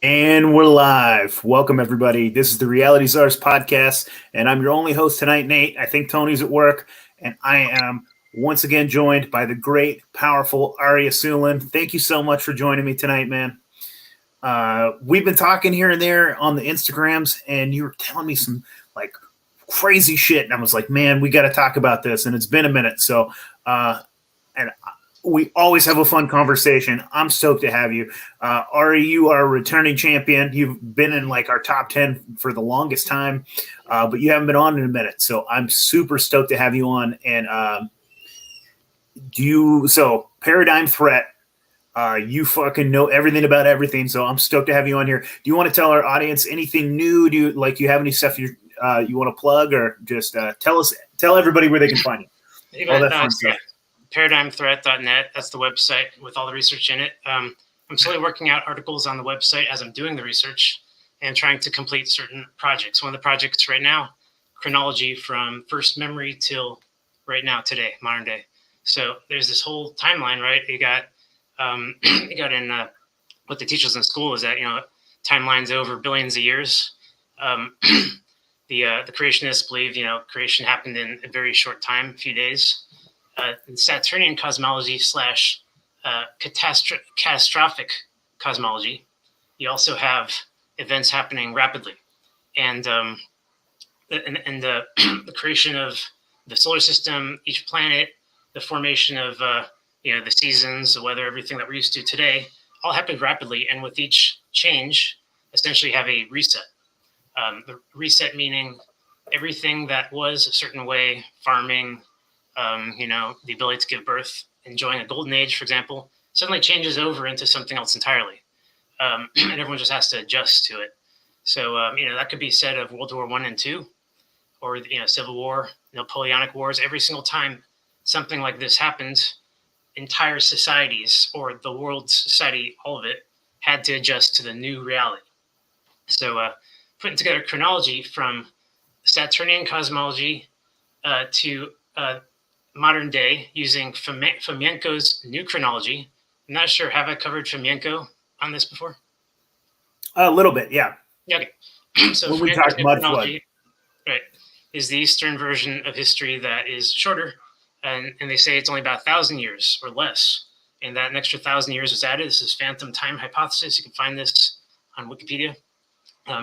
And we're live. Welcome, everybody. This is the Reality Czars podcast, and I'm your only host tonight, Nate. I think Tony's at work, and I am once again joined by the great, powerful Ari Asulin. Thank you so much for joining me tonight, man. We've been talking here and there on the Instagrams, and you were telling me some like crazy shit, and I was like, man, we got to talk about this, and it's been a minute. So, and we always have a fun conversation. I'm stoked to have you. Ari, you are a returning champion. You've been in like our top 10 for the longest time, but you haven't been on in a minute. So I'm super stoked to have you on. And so Paradigm Threat, you fucking know everything about everything. So I'm stoked to have you on here. Do you want to tell our audience anything new? Do you have any stuff you want to plug, or just tell everybody where they can find you? All that fun stuff. ParadigmThreat.net. That's the website with all the research in it. I'm slowly working out articles on the website as I'm doing the research and trying to complete certain projects. One of the projects right now, chronology from first memory till right now, today, modern day. So there's this whole timeline, right? You got in what they teach us in school is that, timelines over billions of years. The creationists believe, creation happened in a very short time, a few days. Saturnian cosmology / catastrophic cosmology. You also have events happening rapidly, and the creation of the solar system, each planet, the formation of the seasons, the weather, everything that we're used to today, all happened rapidly, and with each change, essentially have a reset. The reset meaning everything that was a certain way, farming. The ability to give birth, enjoying a golden age, for example, suddenly changes over into something else entirely. And everyone just has to adjust to it. So, that could be said of World War I and II, or, Civil War, Napoleonic Wars. Every single time something like this happened, entire societies, or the world society, all of it, had to adjust to the new reality. So putting together chronology from Saturnian cosmology to modern day using Fomenko's new chronology. I'm not sure. Have I covered Fomenko on this before? A little bit, yeah. Okay. So when we talked mud flood, right, is the Eastern version of history that is shorter, and they say it's only about 1,000 years or less, and that an extra 1,000 years was added. This is phantom time hypothesis. You can find this on Wikipedia.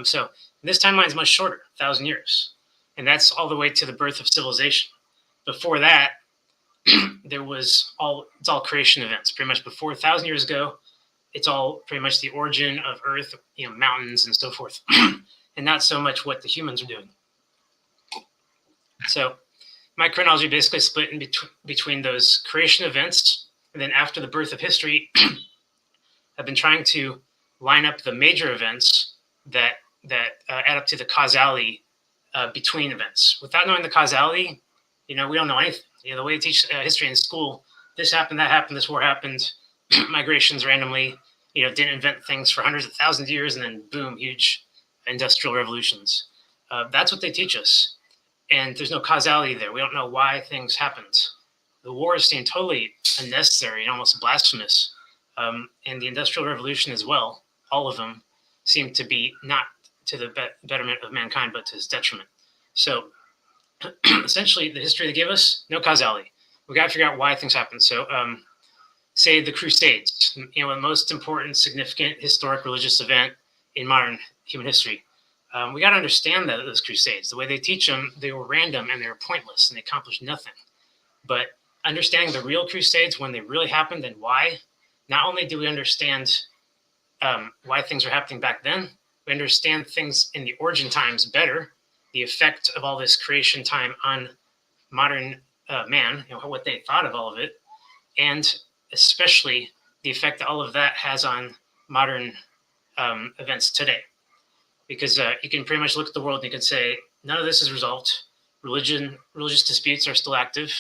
So this timeline is much shorter, 1,000 years, and that's all the way to the birth of civilization. Before that, it's all creation events. Pretty much before 1,000 years ago, it's all pretty much the origin of Earth, mountains and so forth, and not so much what the humans are doing. So my chronology basically split in between those creation events, and then after the birth of history, I've been trying to line up the major events that add up to the causality between events. Without knowing the causality, we don't know anything. The way they teach history in school, this happened, that happened, this war happened, migrations randomly, didn't invent things for hundreds of thousands of years, and then boom, huge industrial revolutions. That's what they teach us. And there's no causality there. We don't know why things happened. The wars seem totally unnecessary and almost blasphemous. And the industrial revolution as well, all of them seem to be not to the betterment of mankind, but to his detriment. So essentially, the history they give us, no causality. We got to figure out why things happen. So, say the Crusades, the most important, significant historic religious event in modern human history. We got to understand that those Crusades, the way they teach them, they were random and they were pointless and they accomplished nothing. But understanding the real Crusades, when they really happened and why, not only do we understand why things were happening back then, we understand things in the origin times better. The effect of all this creation time on modern man, what they thought of all of it, and especially the effect that all of that has on modern events today. Because you can pretty much look at the world and you can say, none of this is resolved. Religious disputes are still active.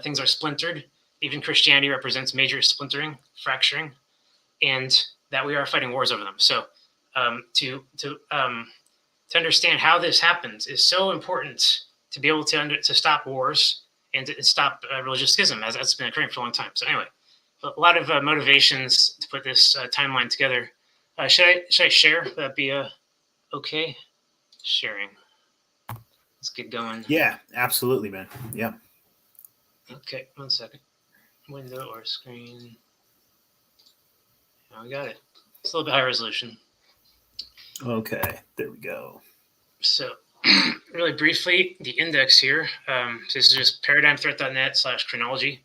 Things are splintered. even Christianity represents major splintering, fracturing, and that we are fighting wars over them. So to understand how this happens is so important to be able to stop wars and to stop religious schism, as that's been occurring for a long time. So anyway, a lot of motivations to put this timeline together. Should I share? Would that be okay? Sharing. Let's get going. Yeah, absolutely, man. Yeah. Okay, 1 second. Window or screen. Now we got it. It's a little bit high resolution. Okay, there we go. So really briefly, the index here. So this is just paradigmthreat.net/chronology.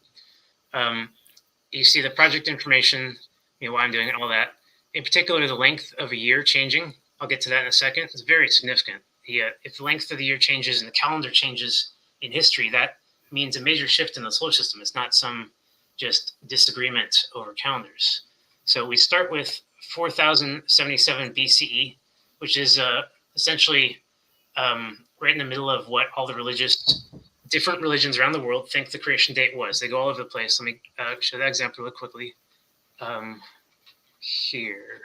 You see the project information, why I'm doing it, all that. In particular, the length of a year changing. I'll get to that in a second. It's very significant. If the length of the year changes and the calendar changes in history, that means a major shift in the solar system. It's not some just disagreement over calendars. So we start with 4077 BCE, which is essentially right in the middle of what all the different religions around the world think the creation date was. They go all over the place. Let me show that example real quickly. Here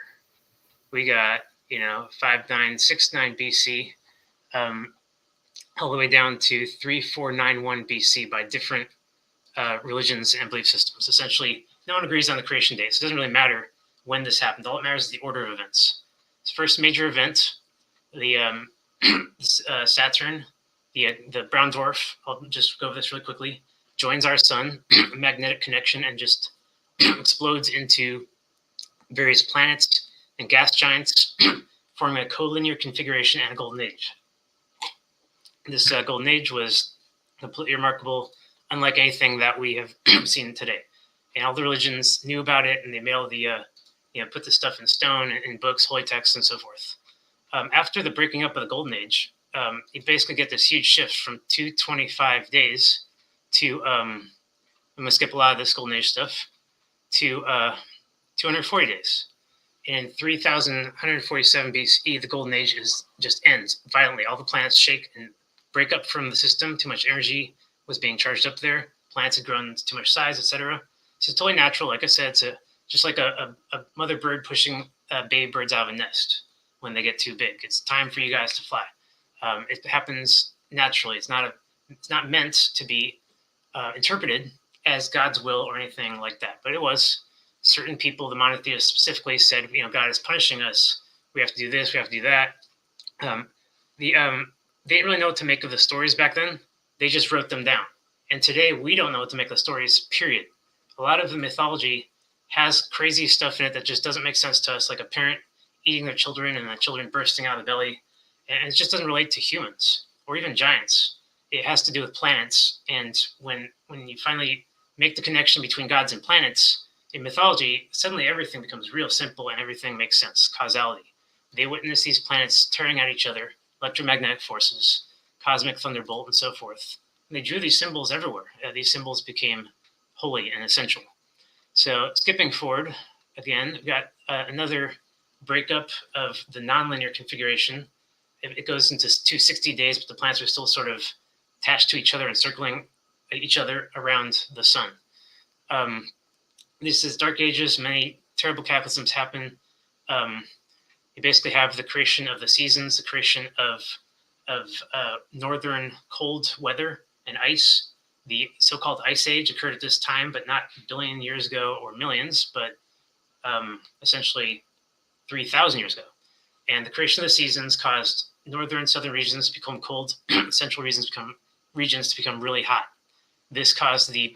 we got 5969 BC, all the way down to 3491 BC by different religions and belief systems. Essentially, no one agrees on the creation date, so it doesn't really matter when this happened. All that matters is the order of events. This first major event, the Saturn, the brown dwarf, I'll just go over this really quickly, joins our sun, a magnetic connection, and just explodes into various planets and gas giants, forming a collinear configuration and a golden age. This golden age was completely remarkable, unlike anything that we have seen today. And all the religions knew about it, and they made all the, put the stuff in stone, in books, holy texts, and so forth. After the breaking up of the golden age, you basically get this huge shift from 225 days to, I'm going to skip a lot of this golden age stuff, to 240 days. In 3147 BCE, the golden age just ends violently. All the planets shake and break up from the system. Too much energy was being charged up there. Planets had grown to too much size, etc. So it's totally natural. Like I said, it's just like a mother bird pushing baby birds out of a nest when they get too big. It's time for you guys to fly. It happens naturally. It's not meant to be interpreted as God's will or anything like that. But it was. Certain people, the monotheists specifically, said, God is punishing us. We have to do this. We have to do that. They didn't really know what to make of the stories back then. They just wrote them down. And today, we don't know what to make of the stories, period. A lot of the mythology has crazy stuff in it that just doesn't make sense to us, like a parent eating their children and the children bursting out of the belly. And it just doesn't relate to humans or even giants. It has to do with planets. And when you finally make the connection between gods and planets, in mythology, suddenly everything becomes real simple and everything makes sense. Causality. They witness these planets tearing at each other, electromagnetic forces, cosmic thunderbolt, and so forth. And they drew these symbols everywhere. These symbols became holy and essential. So skipping forward, again, we've got another breakup of the nonlinear configuration. It goes into 260 days, but the planets are still sort of attached to each other and circling each other around the sun. This is Dark Ages. Many terrible cataclysms happen. You basically have the creation of the seasons, the creation of northern cold weather and ice. The so-called Ice Age occurred at this time, but not a billion years ago or millions, but essentially 3,000 years ago. And the creation of the seasons caused northern and southern regions to become cold, central regions to become really hot. This caused the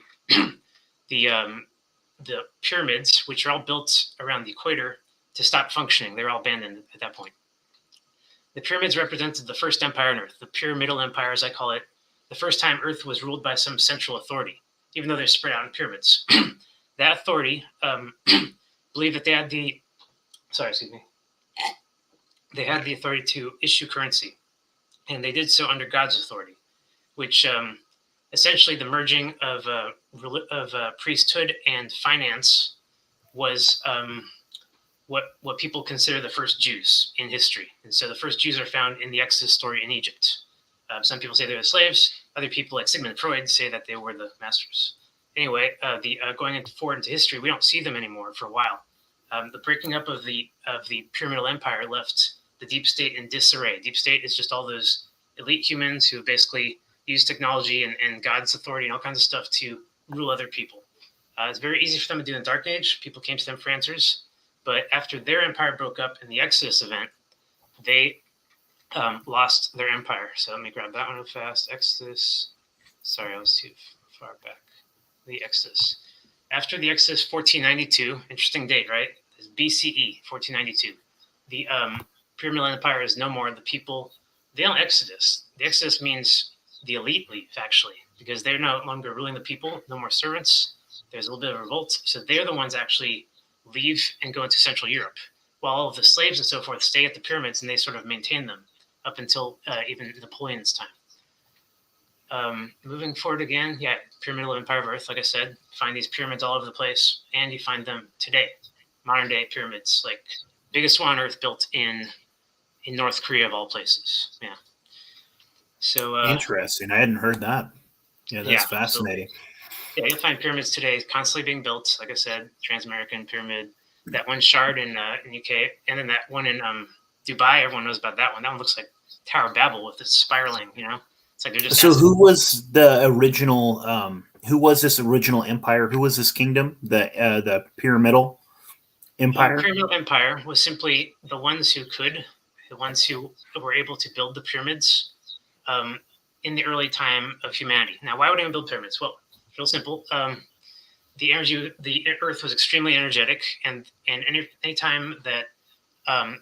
pyramids, which are all built around the equator, to stop functioning. They were all abandoned at that point. The pyramids represented the first empire on Earth, the Pyramidal Empire, as I call it, the first time Earth was ruled by some central authority, even though they're spread out in pyramids. That authority believed that they had the authority to issue currency, and they did so under God's authority, which essentially the merging of priesthood and finance was what people consider the first Jews in history. And so the first Jews are found in the Exodus story in Egypt. Some people say they were slaves. Other people, like Sigmund Freud, say that they were the masters. Anyway, going forward into history, we don't see them anymore for a while. The breaking up of the Pyramidal Empire left the deep state in disarray. Deep state is just all those elite humans who basically use technology and God's authority and all kinds of stuff to rule other people. It's very easy for them to do in the Dark Age. People came to them for answers. But after their empire broke up in the Exodus event, they lost their empire. So let me grab that one real fast. Exodus. Sorry, I was too far back. The Exodus. After the Exodus 1492, interesting date, right? It's BCE 1492. The Pyramidal Empire is no more. The people, they don't Exodus. The Exodus means the elite leave, actually, because they're no longer ruling the people, no more servants. There's a little bit of revolt. So they're the ones actually leave and go into Central Europe, while all of the slaves and so forth stay at the pyramids and they sort of maintain them up until even Napoleon's time. Moving forward again, Pyramidal Empire of Earth, like I said, find these pyramids all over the place, and you find them today. Modern day pyramids, like biggest one on Earth built in North Korea of all places. Yeah. So interesting. I hadn't heard that. Yeah, that's fascinating. Yeah, you'll find pyramids today constantly being built. Like I said, Trans-American Pyramid, that one shard in UK, and then that one in Dubai. Everyone knows about that one. That one looks like Tower of Babel with its spiraling. It's like they're just. So who was the original? Who was this original empire? Who was this kingdom? The Pyramidal Empire. The Pyramidal Empire was simply the ones who were able to build the pyramids in the early time of humanity. Now, why would anyone build pyramids? Well, real simple. The Earth was extremely energetic, and any time that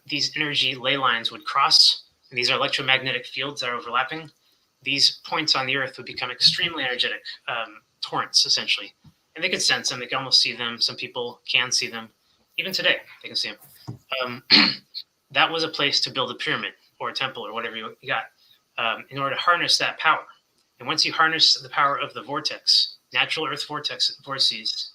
these energy ley lines would cross, and these are electromagnetic fields that are overlapping, these points on the Earth would become extremely energetic torrents, essentially. And they could sense them. They can almost see them. Some people can see them. Even today, they can see them. That was a place to build a pyramid or a temple or whatever you got in order to harness that power. And once you harness the power of the vortex, natural Earth vortices,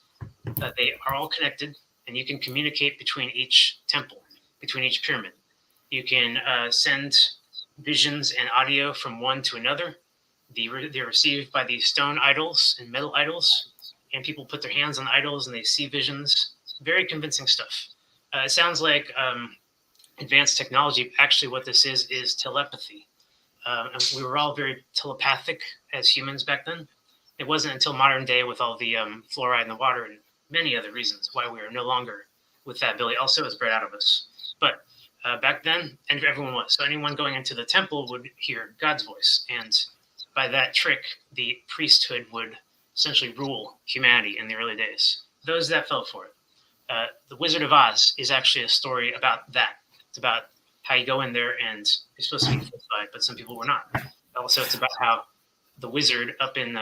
they are all connected, and you can communicate between each temple, between each pyramid. You can send visions and audio from one to another. They're received by these stone idols and metal idols, and people put their hands on the idols and they see visions. Very convincing stuff. It sounds like advanced technology. Actually, what this is telepathy. And we were all very telepathic as humans back then. It wasn't until modern day with all the fluoride in the water and many other reasons why we are no longer with that ability. Also, it was bred out of us. But back then, and everyone was. So anyone going into the temple would hear God's voice. And by that trick, the priesthood would essentially rule humanity in the early days. Those that fell for it. The Wizard of Oz is actually a story about that. It's about how you go in there and you're supposed to be fortified, but some people were not. Also, it's about how the wizard up in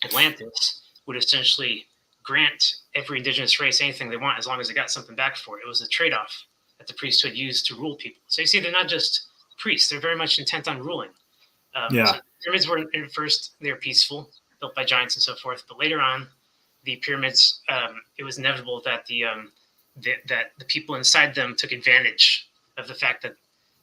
Atlantis would essentially grant every indigenous race anything they want as long as they got something back for it. It was a trade-off that the priesthood used to rule people. So you see, they're not just priests; they're very much intent on ruling. So pyramids were at first they're peaceful, built by giants and so forth, but later on, the pyramids, it was inevitable that that the people inside them took advantage of the fact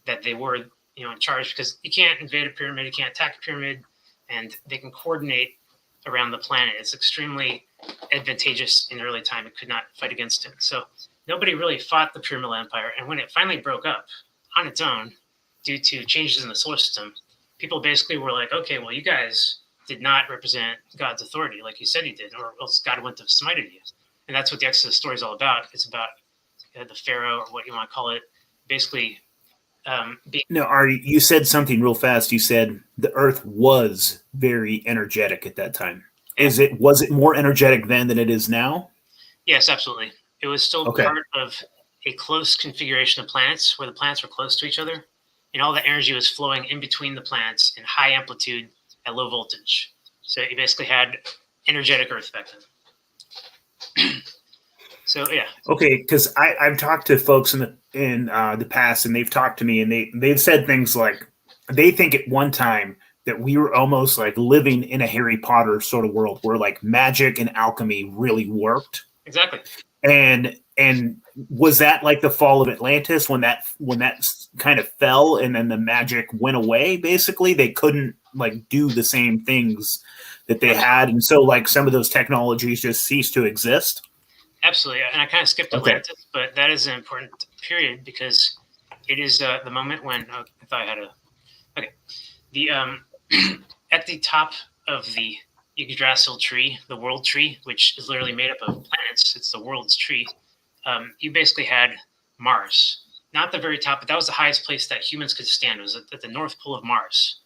that they were in charge, because you can't invade a pyramid, you can't attack a pyramid, and they can coordinate around the planet. It's extremely advantageous in early time. It could not fight against it. So nobody really fought the Pyramidal Empire, and when it finally broke up on its own due to changes in the solar system, people basically were like, okay, well, you guys did not represent God's authority like you said he did, or else God wouldn't have smited you. And that's what the Exodus story is all about. It's about the Pharaoh, or what you want to call it, basically being... No, Ari, you said something real fast. You said the Earth was very energetic at that time. Yeah. Was it more energetic then than it is now? Yes, absolutely. It was still part of a close configuration of planets where the planets were close to each other, and all the energy was flowing in between the planets in high amplitude at low voltage. So you basically had energetic Earth back then. So yeah. Okay, because I've talked to folks in the past, and they've talked to me, and they've said things like they think at one time that we were almost like living in a Harry Potter sort of world where like magic and alchemy really worked. Exactly. And was that like the fall of Atlantis when that kind of fell and then the magic went away? Basically, they couldn't like do the same things that they had, and so like some of those technologies just cease to exist. Absolutely, and I kind of skipped Okay. Atlantis, but that is an important period because it is the moment when I thought I had a the at the top of the Yggdrasil tree, the world tree, which is literally made up of planets. It's the world's tree. You basically had Mars, not the very top, but that was the highest place that humans could stand. It was at the North Pole of Mars,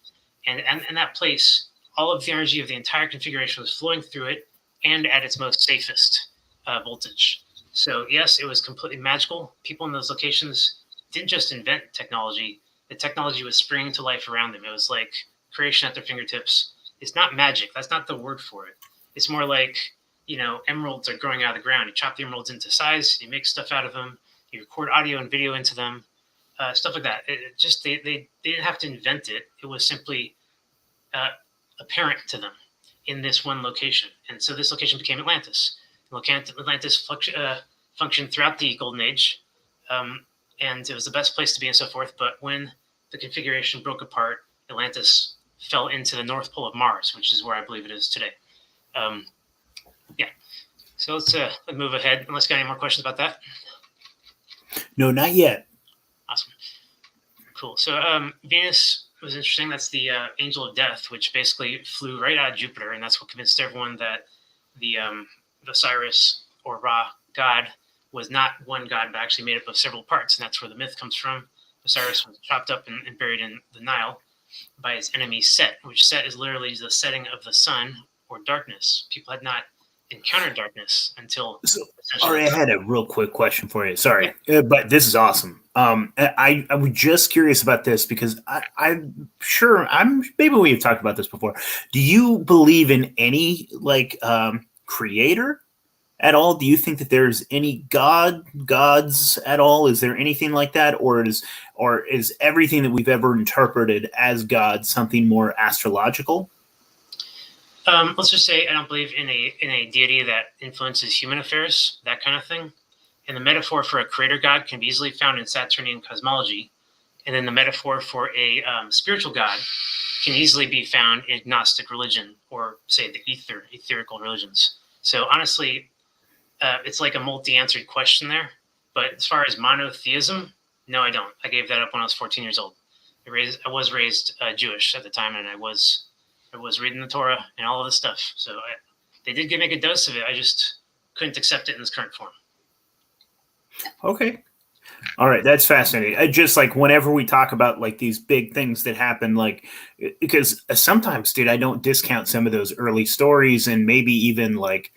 and that place, all of the energy of the entire configuration was flowing through it, and at its most safest voltage. So yes, it was completely magical. People in those locations didn't just invent technology; the technology was springing to life around them. It was like creation at their fingertips. It's not magic. That's not the word for it. It's more like, emeralds are growing out of the ground. You chop the emeralds into size, you make stuff out of them, you record audio and video into them, stuff like that. It just they didn't have to invent it. It was simply apparent to them in this one location. And so this location became Atlantis. Atlantis functioned throughout the Golden Age, and it was the best place to be and so forth. But when the configuration broke apart, Atlantis fell into the North Pole of Mars, which is where I believe it is today. So let's move ahead. Unless you got any more questions about that? No, not yet. Awesome. Cool. So Venus was interesting. That's the angel of death, which basically flew right out of Jupiter, and that's what convinced everyone that the Osiris or Ra god was not one god, but actually made up of several parts, and that's where the myth comes from. Osiris was chopped up and buried in the Nile by his enemy Set, which Set is literally the setting of the sun or darkness. People had not encountered darkness until. Ari, I had a real quick question for you. Sorry, but this is awesome. I was just curious about this because I'm sure maybe we've talked about this before. Do you believe in any creator at all? Do you think that there's any gods at all? Is there anything like that, or is everything that we've ever interpreted as God something more astrological? Let's just say I don't believe in a deity that influences human affairs, that kind of thing. And the metaphor for a creator god can be easily found in Saturnian cosmology, and then the metaphor for a spiritual god can easily be found in Gnostic religion, or say the etherical religions. So honestly, it's like a multi-answered question there. But as far as monotheism, no, I don't. I gave that up when I was 14 years old. I was raised Jewish at the time, and I was reading the Torah and all of this stuff. So they did make a dose of it. I just couldn't accept it in its current form. Okay. All right. That's fascinating. I just like whenever we talk about like these big things that happen, because sometimes, dude, I don't discount some of those early stories and maybe even like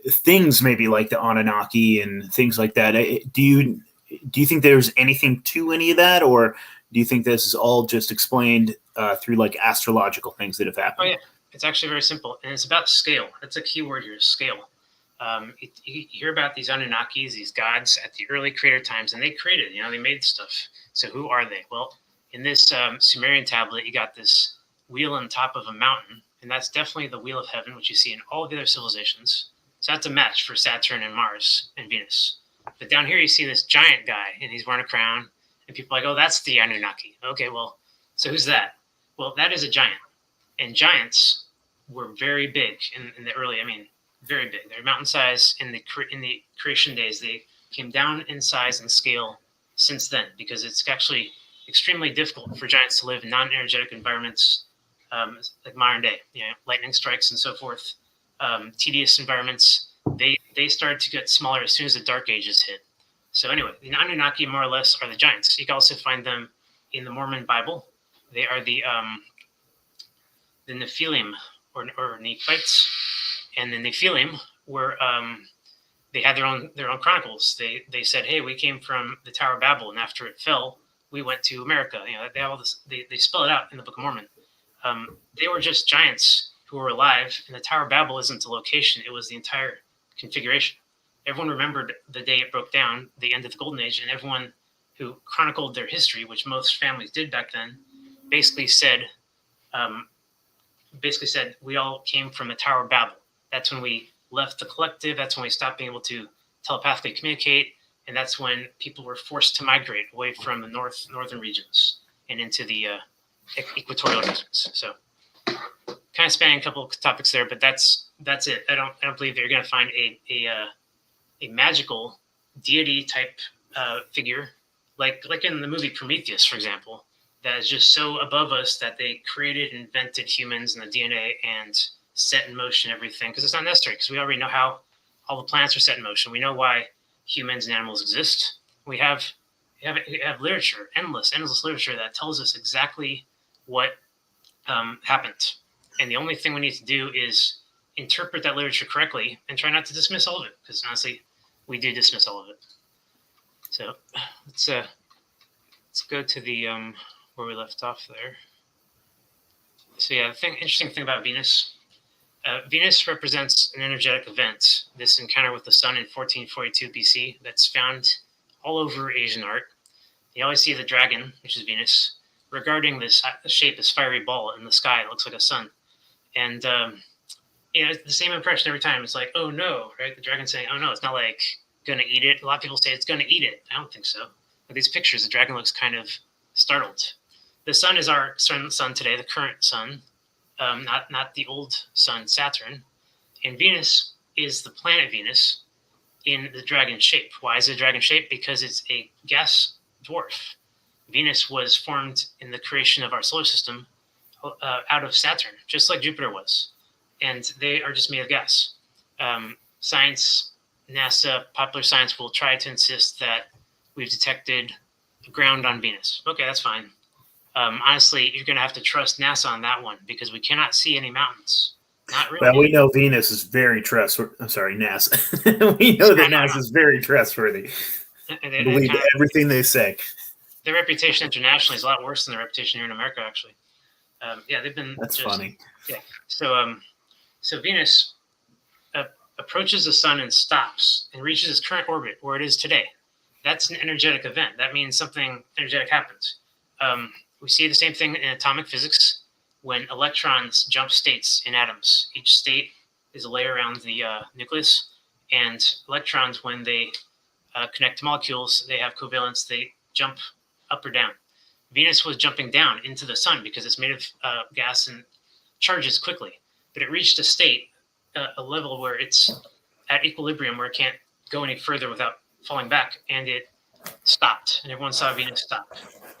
things maybe like the Anunnaki and things like that. Do you think there's anything to any of that, or do you think this is all just explained through like astrological things that have happened? Oh yeah, it's actually very simple, and it's about scale. That's a key word here: scale. You hear about these Anunnakis, these gods at the early creator times, and they created. They made stuff. So who are they? Well, in this Sumerian tablet, you got this wheel on top of a mountain, and that's definitely the wheel of heaven, which you see in all of the other civilizations. So that's a match for Saturn and Mars and Venus. But down here, you see this giant guy, and he's wearing a crown, and people are like, oh, that's the Anunnaki. Okay, well, so who's that? Well, that is a giant. And giants were very big in the early, very big. They're mountain size in the creation days. They came down in size and scale since then because it's actually extremely difficult for giants to live in non-energetic environments like modern day, lightning strikes and so forth, tedious environments. They started to get smaller as soon as the Dark Ages hit. So anyway, the Anunnaki more or less are the giants. You can also find them in the Mormon Bible. They are the Nephilim or Nephites, and the Nephilim were they had their own chronicles. They said, hey, we came from the Tower of Babel, and after it fell, we went to America. They have all this. They spell it out in the Book of Mormon. They were just giants who were alive, and the Tower of Babel isn't a location; it was the entire configuration. Everyone remembered the day it broke down, the end of the Golden Age, and everyone who chronicled their history, which most families did back then, basically said we all came from the Tower of Babel. That's when we left the collective. That's when we stopped being able to telepathically communicate, and that's when people were forced to migrate away from the northern regions and into the equatorial regions. So kind of spanning a couple of topics there, but that's it. I don't believe that you're going to find a magical deity type figure like in the movie Prometheus, for example, that is just so above us that they created and invented humans and the DNA and set in motion everything, because it's not necessary, because we already know how all the planets are set in motion. We know why humans and animals exist. We have literature, endless literature that tells us exactly what happened. And the only thing we need to do is interpret that literature correctly and try not to dismiss all of it, because honestly, we do dismiss all of it. So let's go to the where we left off there. So yeah, the interesting thing about Venus. Venus represents an energetic event, this encounter with the sun in 1442 BC that's found all over Asian art. You always see the dragon, which is Venus, regarding this shape, this fiery ball in the sky that looks like a sun. And it's the same impression every time. It's like, oh no, right? The dragon saying, oh no, it's not like going to eat it. A lot of people say it's going to eat it. I don't think so. But these pictures, the dragon looks kind of startled. The sun is our sun today, the current sun. Not the old sun, Saturn. And Venus is the planet Venus in the dragon shape. Why is it a dragon shape? Because it's a gas dwarf. Venus was formed in the creation of our solar system out of Saturn, just like Jupiter was. And they are just made of gas. Science, NASA, popular science will try to insist that we've detected ground on Venus. Okay, that's fine. Honestly, you're going to have to trust NASA on that one, because we cannot see any mountains. Not really. Well, we know Venus is very trustworthy. I'm sorry, NASA. We know that NASA is very trustworthy. Believe everything they say. Their reputation internationally is a lot worse than their reputation here in America, actually. They've been. That's funny. Yeah. So Venus approaches the sun and stops and reaches its current orbit where it is today. That's an energetic event. That means something energetic happens. We see the same thing in atomic physics when electrons jump states in atoms. Each state is a layer around the nucleus, and electrons, when they connect to molecules, they have covalence, they jump up or down. Venus was jumping down into the sun because it's made of gas and charges quickly, but it reached a state, a level where it's at equilibrium, where it can't go any further without falling back, and it stopped, and everyone saw Venus stop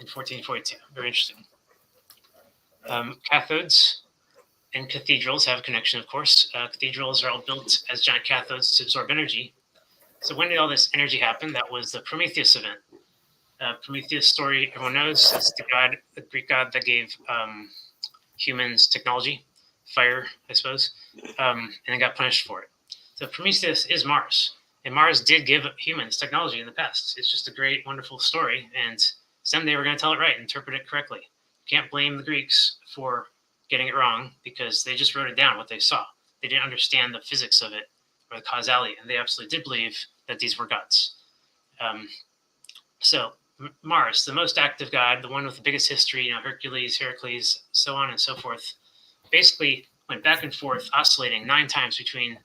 in 1442. Very interesting. Cathodes and cathedrals have a connection, of course. Cathedrals are all built as giant cathodes to absorb energy. So when did all this energy happen? That was the Prometheus event. Prometheus story, everyone knows, it's the Greek god that gave humans technology, fire, I suppose, and then got punished for it. So Prometheus is Mars. And Mars did give humans technology in the past. It's just a great, wonderful story. And someday we're going to tell it right, interpret it correctly. Can't blame the Greeks for getting it wrong, because they just wrote it down, what they saw. They didn't understand the physics of it or the causality. And they absolutely did believe that these were gods. So Mars, the most active god, the one with the biggest history, Hercules, Heracles, so on and so forth, basically went back and forth, oscillating 9 times between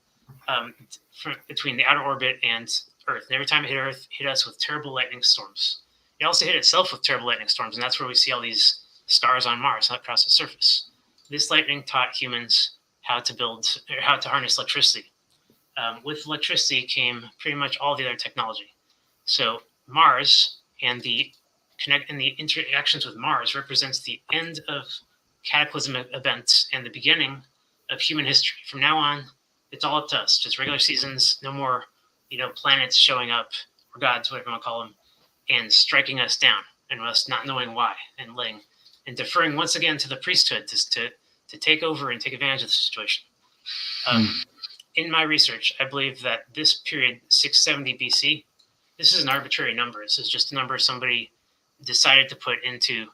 the outer orbit and Earth. And every time it hit Earth, it hit us with terrible lightning storms. It also hit itself with terrible lightning storms, and that's where we see all these stars on Mars across its surface. This lightning taught humans how to harness electricity. With electricity came pretty much all the other technology. So Mars and the interactions with Mars represents the end of cataclysmic events and the beginning of human history. From now on, it's all up to us. Just regular seasons, no more, planets showing up, or gods, whatever you want to call them, and striking us down, and us not knowing why, and deferring once again to the priesthood to take over and take advantage of the situation. In my research, I believe that this period, 670 BC, this is an arbitrary number. This is just a number somebody decided to put into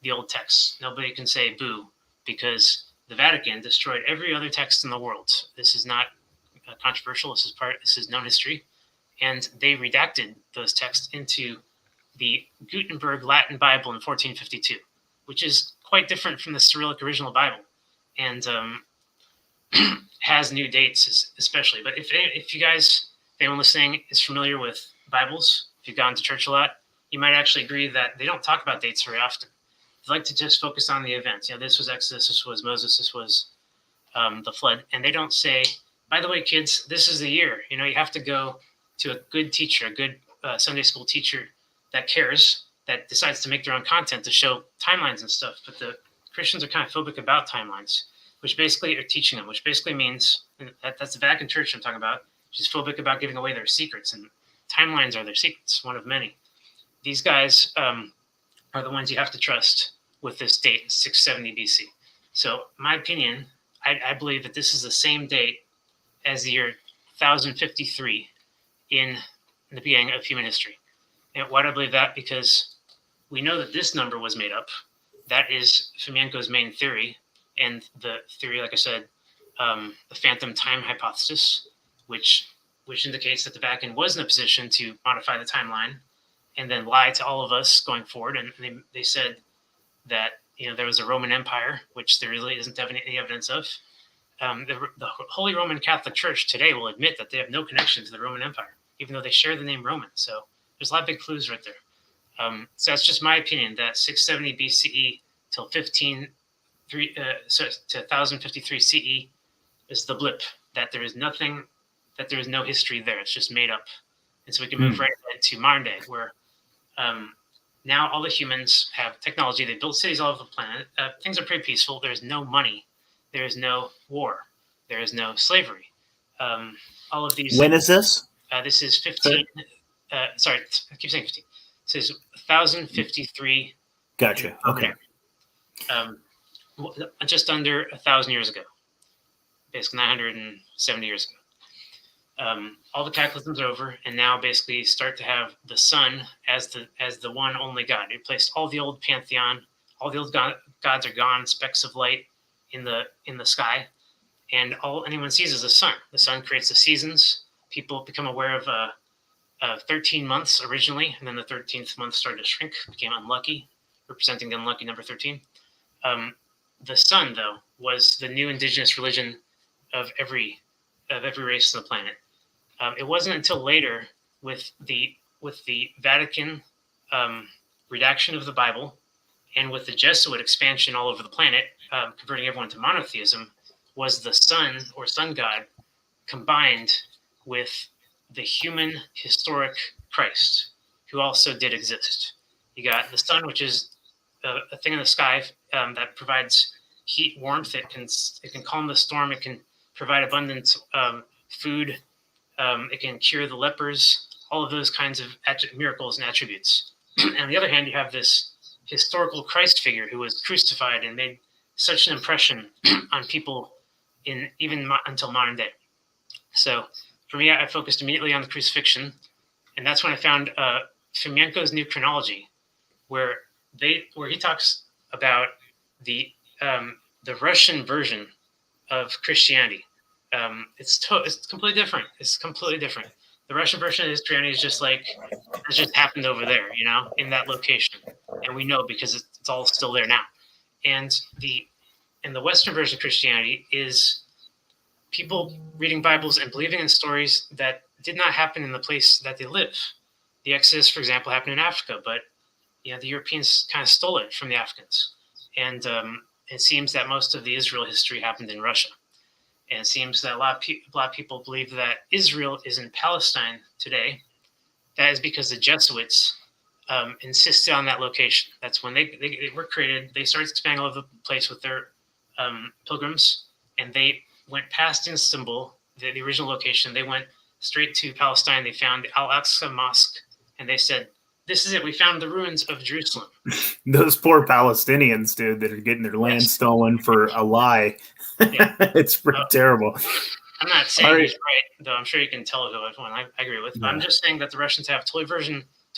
the old texts. Nobody can say boo, because the Vatican destroyed every other text in the world. This is not controversial. This is known history. And they redacted those texts into the Gutenberg Latin Bible in 1452, which is quite different from the Cyrillic original Bible, and has new dates especially. But if you guys, if anyone listening is familiar with Bibles, if you've gone to church a lot, you might actually agree that they don't talk about dates very often. like to just focus on the events. This was Exodus, this was Moses, this was the flood. And they don't say, by the way, kids, this is the year. You have to go to a good teacher, a good Sunday school teacher that cares, that decides to make their own content to show timelines and stuff. But the Christians are kind of phobic about timelines, which basically are teaching them, which basically means that's the Vatican Church I'm talking about. She's phobic about giving away their secrets, and timelines are their secrets, one of many. These guys are the ones you have to trust with this date, 670 BC. So my opinion, I believe that this is the same date as the year 1053 in the beginning of human history. And why do I believe that? Because we know that this number was made up. That is Fomenko's main theory. And the theory, like I said, the phantom time hypothesis, which indicates that the Vatican was in a position to modify the timeline and then lie to all of us going forward. And they said that there was a Roman Empire, which there really isn't any evidence of. The Holy Roman Catholic Church today will admit that they have no connection to the Roman Empire, even though they share the name Roman. So there's a lot of big clues right there. So that's just my opinion, that 670 BCE till 1053 CE is the blip, that there is nothing, that there is no history there. It's just made up. And so we can move right ahead to modern day, where now all the humans have technology. They built cities all over the planet. Things are pretty peaceful. There's no money. There is no war. There is no slavery. All of these. When is this? This is 15. Sorry, I keep saying 15. This is 1053. Gotcha. Okay. Just under 1,000 years ago, basically 970 years ago. All the cataclysms are over, and now basically start to have the sun as the one only God. It replaced all the old pantheon. All the old gods are gone. Specks of light in the sky, and all anyone sees is the sun. The sun creates the seasons. People become aware of 13 months originally, and then the 13th month started to shrink, became unlucky, representing the unlucky number 13. The sun, though, was the new indigenous religion of every race on the planet. It wasn't until later, with the Vatican redaction of the Bible, and with the Jesuit expansion all over the planet, converting everyone to monotheism, was the sun or sun god combined with the human historic Christ, who also did exist. You got the sun, which is a thing in the sky that provides heat, warmth. It can calm the storm. It can provide abundant food. It can cure the lepers. All of those kinds of miracles and attributes. And on the other hand, you have this historical Christ figure who was crucified and made such an impression on people until modern day. So for me, I focused immediately on the crucifixion, and that's when I found Fomenko's new chronology, where he talks about the Russian version of Christianity. It's completely different. It's completely different. The Russian version of Christianity is just like it just happened over there, in that location, and we know because it's all still there now. And the Western version of Christianity is people reading Bibles and believing in stories that did not happen in the place that they live. The Exodus, for example, happened in Africa, but the Europeans kind of stole it from the Africans. And it seems that most of the Israel history happened in Russia. And it seems that a lot of people believe that Israel is in Palestine today. That is because the Jesuits insisted on that location. That's when they were created. They started expanding all over the place with their pilgrims, and they went past Istanbul, the original location. They went straight to Palestine. They found the Al-Aqsa Mosque, and they said, "This is it. We found the ruins of Jerusalem." Those poor Palestinians, dude, that are getting their land stolen for a lie. Yeah. It's pretty terrible. I'm not saying he's right, though. I'm sure you can tell who I agree with. But I'm just saying that the Russians have a totally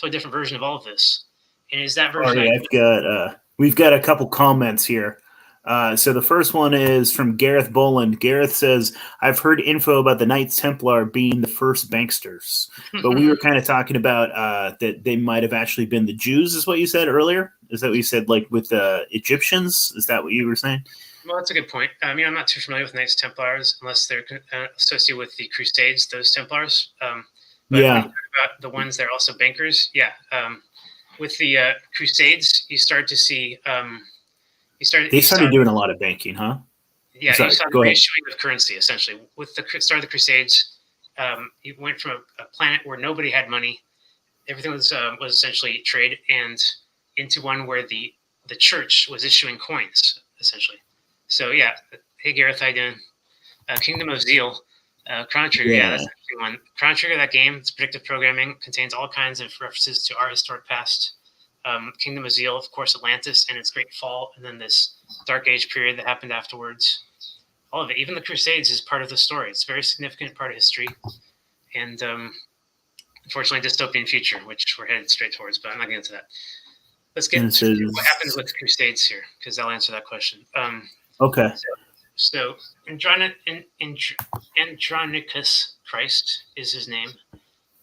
different version of all of this. And is that version? We've got a couple comments here. So the first one is from Gareth Boland. Gareth says, I've heard info about the Knights Templar being the first banksters, but we were kind of talking about that they might have actually been the Jews, is what you said earlier? Is that what you said, like with the Egyptians? Is that what you were saying? Well, that's a good point. I'm not too familiar with Knights Templars unless they're associated with the Crusades, those Templars. But when you talk about the ones that are also bankers, with the Crusades, you start to see They started doing a lot of banking, huh? Yeah, Sorry, you saw the go ahead. reissuing of currency essentially with the start of the Crusades. You went from a planet where nobody had money, everything was essentially trade, and into one where the church was issuing coins essentially. So yeah, hey Gareth, how you doing? Kingdom of Zeal, Chrono Trigger. Yeah, that's the one. Chrono Trigger, that game, it's predictive programming, contains all kinds of references to our historic past. Kingdom of Zeal, of course, Atlantis and its great fall, and then this Dark Age period that happened afterwards. All of it, even the Crusades, is part of the story. It's a very significant part of history, and unfortunately, dystopian future, which we're headed straight towards. But I'm not getting into that. Let's get to what happens with the Crusades here, because I'll answer that question. Okay. So Andronicus Christ is his name,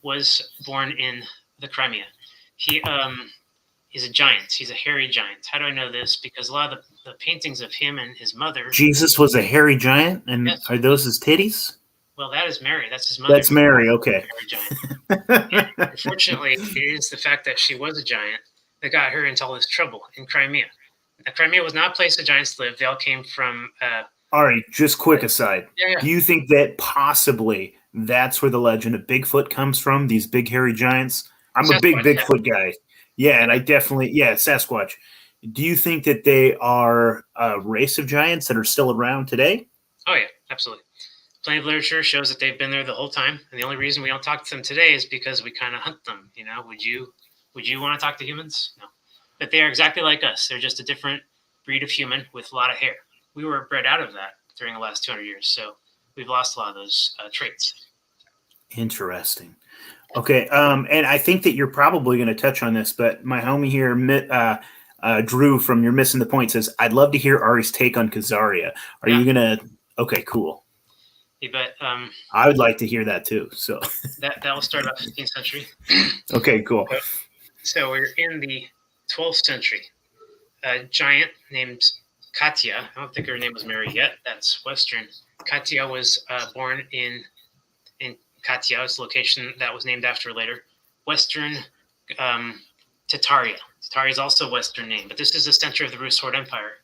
was born in the Crimea. He is a giant. He's a hairy giant. How do I know this? Because a lot of the paintings of him and his mother. Jesus was a hairy giant, and yes. Are those his titties? Well, that is Mary. That's his mother. That's Mary. Okay. Giant. Unfortunately, it is the fact that she was a giant that got her into all this trouble in Crimea. Now, Crimea was not a place the giants lived. They all came from. Ari, just quick aside. Yeah. Do you think that possibly that's where the legend of Bigfoot comes from? These big hairy giants. I'm Sasquatch, a big Bigfoot guy. Yeah, and I definitely Sasquatch. Do you think that they are a race of giants that are still around today? Oh yeah, absolutely. Plenty of literature shows that they've been there the whole time, and the only reason we don't talk to them today is because we kind of hunt them. You know, would you want to talk to humans? No, but they are exactly like us. They're just a different breed of human with a lot of hair. We were bred out of that during the last 200 years, so we've lost a lot of those traits. Interesting. Okay, and I think that you're probably going to touch on this, but my homie here, Drew from You're Missing the Point, says, I'd love to hear Ari's take on Khazaria. Are you going to... Okay, cool. You bet. I would like to hear that too. So that will start about 15th century. Okay, cool. So we're in the 12th century. A giant named Katya, I don't think her name was Mary yet. That's Western. Katya was born in Katya, it's a location that was named after her later. Western Tataria. Tataria is also a Western name, but this is the center of the Rus Horde Empire.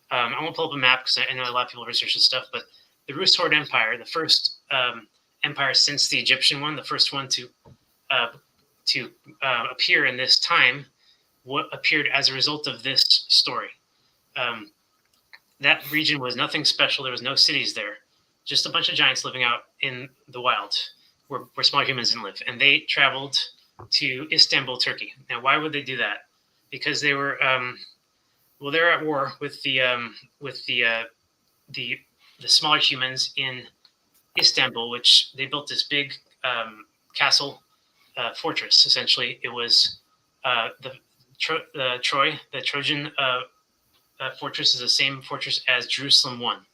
I won't pull up a map because I know a lot of people research this stuff, but the Rus Horde Empire, the first empire since the Egyptian one, the first one to appear in this time, appeared as a result of this story. That region was nothing special. There was no cities there, just a bunch of giants living out in the wild where small humans didn't live. And they traveled to Istanbul, Turkey. Now, why would they do that? Because they were, they're at war with the smaller humans in Istanbul, which they built this big castle fortress. Essentially, it was the Trojan fortress is the same fortress as Jerusalem 1,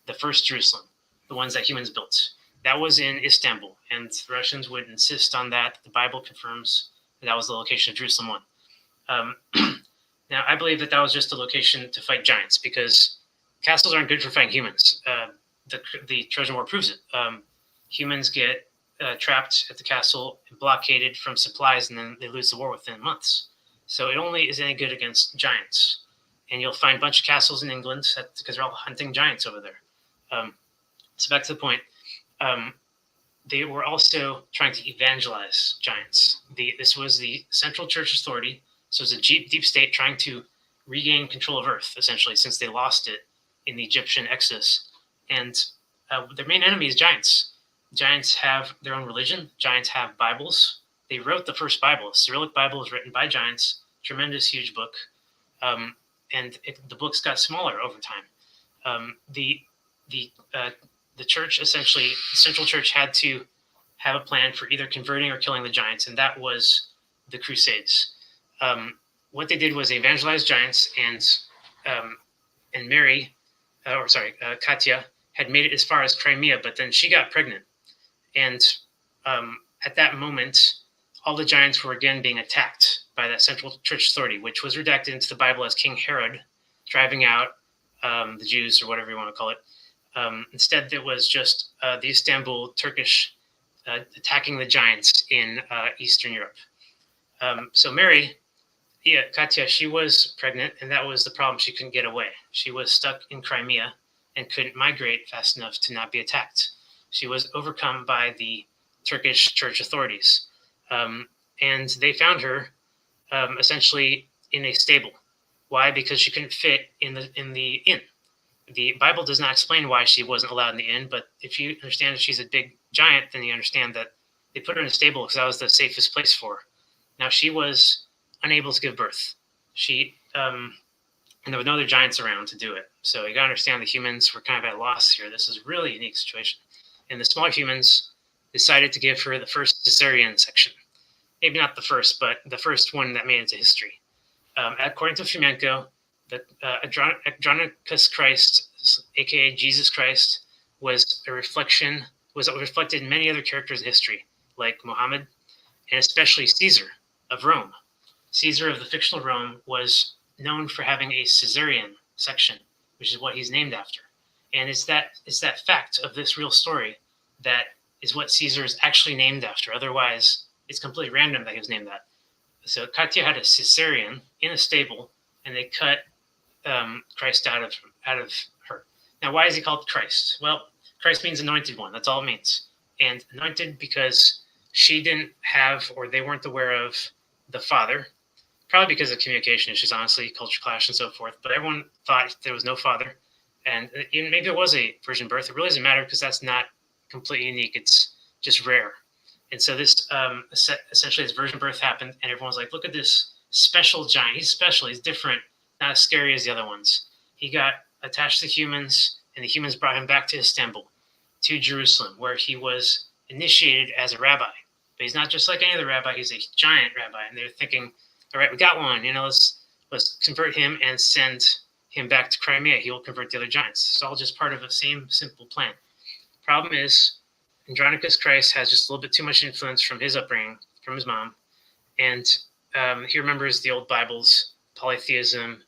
the first Jerusalem, the ones that humans built. That was in Istanbul, and the Russians would insist on that. The Bible confirms that was the location of Jerusalem 1. Now, I believe that was just a location to fight giants because castles aren't good for fighting humans. The Trojan War proves it. Humans get trapped at the castle and blockaded from supplies, and then they lose the war within months. So it only is any good against giants. And you'll find a bunch of castles in England because they're all hunting giants over there. So back to the point. They were also trying to evangelize giants. This was the Central Church Authority. So it's a deep state trying to regain control of Earth, essentially, since they lost it in the Egyptian Exodus. And their main enemy is giants. Giants have their own religion. Giants have Bibles. They wrote the first Bible. The Cyrillic Bible was written by giants. Tremendous, huge book. And the books got smaller over time. The church, essentially, the Central Church had to have a plan for either converting or killing the giants, and that was the Crusades. What they did was they evangelized giants, and Katya had made it as far as Crimea, but then she got pregnant. And at that moment, all the giants were again being attacked by that Central Church Authority, which was redacted into the Bible as King Herod driving out the Jews, or whatever you want to call it. Instead, it was just the Istanbul Turkish attacking the giants in Eastern Europe. So Mary Yeah, Katya, she was pregnant, and that was the problem. She couldn't get away. She was stuck in Crimea and couldn't migrate fast enough to not be attacked. She was overcome by the Turkish church authorities, and they found her essentially in a stable. Why? Because she couldn't fit in the inn. The Bible does not explain why she wasn't allowed in the inn, but if you understand that she's a big giant, then you understand that they put her in a stable because that was the safest place for her. Now she was unable to give birth. And there were no other giants around to do it. So you gotta understand the humans were kind of at a loss here. This is a really unique situation. And the smaller humans decided to give her the first cesarean section. Maybe not the first, but the first one that made it into history. According to Fomenko, the Andronicus Christ, aka Jesus Christ, was reflected in many other characters in history, like Muhammad, and especially Caesar of Rome. Caesar of the fictional Rome was known for having a cesarean section, which is what he's named after. And it's that fact of this real story that is what Caesar is actually named after. Otherwise, it's completely random that he was named that. So Katya had a cesarean in a stable, and they cut Christ out of her. Now, why is he called Christ? Well, Christ means anointed one. That's all it means. And anointed because she didn't have, or they weren't aware of, the father. Probably because of communication issues, honestly, culture clash and so forth. But everyone thought there was no father. And maybe it was a virgin birth. It really doesn't matter because that's not completely unique. It's just rare. And so this essentially this virgin birth happened, and everyone's like, look at this special giant. He's special. He's different. Not as scary as the other ones. He got attached to humans, and the humans brought him back to Istanbul, to Jerusalem, where he was initiated as a rabbi. But he's not just like any other rabbi. He's a giant rabbi. And they're thinking, all right, we got one. Let's convert him and send him back to Crimea. He will convert the other giants. It's all just part of the same simple plan. Problem is, Andronicus Christ has just a little bit too much influence from his upbringing, from his mom. And he remembers the old Bibles, polytheism.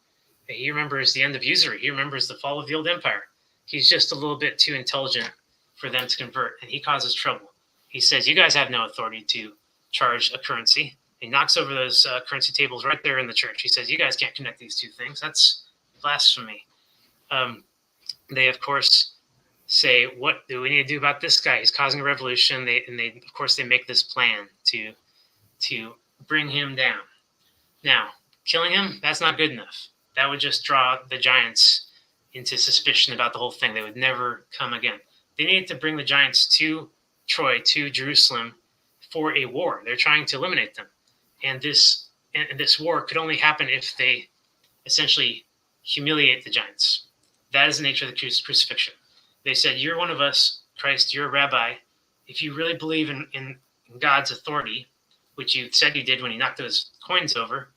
He remembers the end of usury. He remembers the fall of the old empire. He's just a little bit too intelligent for them to convert, and he causes trouble. He says, you guys have no authority to charge a currency. He knocks over those currency tables right there in the church. He says, you guys can't connect these two things. That's blasphemy. They, of course, say, what do we need to do about this guy? He's causing a revolution. They of course, they make this plan to bring him down. Now, killing him, that's not good enough. That would just draw the giants into suspicion about the whole thing. They would never come again. They needed to bring the giants to Troy, to Jerusalem, for a war. They're trying to eliminate them. And this war could only happen if they essentially humiliate the giants. That is the nature of the crucifixion. They said, you're one of us, Christ, you're a rabbi. If you really believe in God's authority, which you said you did when you knocked those coins over,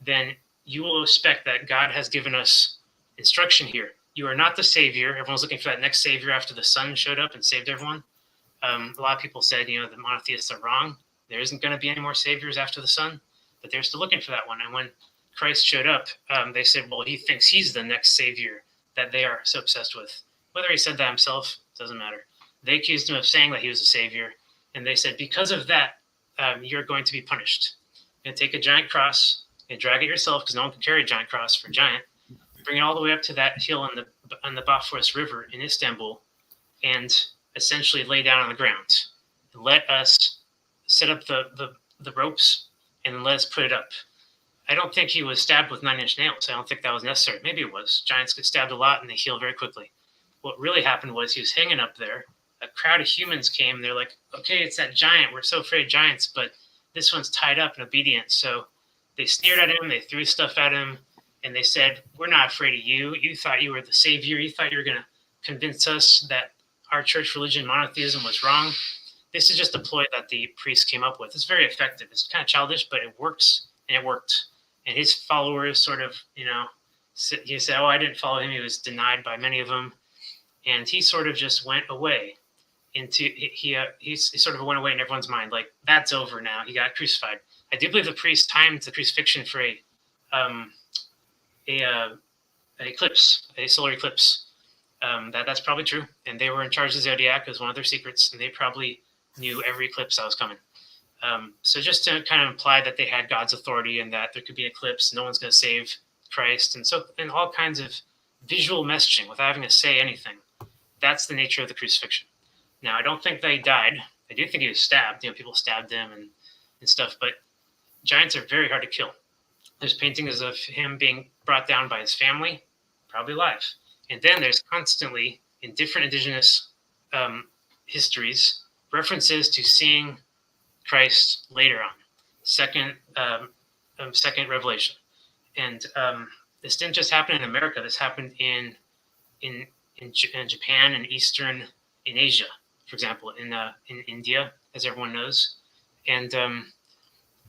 then you will expect that God has given us instruction here. You are not the savior. Everyone's looking for that next savior after the sun showed up and saved everyone. A lot of people said, the monotheists are wrong. There isn't going to be any more saviors after the sun, but they're still looking for that one. And when Christ showed up, they said, well, he thinks he's the next savior that they are so obsessed with. Whether he said that himself, doesn't matter. They accused him of saying that he was a savior. And they said, because of that, you're going to be punished. You're going to take a giant cross and drag it yourself, because no one can carry a giant cross for a giant. Bring it all the way up to that hill on the Bosphorus River in Istanbul, and essentially lay down on the ground. And let us set up the ropes, and then let us put it up. I don't think he was stabbed with 9-inch nails. I don't think that was necessary. Maybe it was. Giants get stabbed a lot, and they heal very quickly. What really happened was he was hanging up there. A crowd of humans came. They're like, okay, it's that giant. We're so afraid of giants, but this one's tied up and obedient. So they sneered at him. They threw stuff at him. And they said, we're not afraid of you. You thought you were the savior. You thought you were going to convince us that our church religion, monotheism, was wrong. This is just a ploy that the priest came up with. It's very effective. It's kind of childish, but it works, and it worked. And his followers sort of, he said, oh, I didn't follow him. He was denied by many of them. And he sort of just went away he sort of went away in everyone's mind. Like, that's over now. He got crucified. I do believe the priest timed the crucifixion for an eclipse, a solar eclipse. That's probably true. And they were in charge of the zodiac. It was one of their secrets. And they probably knew every eclipse that was coming. So just to kind of imply that they had God's authority and that there could be an eclipse, no one's going to save Christ, and all kinds of visual messaging without having to say anything. That's the nature of the crucifixion. Now, I don't think that he died. I do think he was stabbed. People stabbed him and stuff, but giants are very hard to kill. There's paintings of him being brought down by his family, probably alive. And then there's constantly, in different indigenous histories, references to seeing Christ later on, second revelation. And this didn't just happen in America. This happened in Japan and in Asia, for example, in India, as everyone knows. And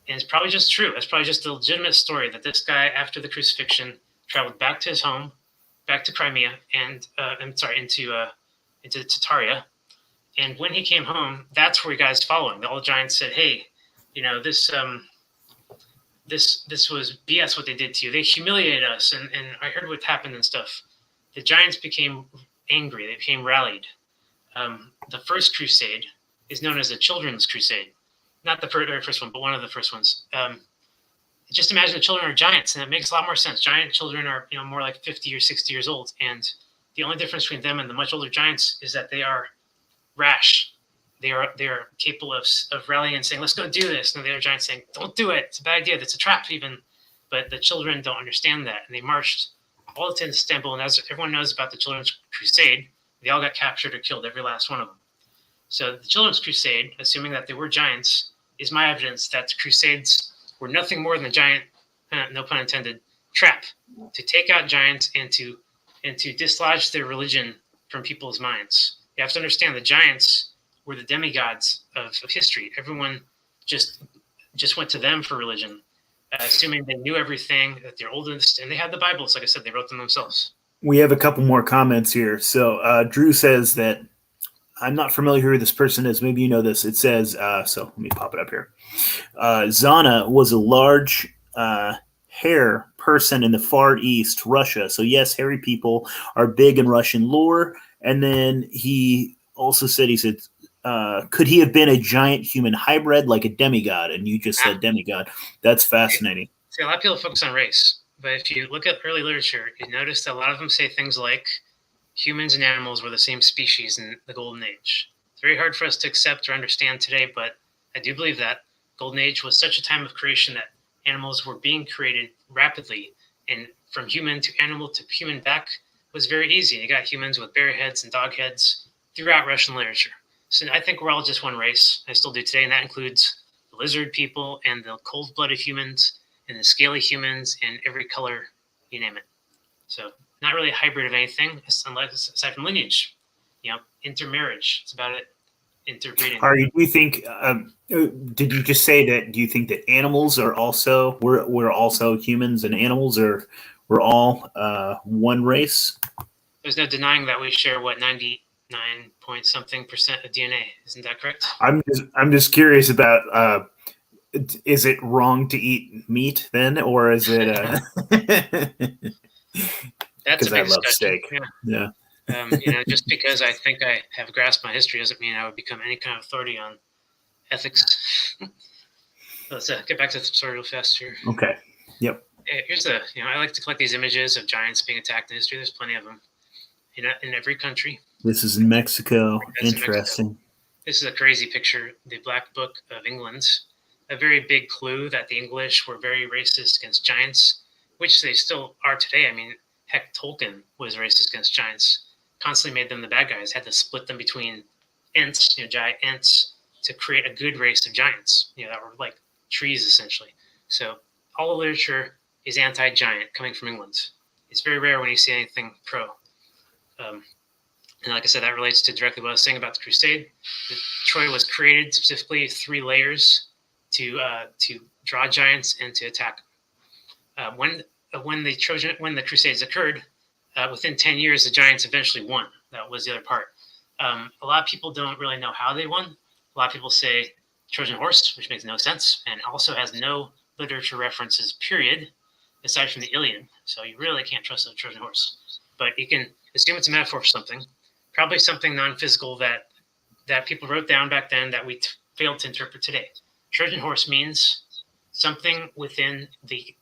it's probably just true. It's probably just a legitimate story that this guy, after the crucifixion, traveled back to his home, back to Crimea, and into Tartaria. And when he came home, that's where he got his following. All the giants said, "Hey, this was BS what they did to you. They humiliated us, and I heard what happened and stuff." The giants became angry. They became rallied. The first crusade is known as the Children's Crusade. Not the very first one, but one of the first ones. Just imagine the children are giants, and it makes a lot more sense. Giant children are more like 50 or 60 years old, and the only difference between them and the much older giants is that they are rash. They are capable of rallying and saying, "Let's go do this," and the other giants saying, "Don't do it. It's a bad idea. That's a trap." Even, but the children don't understand that, and they marched all the way to Istanbul. And as everyone knows about the Children's Crusade, they all got captured or killed, every last one of them. So the Children's Crusade, assuming that they were giants, is my evidence that the Crusades were nothing more than a giant, no pun intended, trap to take out giants and to dislodge their religion from people's minds. You have to understand the giants were the demigods of history. Everyone just went to them for religion, assuming they knew everything, that they're oldest, and they had the Bibles. Like I said, they wrote them themselves. We have a couple more comments here. So Drew says that I'm not familiar who this person is. Maybe you know this. It says, so let me pop it up here. Zana was a large hair person in the Far East, Russia. So yes, hairy people are big in Russian lore. And then he also said, could he have been a giant human hybrid like a demigod? And you just said demigod. That's fascinating. See, a lot of people focus on race. But if you look at early literature, you notice that a lot of them say things like humans and animals were the same species in the Golden Age. It's very hard for us to accept or understand today, but I do believe that Golden Age was such a time of creation that animals were being created rapidly, and from human to animal to human back was very easy. You got humans with bear heads and dog heads throughout Russian literature. So I think we're all just one race. I still do today, and that includes the lizard people and the cold-blooded humans and the scaly humans and every color, you name it. So not really a hybrid of anything, aside from lineage. Intermarriage. It's about it. Interbreeding. Ari, do you think? Did you just say that? Do you think that animals are also we're also humans and animals, or we're all one race? There's no denying that we share 99 point something % of DNA. Isn't that correct? I'm just curious about. Is it wrong to eat meat then, or is it? That's a big I love steak. Yeah. Just because I think I have grasped my history doesn't mean I would become any kind of authority on ethics. Let's get back to the story real fast here. Okay. Yep. Here's I like to collect these images of giants being attacked in history. There's plenty of them in every country. This is in Mexico. Interesting. This is a crazy picture. The Black Book of England. A very big clue that the English were very racist against giants, which they still are today. I mean, heck, Tolkien was racist against giants, constantly made them the bad guys, had to split them between Ents, giant Ents, to create a good race of giants, that were like trees, essentially. So all the literature is anti-giant coming from England. It's very rare when you see anything pro. And like I said, that relates to directly what I was saying about the Crusade. Troy was created specifically 3 layers to draw giants and to attack them. When the Crusades occurred, within 10 years, the giants eventually won. That was the other part. A lot of people don't really know how they won. A lot of people say Trojan horse, which makes no sense, and also has no literature references, period, aside from the Iliad. So you really can't trust the Trojan horse. But you can assume it's a metaphor for something, probably something non-physical that people wrote down back then that we failed to interpret today. Trojan horse means something within the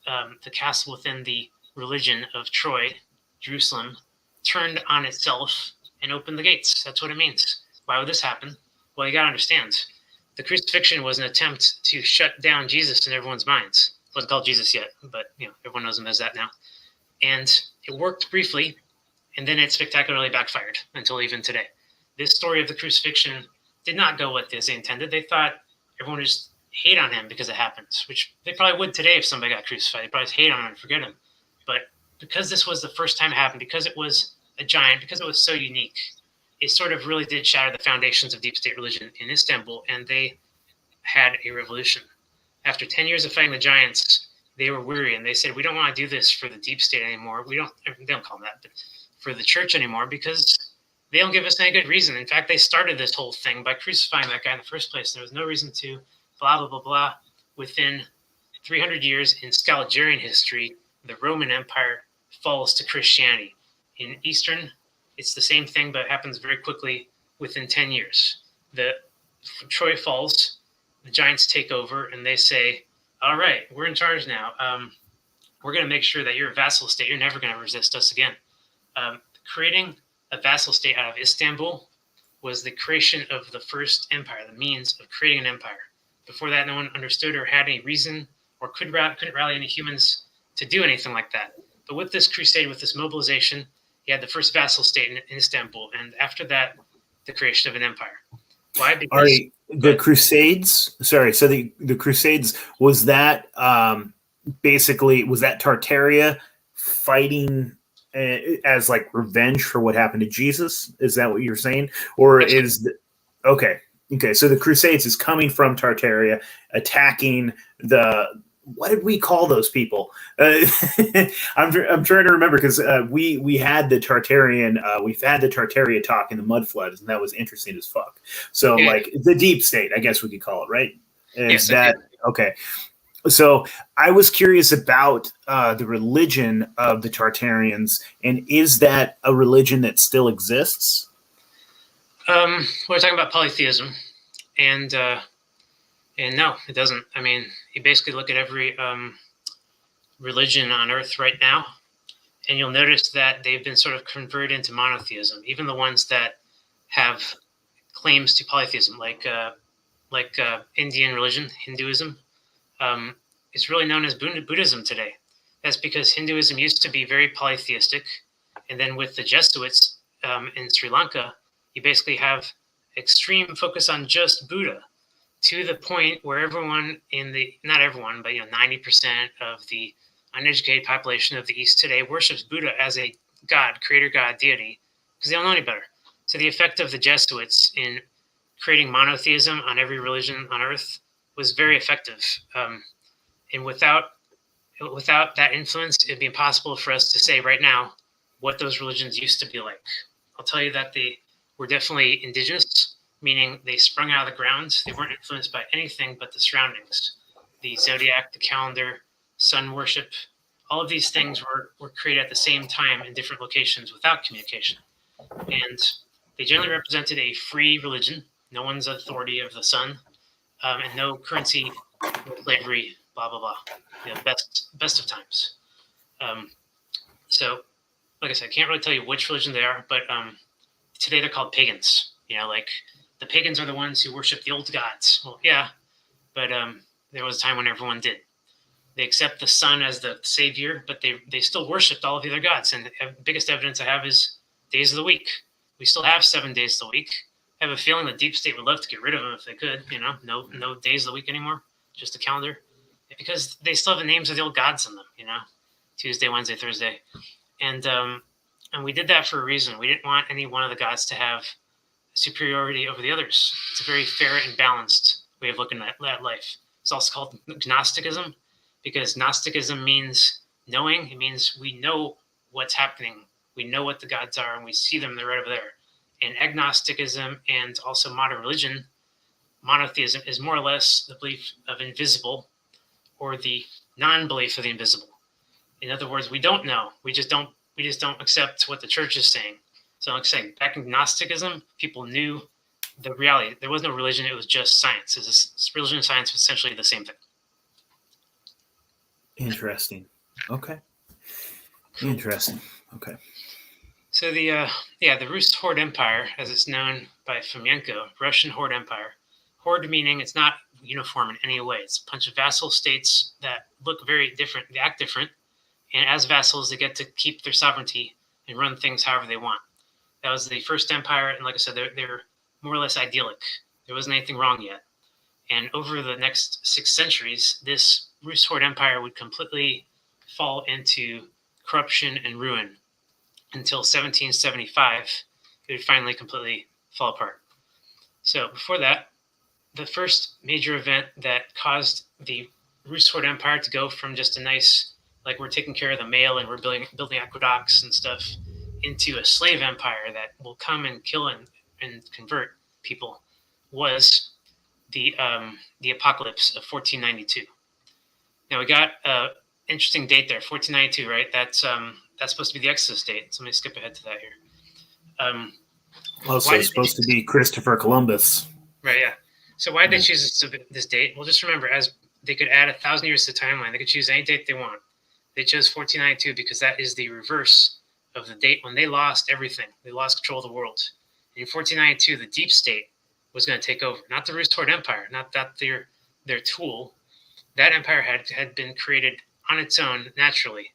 castle, within the religion of Troy, Jerusalem, turned on itself and opened the gates. That's what it means. Why would this happen? Well, you got to understand. The crucifixion was an attempt to shut down Jesus in everyone's minds. It wasn't called Jesus yet, but everyone knows him as that now. And it worked briefly, and then it spectacularly backfired until even today. This story of the crucifixion did not go what they intended. They thought everyone would just hate on him because it happens, which they probably would today if somebody got crucified. They'd probably hate on him and forget him. But because this was the first time it happened, because it was a giant, because it was so unique, it sort of really did shatter the foundations of deep state religion in Istanbul, and they had a revolution. After 10 years of fighting the giants, they were weary, and they said, we don't want to do this for the deep state anymore. They don't call them that, but for the church anymore, because they don't give us any good reason. In fact, they started this whole thing by crucifying that guy in the first place. There was no reason to, blah, blah, blah, blah. Within 300 years in Scalgerian history, the Roman Empire falls to Christianity. In Eastern, it's the same thing, but it happens very quickly within 10 years. Troy falls, the giants take over, and they say, all right, we're in charge now. We're going to make sure that you're a vassal state. You're never going to resist us again. Creating a vassal state out of Istanbul was the creation of the first empire, the means of creating an empire. Before that, no one understood or had any reason or couldn't rally any humans to do anything like that. But with this crusade, with this mobilization, you had the first vassal state in Istanbul, and after that, the creation of an empire. Why? Because the Crusades. Sorry, so the Crusades, was that basically, was that Tartaria fighting as like revenge for what happened to Jesus? Is that what you're saying, or okay? So the Crusades is coming from Tartaria, attacking what did we call those people? I'm trying to remember, because we had the Tartarian, we've had the Tartaria talk in the Mud Floods, and that was interesting as fuck. So like the deep state, I guess we could call it, right? Okay? So I was curious about the religion of the Tartarians, and is that a religion that still exists? We're talking about polytheism, and no, it doesn't. I mean, you basically look at every religion on Earth right now, and you'll notice that they've been sort of converted into monotheism. Even the ones that have claims to polytheism, like Indian religion, Hinduism, is really known as Buddhism today. That's because Hinduism used to be very polytheistic, and then with the Jesuits in Sri Lanka, you basically have extreme focus on just Buddha, to the point where everyone not everyone, but 90% of the uneducated population of the East today worships Buddha as a god, creator god, deity, because they don't know any better. So the effect of the Jesuits in creating monotheism on every religion on Earth was very effective. And without that influence, it'd be impossible for us to say right now what those religions used to be like. I'll tell you that they were definitely indigenous, meaning they sprung out of the ground. They weren't influenced by anything but the surroundings. The zodiac, the calendar, sun worship, all of these things were created at the same time in different locations without communication. And they generally represented a free religion, no one's authority of the sun, and no currency, no slavery, blah, blah, blah. Best of times. So, like I said, I can't really tell you which religion they are, but today they're called pagans. Like the pagans are the ones who worship the old gods. Well, yeah, but there was a time when everyone did. They accept the sun as the savior, but they still worshipped all of the other gods. And the biggest evidence I have is days of the week. We still have 7 days of the week. I have a feeling the deep state would love to get rid of them if they could. No days of the week anymore, just a calendar, because they still have the names of the old gods in them. Tuesday, Wednesday, Thursday, and we did that for a reason. We didn't want any one of the gods to have superiority over the others. It's a very fair and balanced way of looking at life. It's also called Gnosticism, because Gnosticism means knowing. It means we know what's happening. We know what the gods are, and we see them. They're right over there. And agnosticism and also modern religion, monotheism, is more or less the belief of invisible, or the non-belief of the invisible. In other words, we don't know. We just don't accept what the church is saying. So like I say, back in Gnosticism, people knew the reality. There was no religion. It was just science. Religion and science was essentially the same thing. Interesting. Okay. Interesting. Okay. So the Rus Horde Empire, as it's known by Fomenko, Russian Horde Empire. Horde meaning it's not uniform in any way. It's a bunch of vassal states that look very different. They act different. And as vassals, they get to keep their sovereignty and run things however they want. That was the first empire. And like I said, they're more or less idyllic. There wasn't anything wrong yet. And over the next 6 centuries, this Rus Horde Empire would completely fall into corruption and ruin until 1775. It would finally completely fall apart. So before that, the first major event that caused the Rus Horde Empire to go from just a nice, like we're taking care of the mail and we're building aqueducts and stuff, into a slave empire that will come and kill and convert people, was the apocalypse of 1492. Now we got an interesting date there, 1492, right? That's supposed to be the Exodus date. So let me skip ahead to that here. Also, it's supposed to be Christopher Columbus. Right, yeah. So why did they choose this date? Well, just remember, as they could add 1,000 years to the timeline, they could choose any date they want. They chose 1492 because that is the reverse of the date when they lost everything. They lost control of the world. And in 1492, the deep state was going to take over, not the Rus Horde Empire, not that their tool. That empire had been created on its own naturally,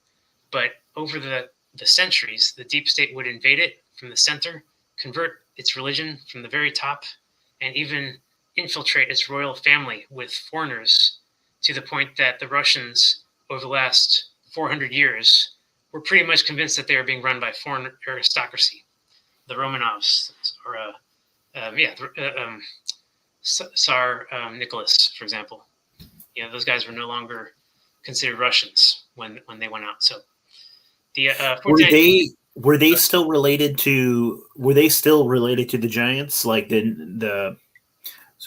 but over the centuries, the deep state would invade it from the center, convert its religion from the very top, and even infiltrate its royal family with foreigners, to the point that the Russians, over the last 400 years, were pretty much convinced that they were being run by foreign aristocracy, the Romanovs, or Tsar Nicholas, for example. Those guys were no longer considered Russians when they went out. So the were they still related to the Giants, like the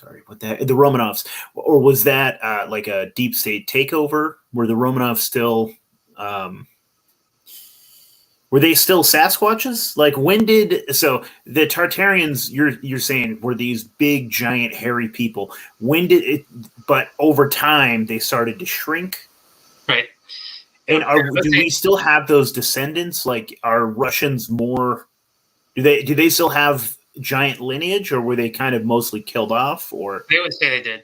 Romanovs, or was that like a deep state takeover? Were the Romanovs still were they still Sasquatches? Like when did the Tartarians you're saying were these big giant hairy people? When did it? But over time they started to shrink, right? And do we still have those descendants? Like, are Russians more? Do they still have giant lineage, or were they kind of mostly killed off? Or they would say they did,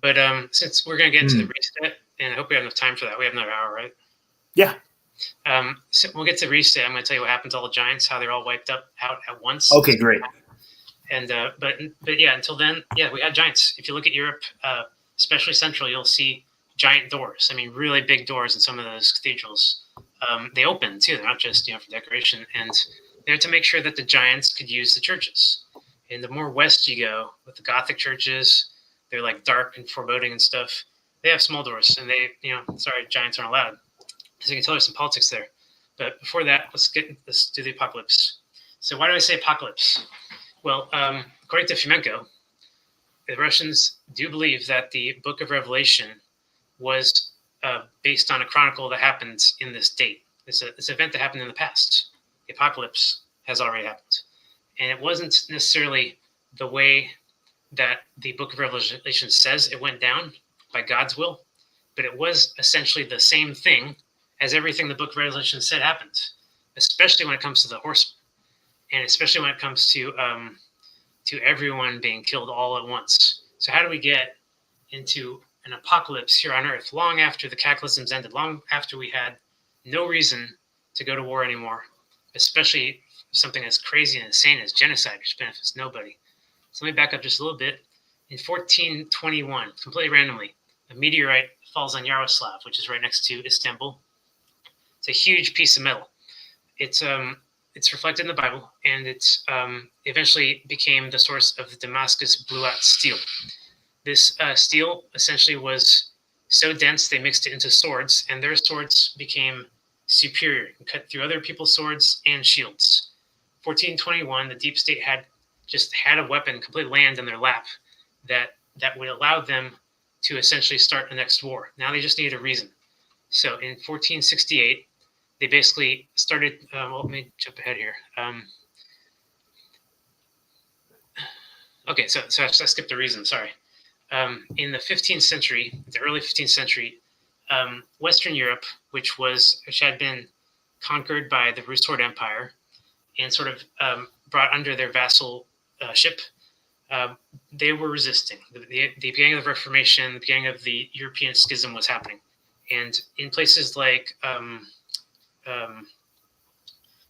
but since we're going to get into the reset, and I hope we have enough time for that. We have another hour, right? Yeah. So we'll get to reset. I'm going to tell you what happened to all the giants, how they're all wiped out at once. Okay, great. And but yeah, until then, yeah, we had giants. If you look at Europe, especially Central, you'll see giant doors. I mean, really big doors in some of those cathedrals. They open too. They're not just for decoration, and they're to make sure that the giants could use the churches. And the more west you go with the Gothic churches, they're like dark and foreboding and stuff. They have small doors, and they, sorry, giants aren't allowed. So you can tell there's some politics there. But before that, let's do the apocalypse. So why do I say apocalypse? Well, according to Fomenko, the Russians do believe that the Book of Revelation was based on a chronicle that happened in this date. It's an event that happened in the past. The apocalypse has already happened. And it wasn't necessarily the way that the Book of Revelation says it went down by God's will, but it was essentially the same thing as everything the Book of Revelation said happened, especially when it comes to the horsemen, and especially when it comes to everyone being killed all at once. So how do we get into an apocalypse here on Earth long after the cataclysms ended, long after we had no reason to go to war anymore, especially something as crazy and insane as genocide, which benefits nobody? So let me back up just a little bit. In 1421, completely randomly, a meteorite falls on Yaroslav, which is right next to Istanbul. It's a huge piece of metal. It's reflected in the Bible, and it's eventually became the source of the Damascus blue-out steel. This steel essentially was so dense they mixed it into swords, and their swords became superior and cut through other people's swords and shields. 1421, the deep state had a weapon completely land in their lap that would allow them to essentially start the next war. Now they just needed a reason. So in 1468, they basically started, let me jump ahead here. Okay, so I skipped the reason. Sorry. In the 15th century, the early 15th century, Western Europe, which had been conquered by the Restored Empire and sort of brought under their vassalship, they were resisting. The beginning of the Reformation, the beginning of the European Schism was happening. And in places like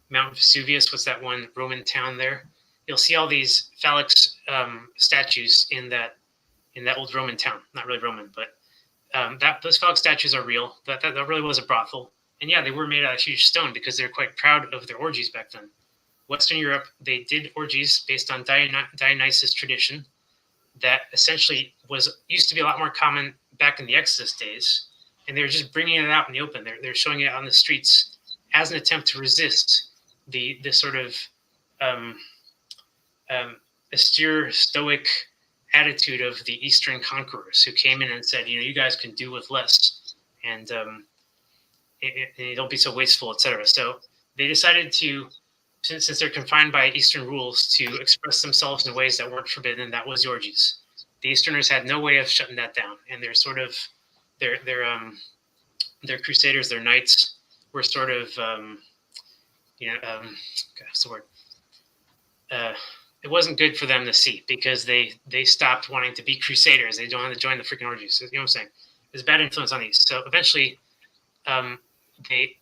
Mount Vesuvius, what's that one Roman town there? You'll see all these phallic statues in that old Roman town. Not really Roman, but those phallic statues are real. That really was a brothel. And yeah, they were made out of huge stone because they're quite proud of their orgies back then. Western Europe, they did orgies based on Dionysus tradition that essentially used to be a lot more common back in the Exodus days. And they're just bringing it out in the open. They're showing it on the streets as an attempt to resist the sort of austere, stoic attitude of the Eastern conquerors who came in and said, you guys can do with less, and don't be so wasteful, etc. So they decided to, since they're confined by Eastern rules, to express themselves in ways that weren't forbidden. That was the orgies. The Easterners had no way of shutting that down, and they're sort of their crusaders, their knights, were sort of what's the word? It wasn't good for them to see because they stopped wanting to be crusaders. They don't want to join the freaking orgies. You know what I'm saying? There's a bad influence on these. So eventually, they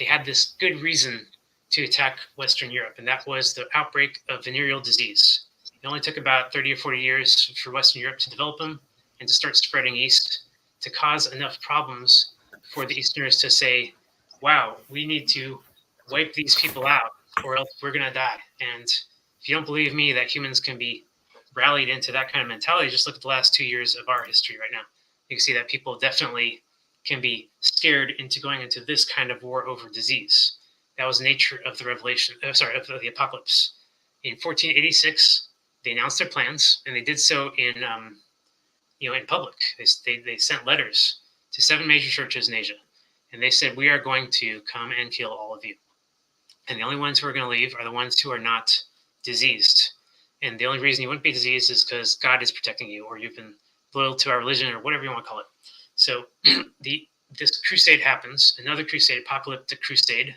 had this good reason to attack Western Europe, and that was the outbreak of venereal disease. It only took about 30 or 40 years for Western Europe to develop them and to start spreading east, to cause enough problems for the Easterners to say, wow, we need to wipe these people out or else we're going to die. And if you don't believe me that humans can be rallied into that kind of mentality, just look at the last 2 years of our history right now. You can see that people definitely can be scared into going into this kind of war over disease. That was the nature of the revelation, of the apocalypse. In 1486, they announced their plans, and they did so in public. They sent letters to 7 major churches in Asia, and they said, we are going to come and kill all of you. And the only ones who are going to leave are the ones who are not diseased. And the only reason you wouldn't be diseased is because God is protecting you, or you've been loyal to our religion, or whatever you want to call it. So this crusade happens, another crusade, apocalyptic crusade,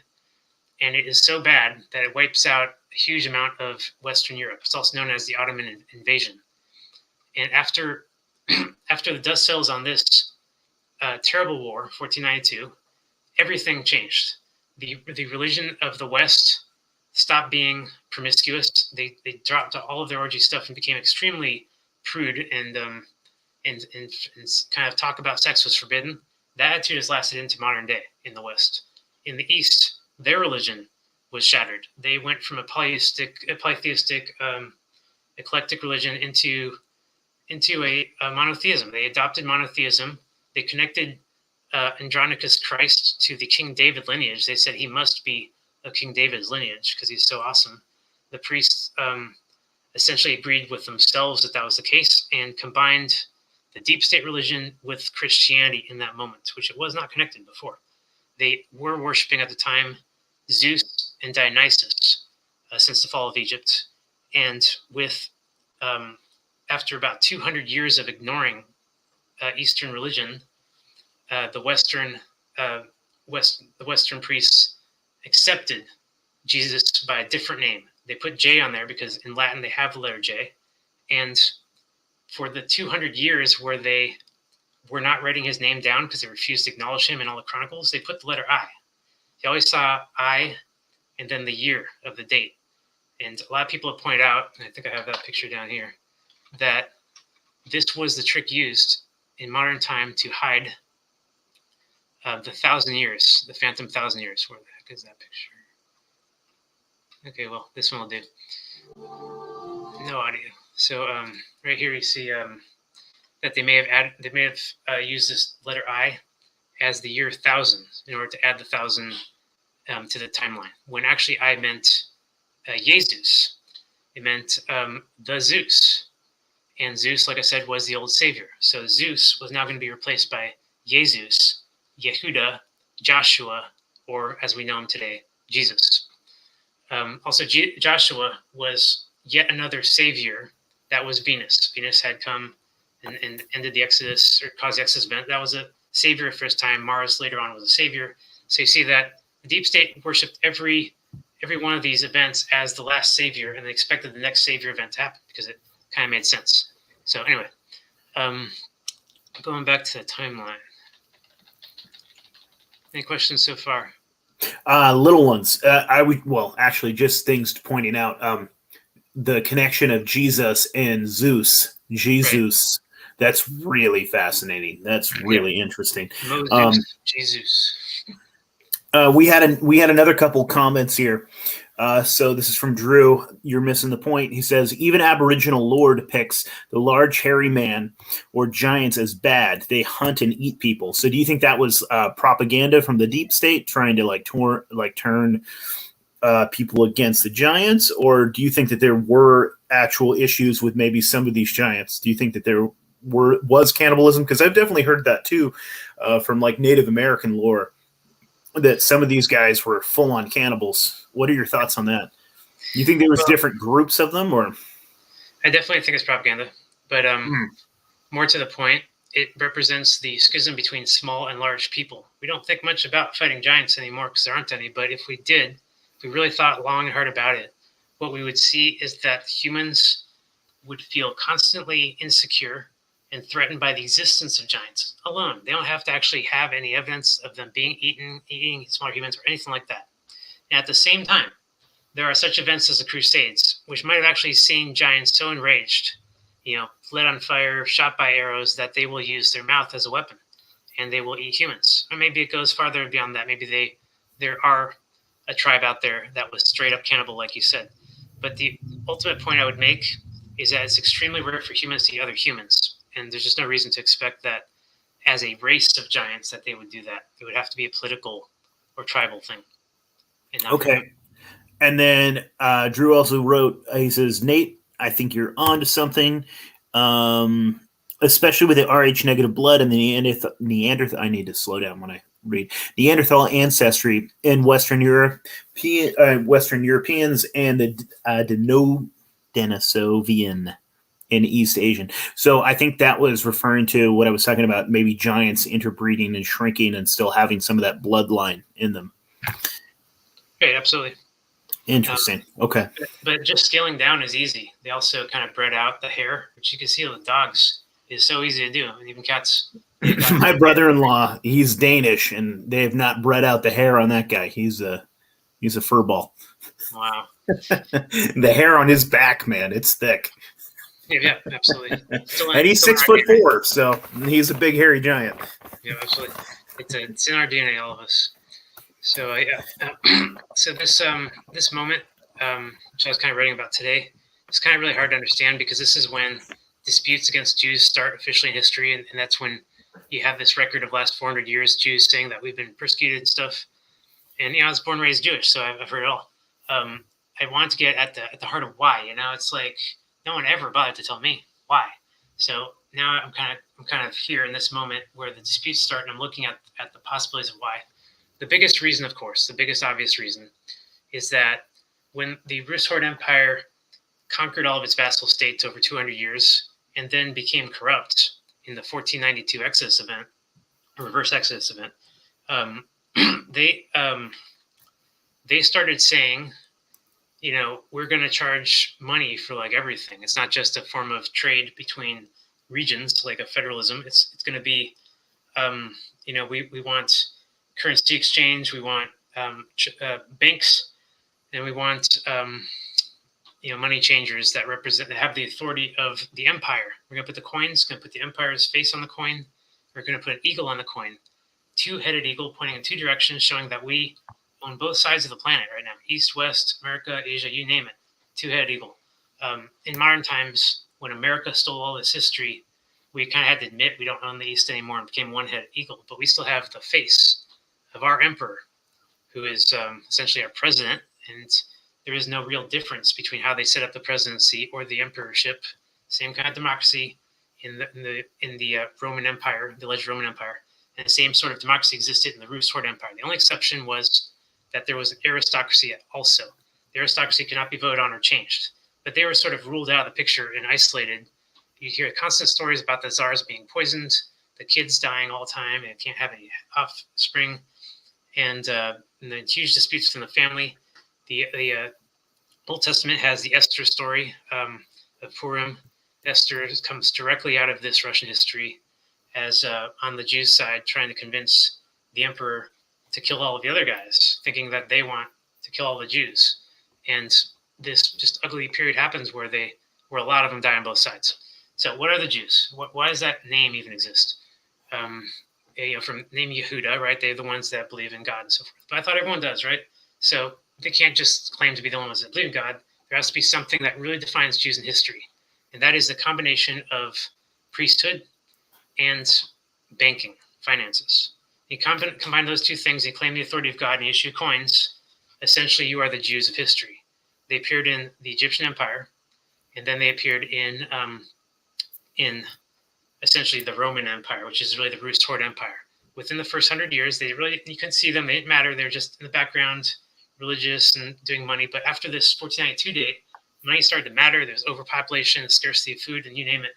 and it is so bad that it wipes out a huge amount of Western Europe. It's also known as the Ottoman invasion. And after the dust settles on this terrible war, 1492, everything changed. The religion of the West stopped being promiscuous. They dropped all of their orgy stuff and became extremely prude, and kind of talk about sex was forbidden. That attitude has lasted into modern day in the West. In the East, their religion was shattered. They went from a polytheistic, eclectic religion into a monotheism. They adopted monotheism. They connected Andronicus Christ to the King David lineage. They said he must be of King David's lineage because he's so awesome. The priests essentially agreed with themselves that was the case and combined the deep state religion with Christianity in that moment, which it was not connected before. They were worshiping at the time Zeus and Dionysus since the fall of Egypt. And with after about 200 years of ignoring Eastern religion, the Western priests accepted Jesus by a different name. They put J on there because in Latin they have the letter J. And for the 200 years where they were not writing his name down because they refused to acknowledge him in all the chronicles, they put the letter I. You always saw I and then the year of the date. And a lot of people have pointed out, and I think I have that picture down here, that this was the trick used in modern time to hide the 1,000 years, the phantom 1,000 years. Where the heck is that picture? Okay, well, this one will do. No audio. So right here you see that they may have used this letter I as the year 1,000 in order to add the 1,000 to the timeline, when actually I meant Jesus. It meant the Zeus. And Zeus, like I said, was the old savior. So Zeus was now going to be replaced by Jesus, Yehuda, Joshua, or as we know him today, Jesus. Also, Joshua was yet another savior that was Venus. Venus had come and ended the Exodus, or caused the Exodus event. That was a savior at first time. Mars later on was a savior. So you see that the deep state worshipped every one of these events as the last savior, and they expected the next savior event to happen because it kind of made sense. So anyway, going back to the timeline. Any questions so far? Little ones. Actually, just things pointing out. The connection of Jesus and Zeus. Jesus. Right. That's really fascinating. That's really interesting. Jesus. We had another couple comments here. So this is from Drew. You're missing the point. He says, even Aboriginal lore depicts the large hairy man or giants as bad. They hunt and eat people. So do you think that was propaganda from the deep state trying to turn people against the giants? Or do you think that there were actual issues with maybe some of these giants? Do you think that there was cannibalism? Because I've definitely heard that too from like Native American lore, that some of these guys were full-on cannibals. What are your thoughts on that? You think there was different groups of them, or? I definitely think it's propaganda, but more to the point, it represents the schism between small and large people. We don't think much about fighting giants anymore because there aren't any, but if we did, if we really thought long and hard about it, what we would see is that humans would feel constantly insecure and threatened by the existence of giants alone. They don't have to actually have any evidence of them being eating smaller humans or anything like that. And at the same time, there are such events as the Crusades, which might have actually seen giants so enraged, lit on fire, shot by arrows, that they will use their mouth as a weapon and they will eat humans. Or maybe it goes farther beyond that. Maybe there are a tribe out there that was straight up cannibal, like you said. But the ultimate point I would make is that it's extremely rare for humans to eat other humans. And there's just no reason to expect that as a race of giants that they would do that. It would have to be a political or tribal thing. Okay. And then Drew also wrote, he says, Nate, I think you're onto something, especially with the Rh negative blood and the Neanderthal. I need to slow down when I read. Neanderthal ancestry in Western Europeans and the Denisovian in East Asian. So I think that was referring to what I was talking about, maybe giants interbreeding and shrinking and still having some of that bloodline in them. Right, absolutely. Interesting. Okay. But just scaling down is easy. They also kind of bred out the hair, which you can see with dogs is so easy to do, and even cats. My brother-in-law, he's Danish, and they have not bred out the hair on that guy. He's a furball. Wow. The hair on his back, man, it's thick. Yeah, absolutely. And he's 6'4", so he's a big hairy giant. Yeah, absolutely. It's in our DNA, all of us. So so this moment, which I was kind of writing about today, is kind of really hard to understand because this is when disputes against Jews start officially in history, and that's when you have this record of last 400 years Jews saying that we've been persecuted and stuff. And I was born and raised Jewish, so I've heard it all. I want to get at the heart of why. It's like no one ever bothered to tell me why. So now I'm kind of here in this moment where the disputes start, and I'm looking at the possibilities of why. The biggest reason, of course, the biggest obvious reason, is that when the Rus Horde Empire conquered all of its vassal states over 200 years and then became corrupt in the 1492 Exodus event, or reverse Exodus event, they started saying, we're going to charge money for like everything. It's not just a form of trade between regions like a federalism. It's going to be, we want currency exchange, we want banks, and we want money changers that have the authority of the empire. We're going to put the coins, going to put the empire's face on the coin. We're going to put an eagle on the coin, two-headed eagle pointing in two directions, showing that we own both sides of the planet right now: East, West, America, Asia, you name it. Two-headed eagle. In modern times, when America stole all this history, we kind of had to admit we don't own the East anymore and became one-headed eagle, but we still have the face of our emperor, who is essentially our president, and there is no real difference between how they set up the presidency or the emperorship. Same kind of democracy in the Roman Empire, the alleged Roman Empire, and the same sort of democracy existed in the Rus Horde Empire. The only exception was that there was an aristocracy also. The aristocracy could not be voted on or changed. but they were sort of ruled out of the picture and isolated. You hear constant stories about the czars being poisoned, the kids dying all the time, and can't have any offspring, and the huge disputes in the family. The Old Testament has the Esther story of Purim. Esther comes directly out of this Russian history as on the Jews' side trying to convince the emperor to kill all of the other guys, thinking that they want to kill all the Jews. And this just ugly period happens where a lot of them die on both sides. So what are the Jews? Why does that name even exist? From name Yehuda, right? They're the ones that believe in God and so forth. But I thought everyone does, right? So they can't just claim to be the ones that believe in God. There has to be something that really defines Jews in history. And that is the combination of priesthood and banking, finances. You combine those two things, you claim the authority of God and you issue coins, essentially you are the Jews of history. They appeared in the Egyptian Empire, and then they appeared in essentially the Roman Empire, which is really the Rus Horde Empire. Within the first 100 years, you couldn't see them, they didn't matter, they're just in the background, religious and doing money. But after this 1492 date, money started to matter. There's overpopulation, scarcity of food, and you name it.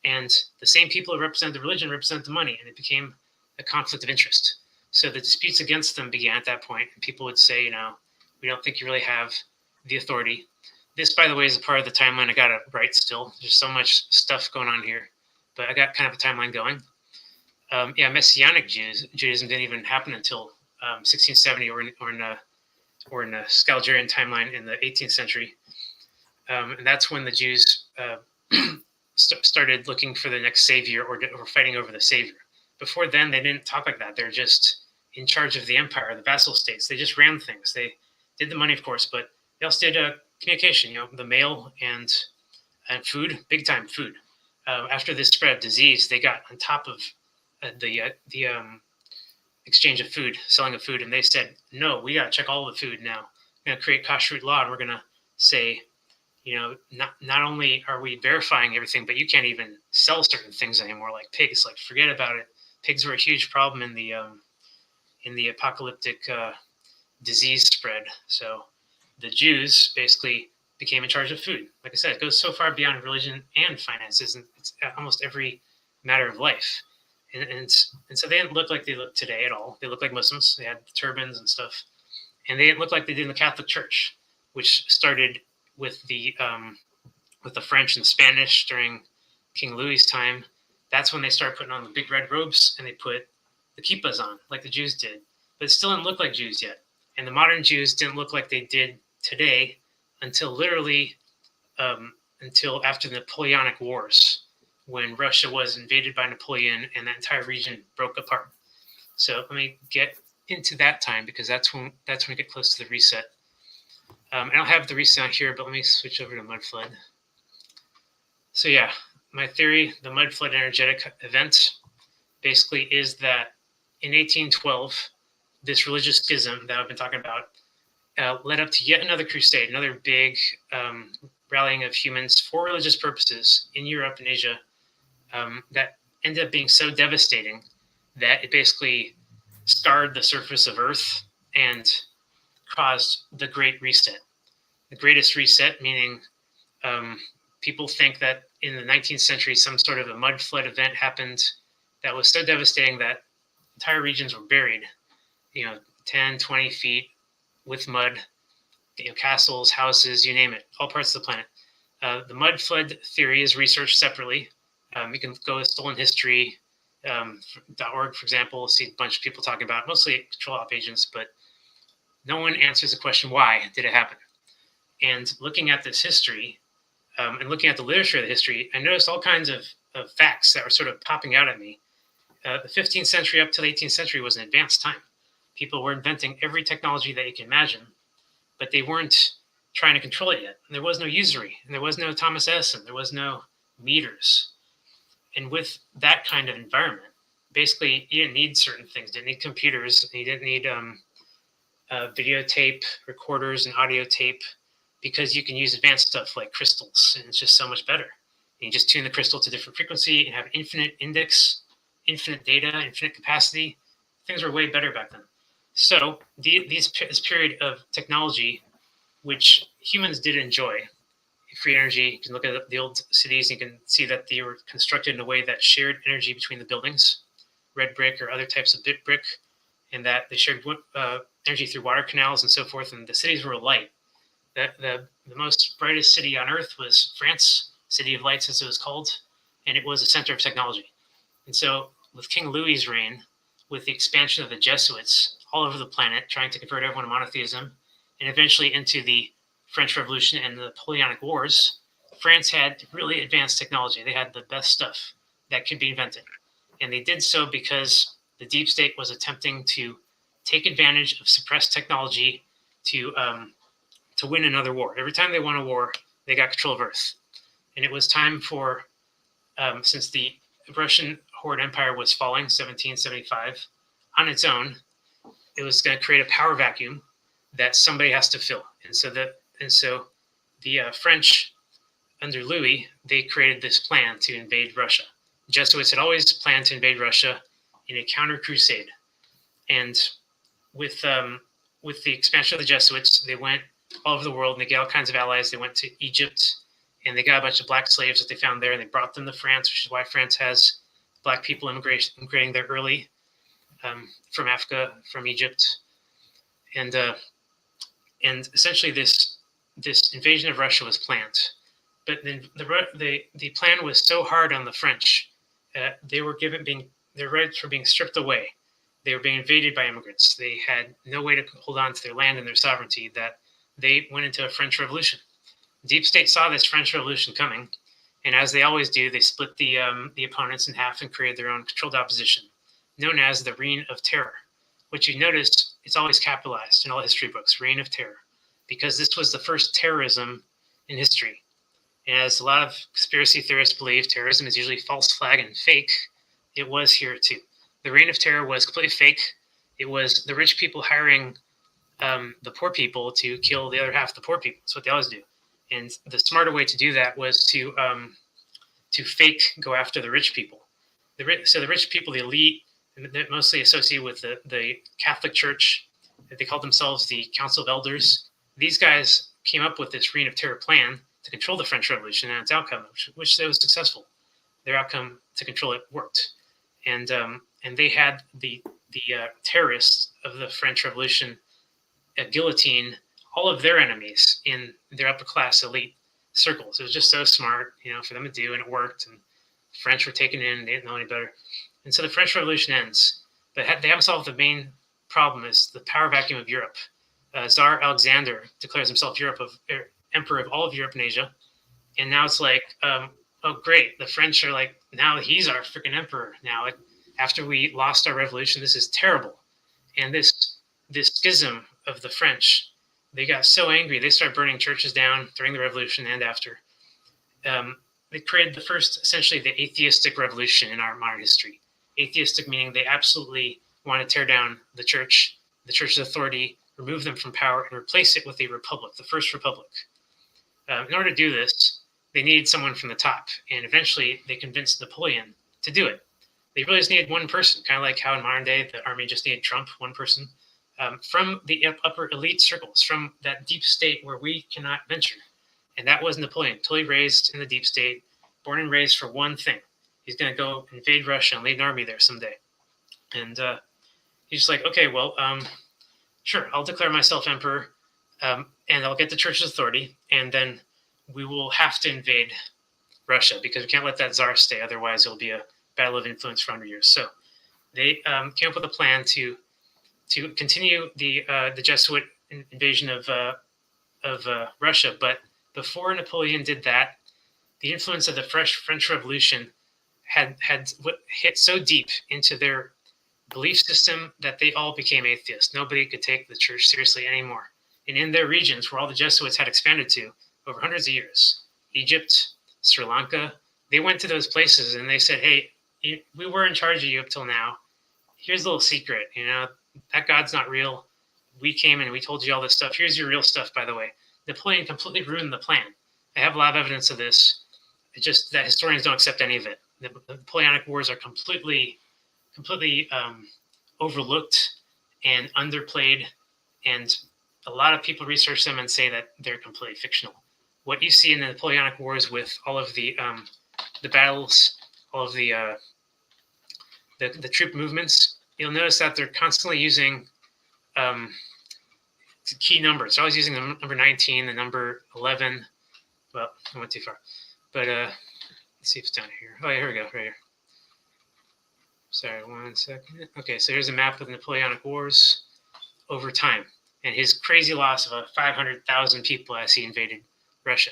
And the same people who represent the religion represent the money, and it became a conflict of interest. So the disputes against them began at that point, and people would say, we don't think you really have the authority. This, by the way, is a part of the timeline I got to write still. There's so much stuff going on here, but I got kind of a timeline going. Messianic Judaism didn't even happen until 1670 or in the Scalgerian timeline in the 18th century. And that's when the Jews started looking for the next savior or fighting over the savior. Before then, they didn't talk like that. They're just in charge of the empire, the vassal states. They just ran things. They did the money, of course, but they also did communication, the mail and food, big time food. After this spread of disease, they got on top of the exchange of food, selling of food, and they said, no, we got to check all the food now. We're going to create kashrut law, and we're going to say, not only are we verifying everything, but you can't even sell certain things anymore, like pigs. Like, forget about it. Pigs were a huge problem in the apocalyptic disease spread. So the Jews basically became in charge of food. Like I said, it goes so far beyond religion and finances, and it's almost every matter of life. And so they didn't look like they look today at all. They looked like Muslims. They had turbans and stuff, and they didn't look like they did in the Catholic Church, which started with the French and Spanish during King Louis's time. That's when they started putting on the big red robes and they put the kippahs on, like the Jews did. But it still didn't look like Jews yet. And the modern Jews didn't look like they did today until literally until after the Napoleonic Wars, when Russia was invaded by Napoleon and that entire region broke apart. So let me get into that time, because that's when we get close to the reset. I don't have the reset on here, but let me switch over to mud flood. So yeah, my theory, the mud flood energetic event, basically is that in 1812, this religious schism that I've been talking about led up to yet another crusade, another big rallying of humans for religious purposes in Europe and Asia that ended up being so devastating that it basically scarred the surface of Earth and caused the Great Reset. The greatest reset, meaning people think that in the 19th century, some sort of a mud flood event happened that was so devastating that entire regions were buried, 10, 20 feet with mud, castles, houses, you name it, all parts of the planet. The mud flood theory is researched separately. You can go to stolenhistory.org, for example, see a bunch of people talking about it, mostly control op agents, but no one answers the question, why did it happen? And looking at this history and looking at the literature of the history, I noticed all kinds of facts that were sort of popping out at me. The 15th century up to the 18th century was an advanced time. People were inventing every technology that you can imagine, but they weren't trying to control it yet. And there was no usury, and there was no Thomas Edison, there was no meters. And with that kind of environment, basically you didn't need certain things. You didn't need computers, and you didn't need videotape, recorders, and audio tape, because you can use advanced stuff like crystals, and it's just so much better. And you just tune the crystal to different frequency and have infinite index, infinite data, infinite capacity. Things were way better back then. So this period of technology, which humans did enjoy, free energy. You can look at the old cities, and you can see that they were constructed in a way that shared energy between the buildings, red brick or other types of bit brick, and that they shared energy through water canals and so forth. And the cities were light. The most brightest city on Earth was France, City of Lights as it was called, and it was a center of technology. And so with King Louis's reign, with the expansion of the Jesuits all over the planet, trying to convert everyone to monotheism, and eventually into the French Revolution and the Napoleonic Wars, France had really advanced technology. They had the best stuff that could be invented. And they did so because the deep state was attempting to take advantage of suppressed technology to win another war. Every time they won a war, they got control of Earth. And it was time for, since the Russian Horde Empire was falling, 1775, on its own, it was going to create a power vacuum that somebody has to fill. And so the French, under Louis, they created this plan to invade Russia. The Jesuits had always planned to invade Russia in a counter crusade. And with the expansion of the Jesuits, they went all over the world and they got all kinds of allies. They went to Egypt and they got a bunch of black slaves that they found there, and they brought them to France, which is why France has black people immigrating there early from Africa, from Egypt. And essentially this invasion of Russia was planned. But then the plan was so hard on the French. Their rights were being stripped away. They were being invaded by immigrants. They had no way to hold on to their land and their sovereignty, that they went into a French Revolution. Deep State saw this French Revolution coming, and as they always do, they split the opponents in half and created their own controlled opposition, known as the Reign of Terror, which you notice it's always capitalized in all history books, Reign of Terror, because this was the first terrorism in history. And as a lot of conspiracy theorists believe, terrorism is usually false flag and fake. It was here too. The Reign of Terror was completely fake. It was the rich people hiring the poor people to kill the other half of the poor people. That's what they always do. And the smarter way to do that was to fake go after the rich people. So the rich people, the elite, they're mostly associated with the Catholic Church. They called themselves the Council of Elders. These guys came up with this Reign of Terror plan to control the French Revolution and its outcome, which was successful. Their outcome to control it worked. And they had the terrorists of the French Revolution guillotine all of their enemies in their upper class elite circles. It was just so smart, for them to do, and it worked. And the French were taken in, and they didn't know any better. And so the French Revolution ends, but they haven't solved the main problem: is the power vacuum of Europe. Tsar Alexander declares himself emperor of all of Europe and Asia, and now it's like, oh great, the French are like, now he's our freaking emperor. Now, after we lost our revolution, this is terrible. And this schism of the French, they got so angry, they started burning churches down during the revolution and after. They created essentially the atheistic revolution in our modern history. Atheistic meaning they absolutely want to tear down the church's authority, remove them from power, and replace it with a republic, the first republic. In order to do this, they needed someone from the top, and eventually they convinced Napoleon to do it. They really just needed one person, kind of like how in modern day the army just needed Trump, one person, from the upper elite circles, from that deep state where we cannot venture. And that was Napoleon, totally raised in the deep state, born and raised for one thing. He's going to go invade Russia and lead an army there someday. And he's just like, okay, well, sure, I'll declare myself emperor, and I'll get the church's authority, and then we will have to invade Russia because we can't let that czar stay. Otherwise, it'll be a battle of influence for 100 years. So they came up with a plan to continue the Jesuit invasion of Russia. But before Napoleon did that, the influence of the French Revolution had hit so deep into their belief system that they all became atheists. Nobody could take the church seriously anymore. And in their regions where all the Jesuits had expanded to over hundreds of years, Egypt, Sri Lanka, they went to those places and they said, hey, we were in charge of you up till now. Here's a little secret, that God's not real. We came and we told you all this stuff. Here's your real stuff, by the way. Napoleon completely ruined the plan. I have a lot of evidence of this. It's just that historians don't accept any of it. The Napoleonic Wars are completely overlooked and underplayed, and a lot of people research them and say that they're completely fictional. what you see in the Napoleonic Wars with all of the battles, all of the troop movements, you'll notice that they're constantly using key numbers. They're always using the number 19, the number 11. Well, I went too far. But let's see if it's down here. Oh, yeah, here we go, right here. Sorry, 1 second. Okay, so here's a map of the Napoleonic Wars over time and his crazy loss of 500,000 people as he invaded Russia.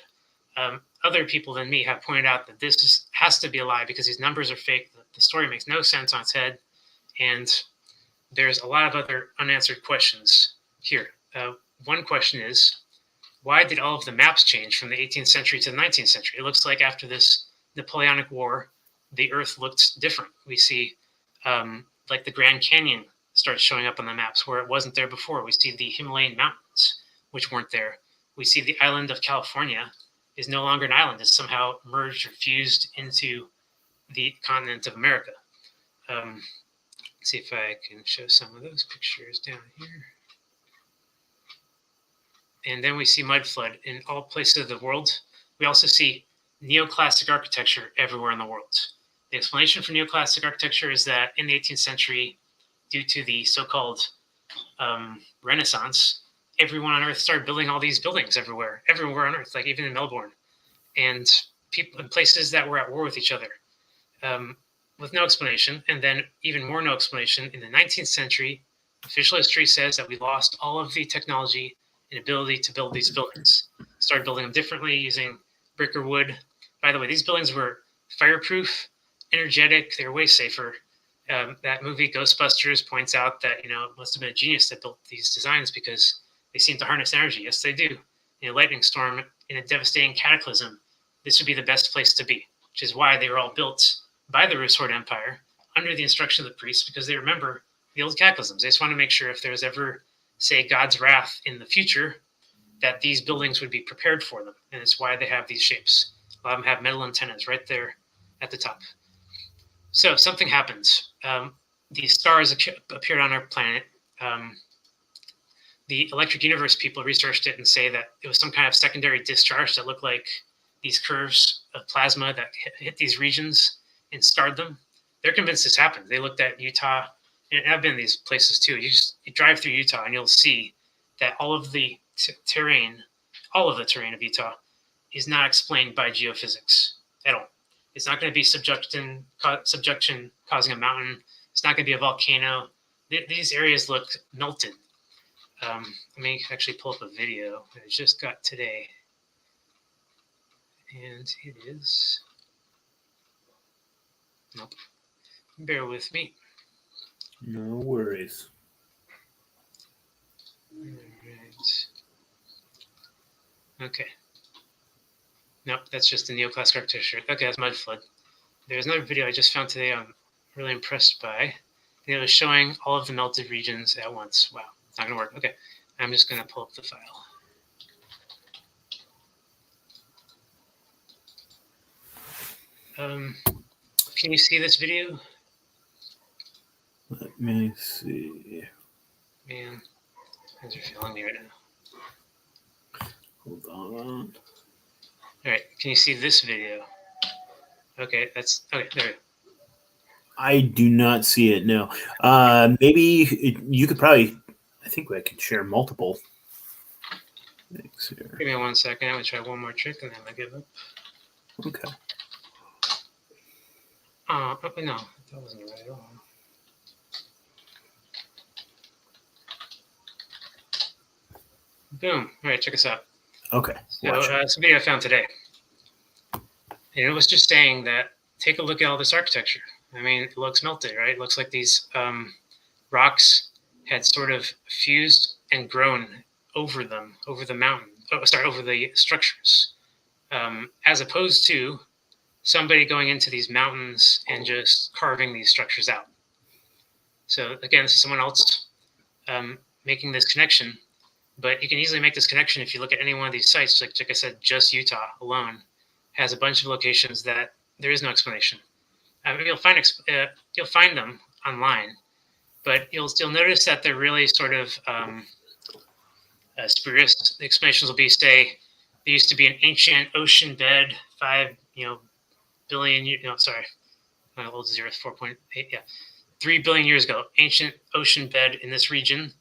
Other people than me have pointed out that this has to be a lie because these numbers are fake. The story makes no sense on its head, and there's a lot of other unanswered questions here. One question is, why did all of the maps change from the 18th century to the 19th century? It looks like after this Napoleonic War, the Earth looked different. We see like the Grand Canyon starts showing up on the maps where it wasn't there before. We see the Himalayan mountains, which weren't there. We see the island of California is no longer an island. It's somehow merged or fused into the continent of America. Let's see if I can show some of those pictures down here. And then we see mud flood in all places of the world. We also see neoclassic architecture everywhere in the world. The explanation for neoclassic architecture is that in the 18th century, due to the so-called Renaissance, everyone on Earth started building all these buildings everywhere on Earth, like even in Melbourne, and people in places that were at war with each other, with no explanation. And then even more no explanation, in the 19th century, official history says that we lost all of the technology and ability to build these buildings. Started building them differently using brick or wood. By the way, these buildings were fireproof, energetic, they were way safer. That movie Ghostbusters points out that, it must have been a genius that built these designs because they seem to harness energy. Yes, they do. In a lightning storm, in a devastating cataclysm, this would be the best place to be, which is why they were all built by the Reoccurring Empire under the instruction of the priests, because they remember the old cataclysms. They just want to make sure if there was ever, say, God's wrath in the future, that these buildings would be prepared for them. And it's why they have these shapes. A lot of them have metal antennas right there at the top. So something happens. These stars appeared on our planet. The Electric Universe people researched it and say that it was some kind of secondary discharge that looked like these curves of plasma that hit these regions and scarred them. They're convinced this happened. They looked at Utah, and I've been in these places too. You drive through Utah and you'll see that all of the terrain of Utah is not explained by geophysics at all. It's not going to be subduction causing a mountain. It's not going to be a volcano. These areas look melted. Let me actually pull up a video that I just got today. And it is... Nope. Bear with me. No worries. All right. Okay. Nope, that's just the neoclassic architecture. Okay, that's mud flood. There's another video I just found today I'm really impressed by. And it was showing all of the melted regions at once. Wow, it's not going to work. Okay, I'm just going to pull up the file. Can you see this video? Let me see. Man, things are failing me right now. Hold on. All right, can you see this video? Okay, that's okay. There we go. I do not see it. No. Maybe you could probably. I think I can share multiple things here. Give me 1 second. I'm gonna try one more trick and then I give up. Okay. No, that wasn't right at all. Boom. All right, check this out. Okay. So it's a video I found today. And it was just saying that take a look at all this architecture. I mean, it looks melted, right? It looks like these rocks had sort of fused and grown over them, over the structures, as opposed to somebody going into these mountains and just carving these structures out. So again, this is someone else making this connection, but you can easily make this connection if you look at any one of these sites. Like I said, just Utah alone has a bunch of locations that there is no explanation. You'll find them online, but you'll still notice that they're really sort of spurious. The explanations will be, say, there used to be an ancient ocean bed, 5 billion. My old 0 is 4.8. Yeah, 3 billion years ago, ancient ocean bed in this region,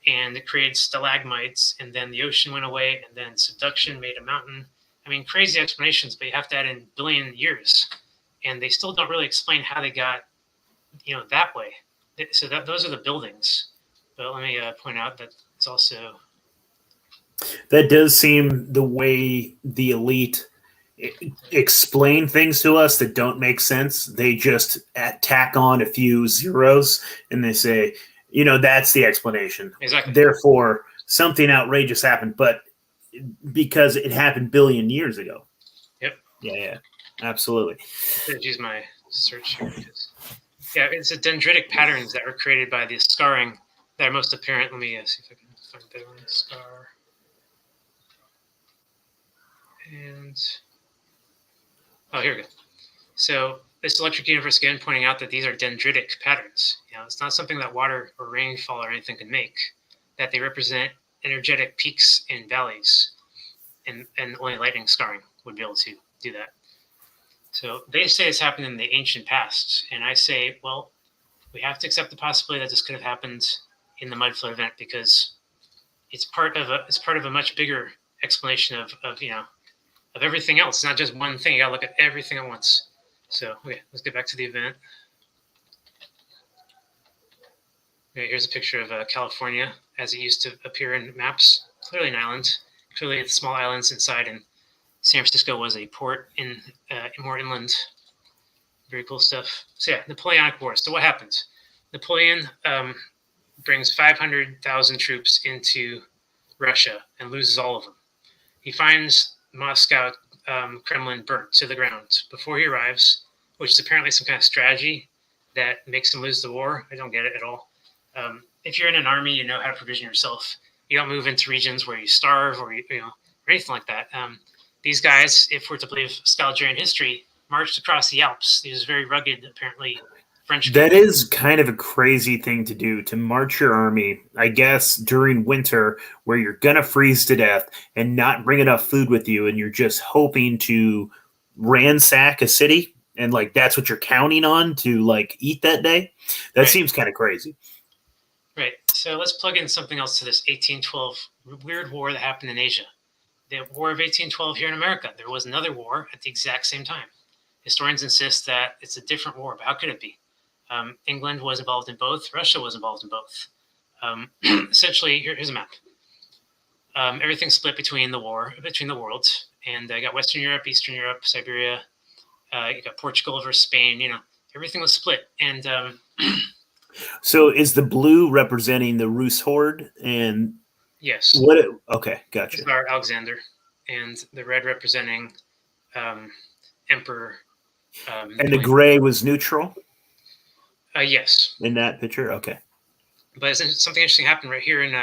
and it created stalagmites, and then the ocean went away, and then subduction made a mountain. I mean, crazy explanations, but you have to add in billion years, and they still don't really explain how they got, that way. So those are the buildings. But let me point out that it's also. That does seem the way the elite explain things to us that don't make sense. They just tack on a few zeros and they say, that's the explanation. Exactly. Therefore, something outrageous happened, but because it happened billion years ago. Yep. Yeah, absolutely. I should use my search here because, it's the dendritic patterns that were created by the scarring that are most apparent. Let me see if I can find that one. Scar. And here we go. So this electric universe again pointing out that these are dendritic patterns. It's not something that water or rainfall or anything can make. That they represent energetic peaks and valleys, and only lightning scarring would be able to do that. So they say it's happened in the ancient past, and I say, well, we have to accept the possibility that this could have happened in the mud flood event because it's part of a much bigger explanation of everything else. It's not just one thing. You gotta look at everything at once. So, okay, let's get back to the event. Okay, here's a picture of California as it used to appear in maps. Clearly an island. Clearly it's small islands inside, and San Francisco was a port in more inland. Very cool stuff. So yeah, Napoleonic Wars. So what happens? Napoleon brings 500,000 troops into Russia and loses all of them. He finds Moscow Kremlin burnt to the ground before he arrives, which is apparently some kind of strategy that makes him lose the war. I don't get it at all. If you're in an army, you know how to provision yourself. You don't move into regions where you starve or or anything like that. These guys, if we're to believe Scalgerian history, marched across the Alps. These very rugged, apparently French people. That is kind of a crazy thing to do, to march your army, I guess, during winter where you're going to freeze to death and not bring enough food with you, and you're just hoping to ransack a city, and that's what you're counting on to eat that day. That seems kind of crazy. Right. So let's plug in something else to this 1812 weird war that happened in Asia. The War of 1812 here in America. There was another war at the exact same time. Historians insist that it's a different war, but how could it be? England was involved in both. Russia was involved in both. Essentially, here's a map. Everything split between the worlds, and I got Western Europe, Eastern Europe, Siberia. You got Portugal versus Spain. Everything was split, and so is the blue representing the Rus horde and? Yes. Okay, gotcha. This is our Alexander, and the red representing Emperor. And the gray was neutral? Yes. In that picture? Okay. But something interesting happened right here in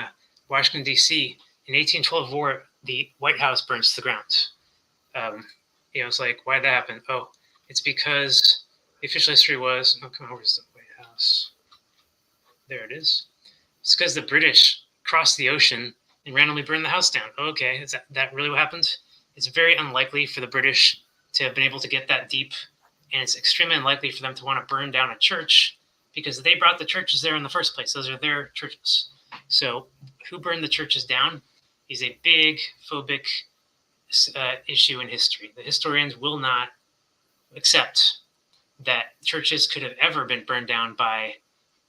Washington, D.C. In 1812 war, the White House burns to the ground. It's like, why did that happen? Oh, it's because the official history was, come on, where's the White House? There it is. It's because the British crossed the ocean and randomly burned the house down. Okay, is that really what happened? It's very unlikely for the British to have been able to get that deep, and it's extremely unlikely for them to want to burn down a church because they brought the churches there in the first place. Those are their churches. So who burned the churches down is a big phobic issue in history. The historians will not accept that churches could have ever been burned down by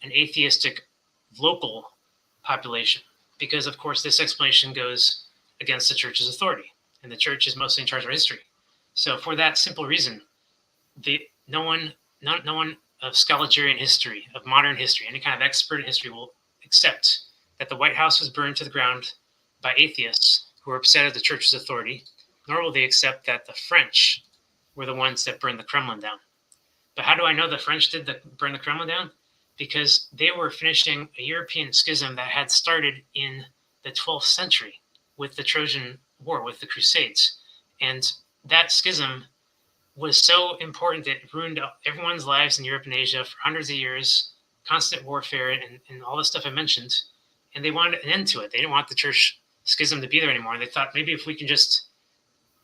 an atheistic local population, because of course this explanation goes against the church's authority, and the church is mostly in charge of history. So for that simple reason, no one of Scalgerian history, of modern history, any kind of expert in history will accept that the White House was burned to the ground by atheists who were upset at the church's authority, nor will they accept that the French were the ones that burned the Kremlin down. But how do I know the French did burn the Kremlin down? Because they were finishing a European schism that had started in the 12th century with the Trojan War, with the Crusades. And that schism was so important that it ruined everyone's lives in Europe and Asia for hundreds of years, constant warfare and all the stuff I mentioned. And they wanted an end to it. They didn't want the church schism to be there anymore. And they thought maybe if we can just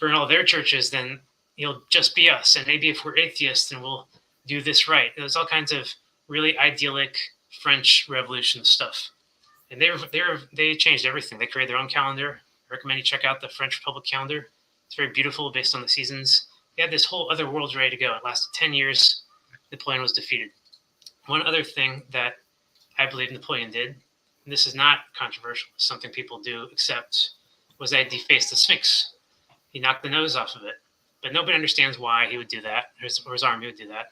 burn all their churches, then you'll just be us. And maybe if we're atheists, then we'll do this right. There's all kinds of really idyllic French Revolution stuff. And they changed everything. They created their own calendar. I recommend you check out the French Republic calendar. It's very beautiful based on the seasons. They had this whole other world ready to go. It lasted 10 years. Napoleon was defeated. One other thing that I believe Napoleon did, and this is not controversial, it's something people do accept, was that he defaced the Sphinx. He knocked the nose off of it. But nobody understands why he would do that, or his army would do that.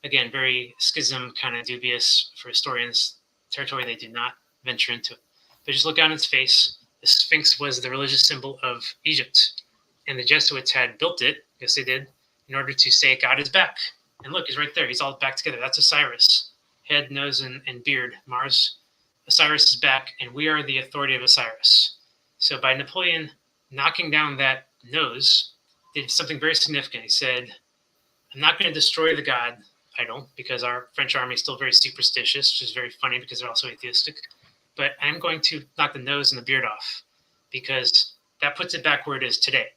Again, very schism, kind of dubious for historians, territory they do not venture into. But just look down its face. The Sphinx was the religious symbol of Egypt. And the Jesuits had built it, yes they did, in order to say God is back. And look, he's right there. He's all back together. That's Osiris. Head, nose, and beard. Mars. Osiris is back, and we are the authority of Osiris. So by Napoleon knocking down that nose, did something very significant. He said, I'm not going to destroy the God idol, because our French army is still very superstitious, which is very funny because they're also atheistic. But I'm going to knock the nose and the beard off, because that puts it back where it is today.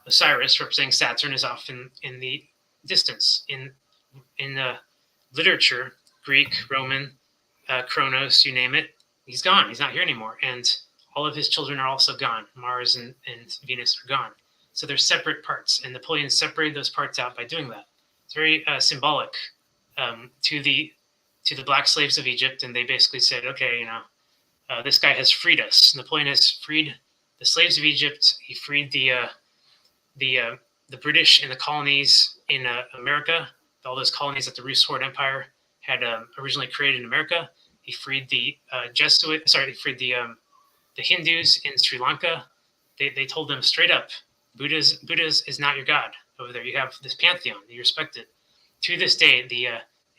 Osiris, representing Saturn, is off in the distance. In the literature, Greek, Roman, Kronos, you name it, he's gone. He's not here anymore. And all of his children are also gone. Mars and Venus are gone. So they're separate parts. And Napoleon separated those parts out by doing that. It's very symbolic to the black slaves of Egypt. And they basically said, okay, this guy has freed us. Napoleon has freed the slaves of Egypt. He freed the British in the colonies in America, all those colonies that the Reoccurring Empire had originally created in America. He freed the the Hindus in Sri Lanka. They told them straight up, Buddha is not your God over there. You have this pantheon, you respect it. To this day, the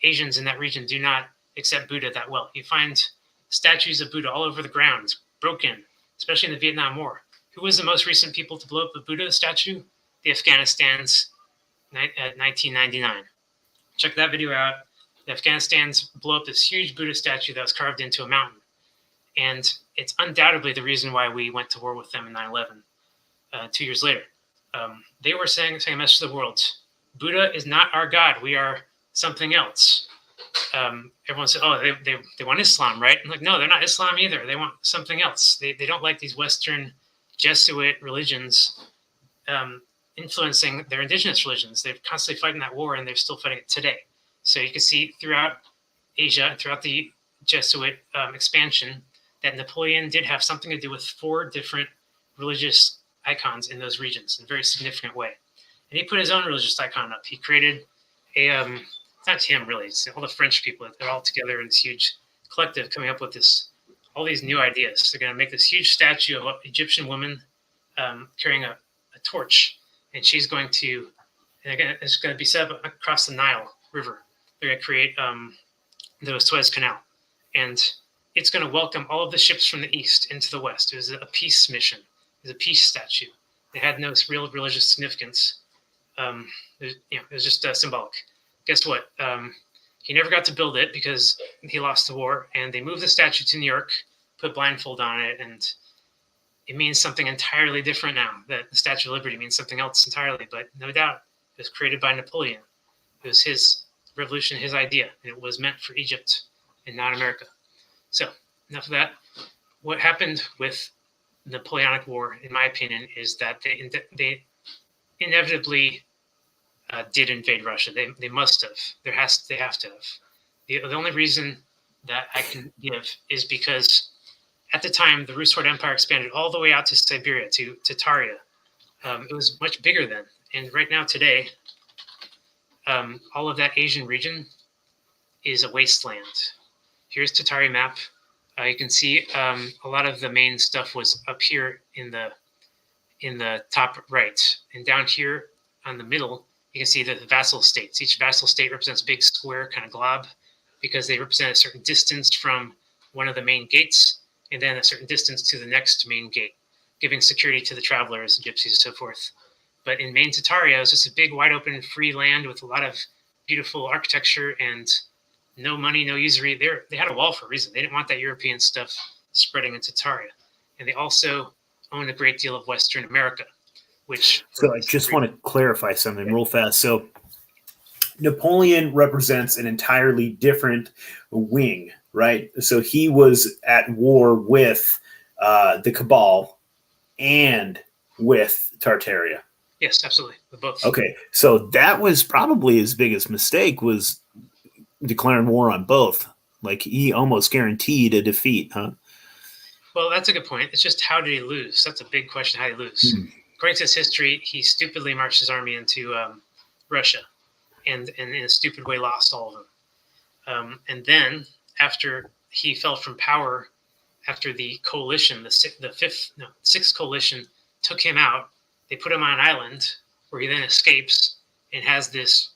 Asians in that region do not accept Buddha that well. You find statues of Buddha all over the ground, broken, especially in the Vietnam War. Who was the most recent people to blow up the Buddha statue? The Afghanistan's 1999. Check that video out. The Afghanistan's blew up this huge Buddha statue that was carved into a mountain. And it's undoubtedly the reason why we went to war with them in 9/11, 2 years later. They were saying a message to the world. Buddha is not our God. We are something else. Everyone said, oh, they want Islam, right? I'm like, no, they're not Islam either. They want something else. They don't like these Western Jesuit religions influencing their indigenous religions. They're constantly fighting that war, and they're still fighting it today. So you can see throughout Asia and throughout the Jesuit expansion that Napoleon did have something to do with 4 different religious icons in those regions in a very significant way. And he put his own religious icon up. He created it's not him really, it's all the French people. They're all together in this huge collective coming up with all these new ideas. They're going to make this huge statue of an Egyptian woman carrying a torch. And she's going to, it's going to be set up across the Nile River. They're going to create the Suez Canal. And it's going to welcome all of the ships from the east into the west. It was a peace mission. It was a peace statue. It had no real religious significance. It was just symbolic. Guess what? He never got to build it because he lost the war. And they moved the statue to New York, put blindfold on it, and it means something entirely different now. That the Statue of Liberty means something else entirely. But no doubt, it was created by Napoleon. It was his revolution, his idea, and it was meant for Egypt and not America. So enough of that. What happened with the Napoleonic War, in my opinion, is that they inevitably did invade Russia. They must have. They have to have. The only reason that I can give is because at the time, the Reoccurring Empire expanded all the way out to Siberia, to Tataria. It was much bigger then. And right now, today, all of that Asian region is a wasteland. Here's Tataria map. You can see a lot of the main stuff was up here in the top right. And down here on the middle, you can see the vassal states. Each vassal state represents a big square kind of glob because they represent a certain distance from one of the main gates and then a certain distance to the next main gate, giving security to the travelers, gypsies, and so forth. But in main Tataria, it was just a big, wide open, free land with a lot of beautiful architecture and no money, no usury. They had a wall for a reason. They didn't want that European stuff spreading in Tataria. And they also owned a great deal of Western America. which. So I just want to clarify something real fast. So Napoleon represents an entirely different wing, right? So he was at war with the Cabal and with Tartaria. Yes, absolutely, with both. Okay, so that was probably his biggest mistake, was declaring war on both. Like, he almost guaranteed a defeat, huh? Well, that's a good point. It's just, how did he lose? That's a big question. How did he lose? According to his history, he stupidly marched his army into Russia, and in a stupid way lost all of them. And then, after he fell from power, after the coalition, the sixth coalition took him out, they put him on an island where he then escapes and has this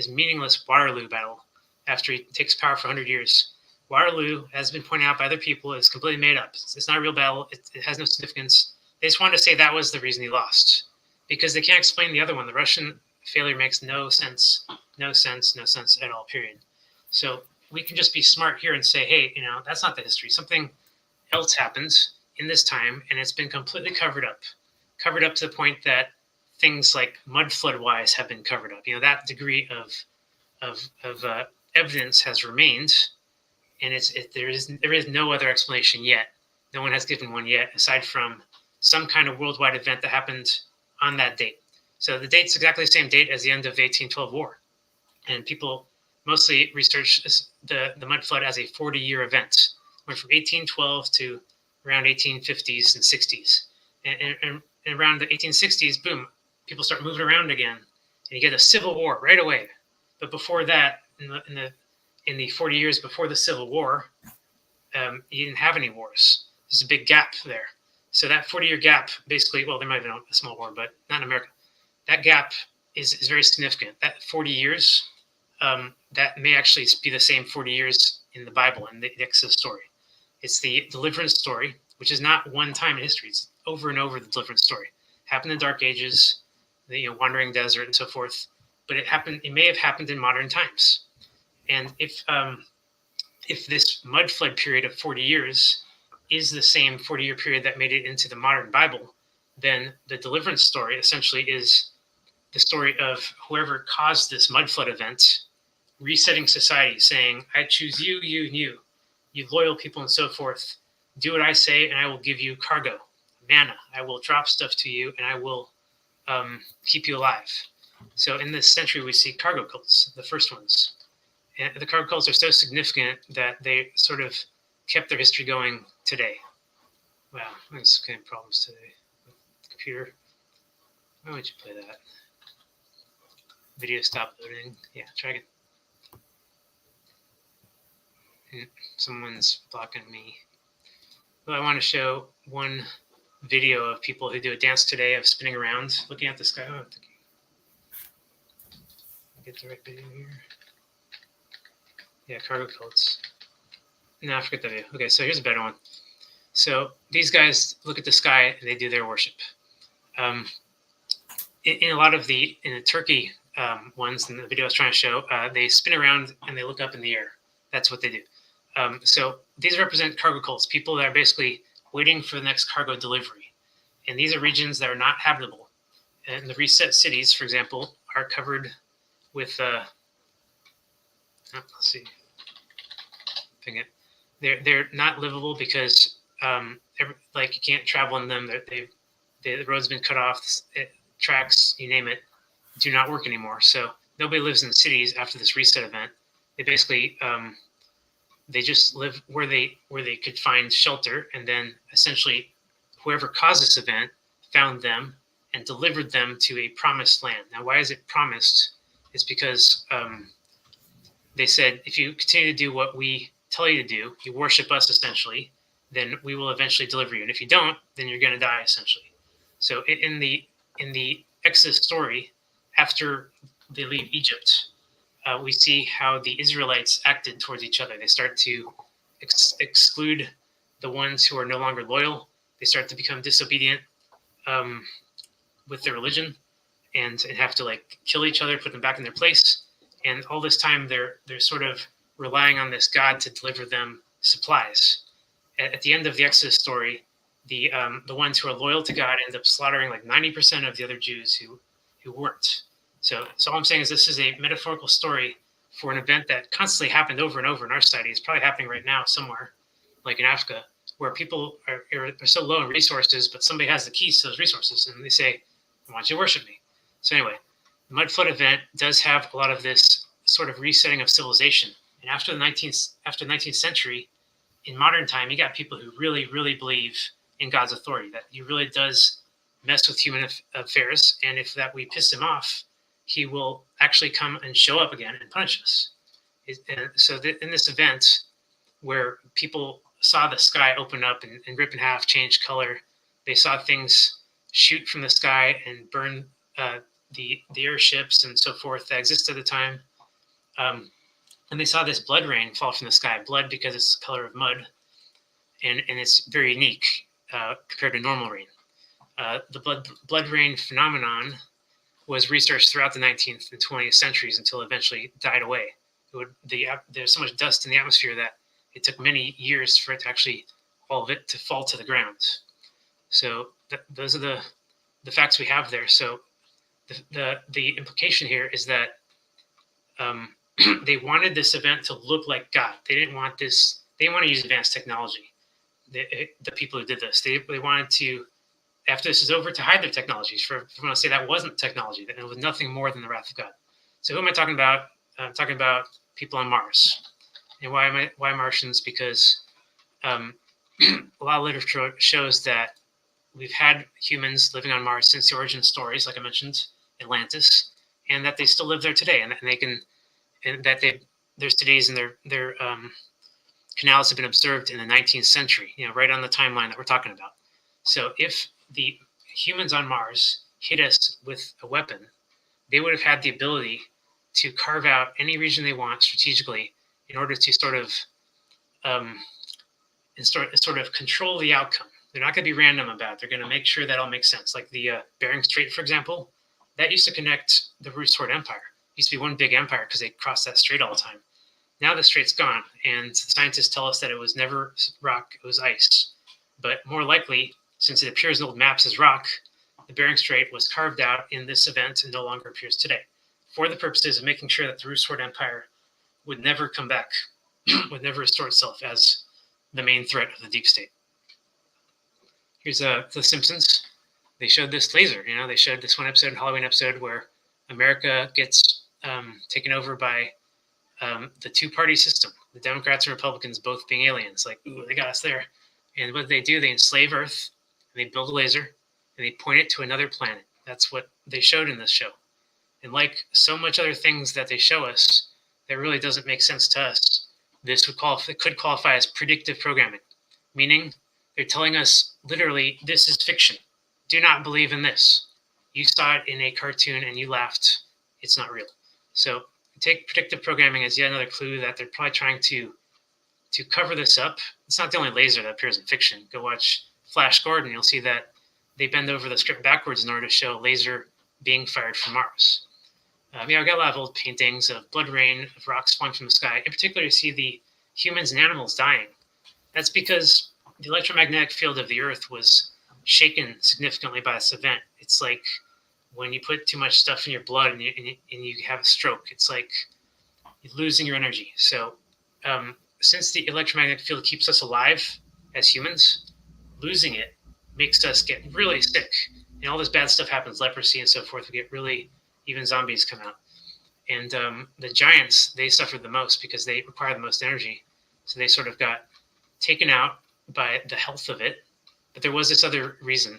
meaningless Waterloo battle after he takes power for 100 years. Waterloo, has been pointed out by other people, is completely made up. It's not a real battle. It has no significance. They just wanted to say that was the reason he lost, because they can't explain the other one. The Russian failure makes no sense at all, period. So we can just be smart here and say, hey, that's not the history. Something else happened in this time, and it's been completely covered up to the point that things like mud flood wise have been covered up. That degree of evidence has remained, and there is no other explanation yet. No one has given one yet, aside from some kind of worldwide event that happened on that date. So the date's exactly the same date as the end of the 1812 war, and people mostly research the mud flood as a 40-year event. Went from 1812 to around 1850s and 60s, and around the 1860s, boom, people start moving around again, and you get a civil war right away. But before that, in the 40 years before the Civil War, you didn't have any wars. There's a big gap there. So that 40-year gap, basically, well, there might have been a small war, but not in America. That gap is very significant. That 40 years, that may actually be the same 40 years in the Bible and the Exodus story. It's the Deliverance story, which is not one time in history. It's over and over the Deliverance story. Happened in the Dark Ages, the wandering desert and so forth. But it may have happened in modern times. And if this mud flood period of 40 years is the same 40-year period that made it into the modern Bible, then the Deliverance story essentially is the story of whoever caused this mud flood event resetting society, saying, I choose you, you, and you loyal people and so forth. Do what I say, and I will give you cargo, manna. I will drop stuff to you, and I will keep you alive. So in this century, we see cargo cults, the first ones. And the cargo cults are so significant that they sort of kept their history going today. Wow, there's kind of problems today. Computer, why would you play that? Video stop loading. Yeah, try again. Someone's blocking me. Well, I want to show one video of people who do a dance today of spinning around, looking at the sky. Oh, get the right video here. Yeah, cargo cults. No, I forget that video. Okay, so here's a better one. So these guys look at the sky and they do their worship. In a lot of the Turkey ones in the video I was trying to show, they spin around and they look up in the air. That's what they do. So these represent cargo cults, people that are basically waiting for the next cargo delivery. And these are regions that are not habitable. And the reset cities, for example, are covered with, let's see, they're not livable because like you can't travel in them. The road's been cut off, tracks, you name it, do not work anymore. So nobody lives in the cities after this reset event. They basically they just live where they could find shelter, and then essentially whoever caused this event found them and delivered them to a promised land. Now, why is it promised? It's because they said, if you continue to do what we tell you to do, you worship us essentially, then we will eventually deliver you. And if you don't, then you're going to die essentially. So in the Exodus story, after they leave Egypt, we see how the Israelites acted towards each other. They start to exclude the ones who are no longer loyal. They start to become disobedient with their religion and have to kill each other, put them back in their place. And all this time, they're sort of relying on this God to deliver them supplies. At the end of the Exodus story, the ones who are loyal to God end up slaughtering like 90% of the other Jews who weren't. So all I'm saying is this is a metaphorical story for an event that constantly happened over and over in our society. It's probably happening right now somewhere, like in Africa, where people are so low in resources, but somebody has the keys to those resources, and they say, I want you to worship me. So anyway, the Mud Flood event does have a lot of this sort of resetting of civilization. And after the 19th century, in modern time, you got people who really, really believe in God's authority, that he really does mess with human affairs. And if that we piss him off, he will actually come and show up again and punish us. So in this event where people saw the sky open up and rip in half, change color, they saw things shoot from the sky and burn the airships and so forth that existed at the time. And they saw this blood rain fall from the sky, blood because it's the color of mud. And it's very unique compared to normal rain. The blood rain phenomenon was researched throughout the 19th and 20th centuries until it eventually died away. There's so much dust in the atmosphere that it took many years for it to actually, all of it, to fall to the ground. So those are the facts we have there. So the implication here is that they wanted this event to look like God. They didn't want this. They didn't want to use advanced technology. The people who did this, they wanted to, after this is over, to hide their technologies. For everyone to say that wasn't technology, that it was nothing more than the wrath of God. So who am I talking about? I'm talking about people on Mars. And why Martians? Because a lot of literature shows that we've had humans living on Mars since the origin stories, like I mentioned, Atlantis, and that they still live there today, and they can, and that their cities and their canals have been observed in the 19th century, right on the timeline that we're talking about. So if the humans on Mars hit us with a weapon, they would have had the ability to carve out any region they want strategically in order to sort of control the outcome. They're not going to be random about it. They're going to make sure that all makes sense. Like the Bering Strait, for example, that used to connect the roots toward empire. It used to be one big empire because they crossed that strait all the time. Now the strait's gone, and scientists tell us that it was never rock, it was ice. But more likely, since it appears in old maps as rock, the Bering Strait was carved out in this event and no longer appears today, for the purposes of making sure that the roots toward empire would never come back, would never restore itself as the main threat of the deep state. Here's The Simpsons. They showed this laser. They showed this one episode, Halloween episode, where America gets taken over by the two-party system, the Democrats and Republicans both being aliens. Like, ooh, they got us there. And what they do, they enslave Earth, and they build a laser, and they point it to another planet. That's what they showed in this show. And like so much other things that they show us, that really doesn't make sense to us. This could qualify as predictive programming, meaning they're telling us literally, this is fiction. Do not believe in this. You saw it in a cartoon and you laughed. It's not real. So take predictive programming as yet another clue that they're probably trying to cover this up. It's not the only laser that appears in fiction. Go watch Flash Gordon. You'll see that they bend over the script backwards in order to show a laser being fired from Mars. I've got a lot of old paintings of blood rain, of rocks falling from the sky. In particular, you see the humans and animals dying. That's because the electromagnetic field of the Earth was shaken significantly by this event. It's like when you put too much stuff in your blood and you have a stroke. It's like you're losing your energy. So since the electromagnetic field keeps us alive as humans, losing it makes us get really sick. And all this bad stuff happens, leprosy and so forth. We get really, even zombies come out. And the giants, they suffered the most because they require the most energy. So they sort of got taken out by the health of it. But there was this other reason.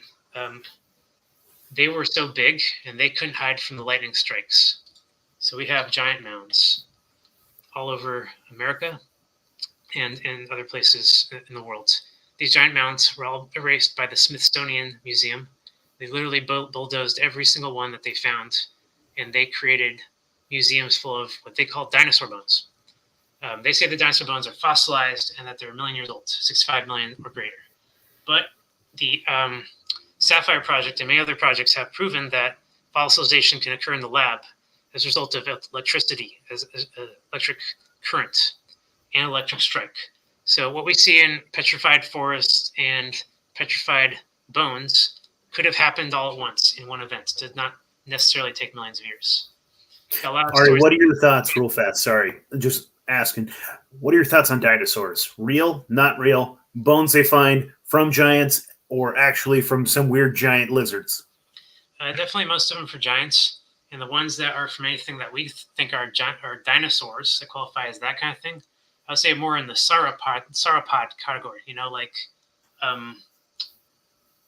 They were so big and they couldn't hide from the lightning strikes. So we have giant mounds all over America and other places in the world. These giant mounds were all erased by the Smithsonian Museum. They literally bulldozed every single one that they found, and they created museums full of what they call dinosaur bones. They say the dinosaur bones are fossilized and that they're 1 million years old, 65 million or greater. But the Sapphire Project and many other projects have proven that fossilization can occur in the lab as a result of electricity, as electric current and electric strike. So what we see in petrified forests and petrified bones could have happened all at once in one event. Did not necessarily take millions of years. All right, what are your thoughts, real fast? Sorry, just asking. What are your thoughts on dinosaurs? Real, not real? Bones they find from giants or actually from some weird giant lizards? Definitely most of them for giants. And the ones that are from anything that we think are dinosaurs that qualify as that kind of thing, I would say more in the sauropod category, like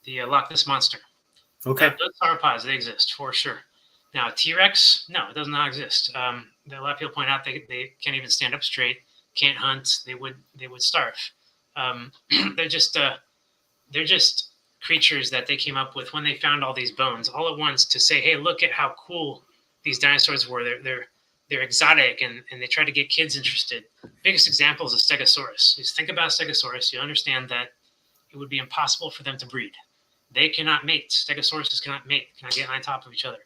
the Loch Ness Monster. Okay. Those sauropods, they exist for sure. Now, T-Rex, no, it does not exist. A lot of people point out they can't even stand up straight, can't hunt. They would starve. They're just creatures that they came up with when they found all these bones all at once to say, hey, look at how cool these dinosaurs were. They're exotic, and they try to get kids interested. Biggest example is a Stegosaurus. Just think about a Stegosaurus. You understand that it would be impossible for them to breed. They cannot mate. Stegosauruses cannot mate, cannot get on top of each other.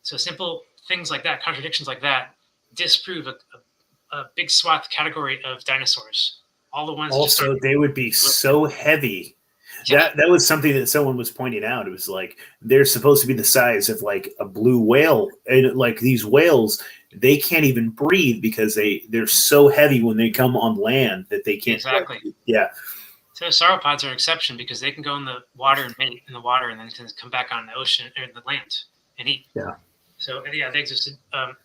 So simple things like that, contradictions like that, disprove a big swath category of dinosaurs. All the ones. Also, they would be so heavy. Yeah. That was something that someone was pointing out. It was like they're supposed to be the size of like a blue whale, and like these whales, they can't even breathe because they're so heavy when they come on land that they can't. Exactly. Yeah. So sauropods are an exception because they can go in the water and mate in the water, and then can come back on the ocean or the land and eat. Yeah. So yeah, they existed.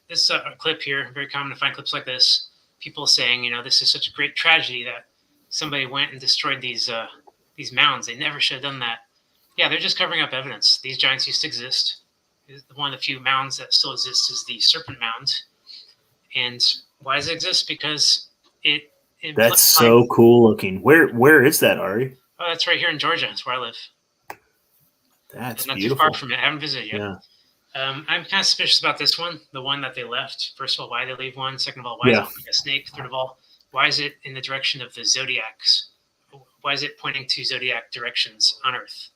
This is a clip here. Very common to find clips like this. People saying, this is such a great tragedy that somebody went and destroyed these mounds. They never should have done that. Yeah, they're just covering up evidence. These giants used to exist. One of the few mounds that still exists is the Serpent Mound. And why does it exist? Because that's so cool looking. Where is that, Ari? Oh, that's right here in Georgia. That's where I live. That's not beautiful. Too far from it. I haven't visited yet. Yeah. I'm kind of suspicious about this one, the one that they left. First of all, why they leave one. Second of all, why is it like a snake? Third of all, why is it in the direction of the zodiacs? Why is it pointing to zodiac directions on Earth?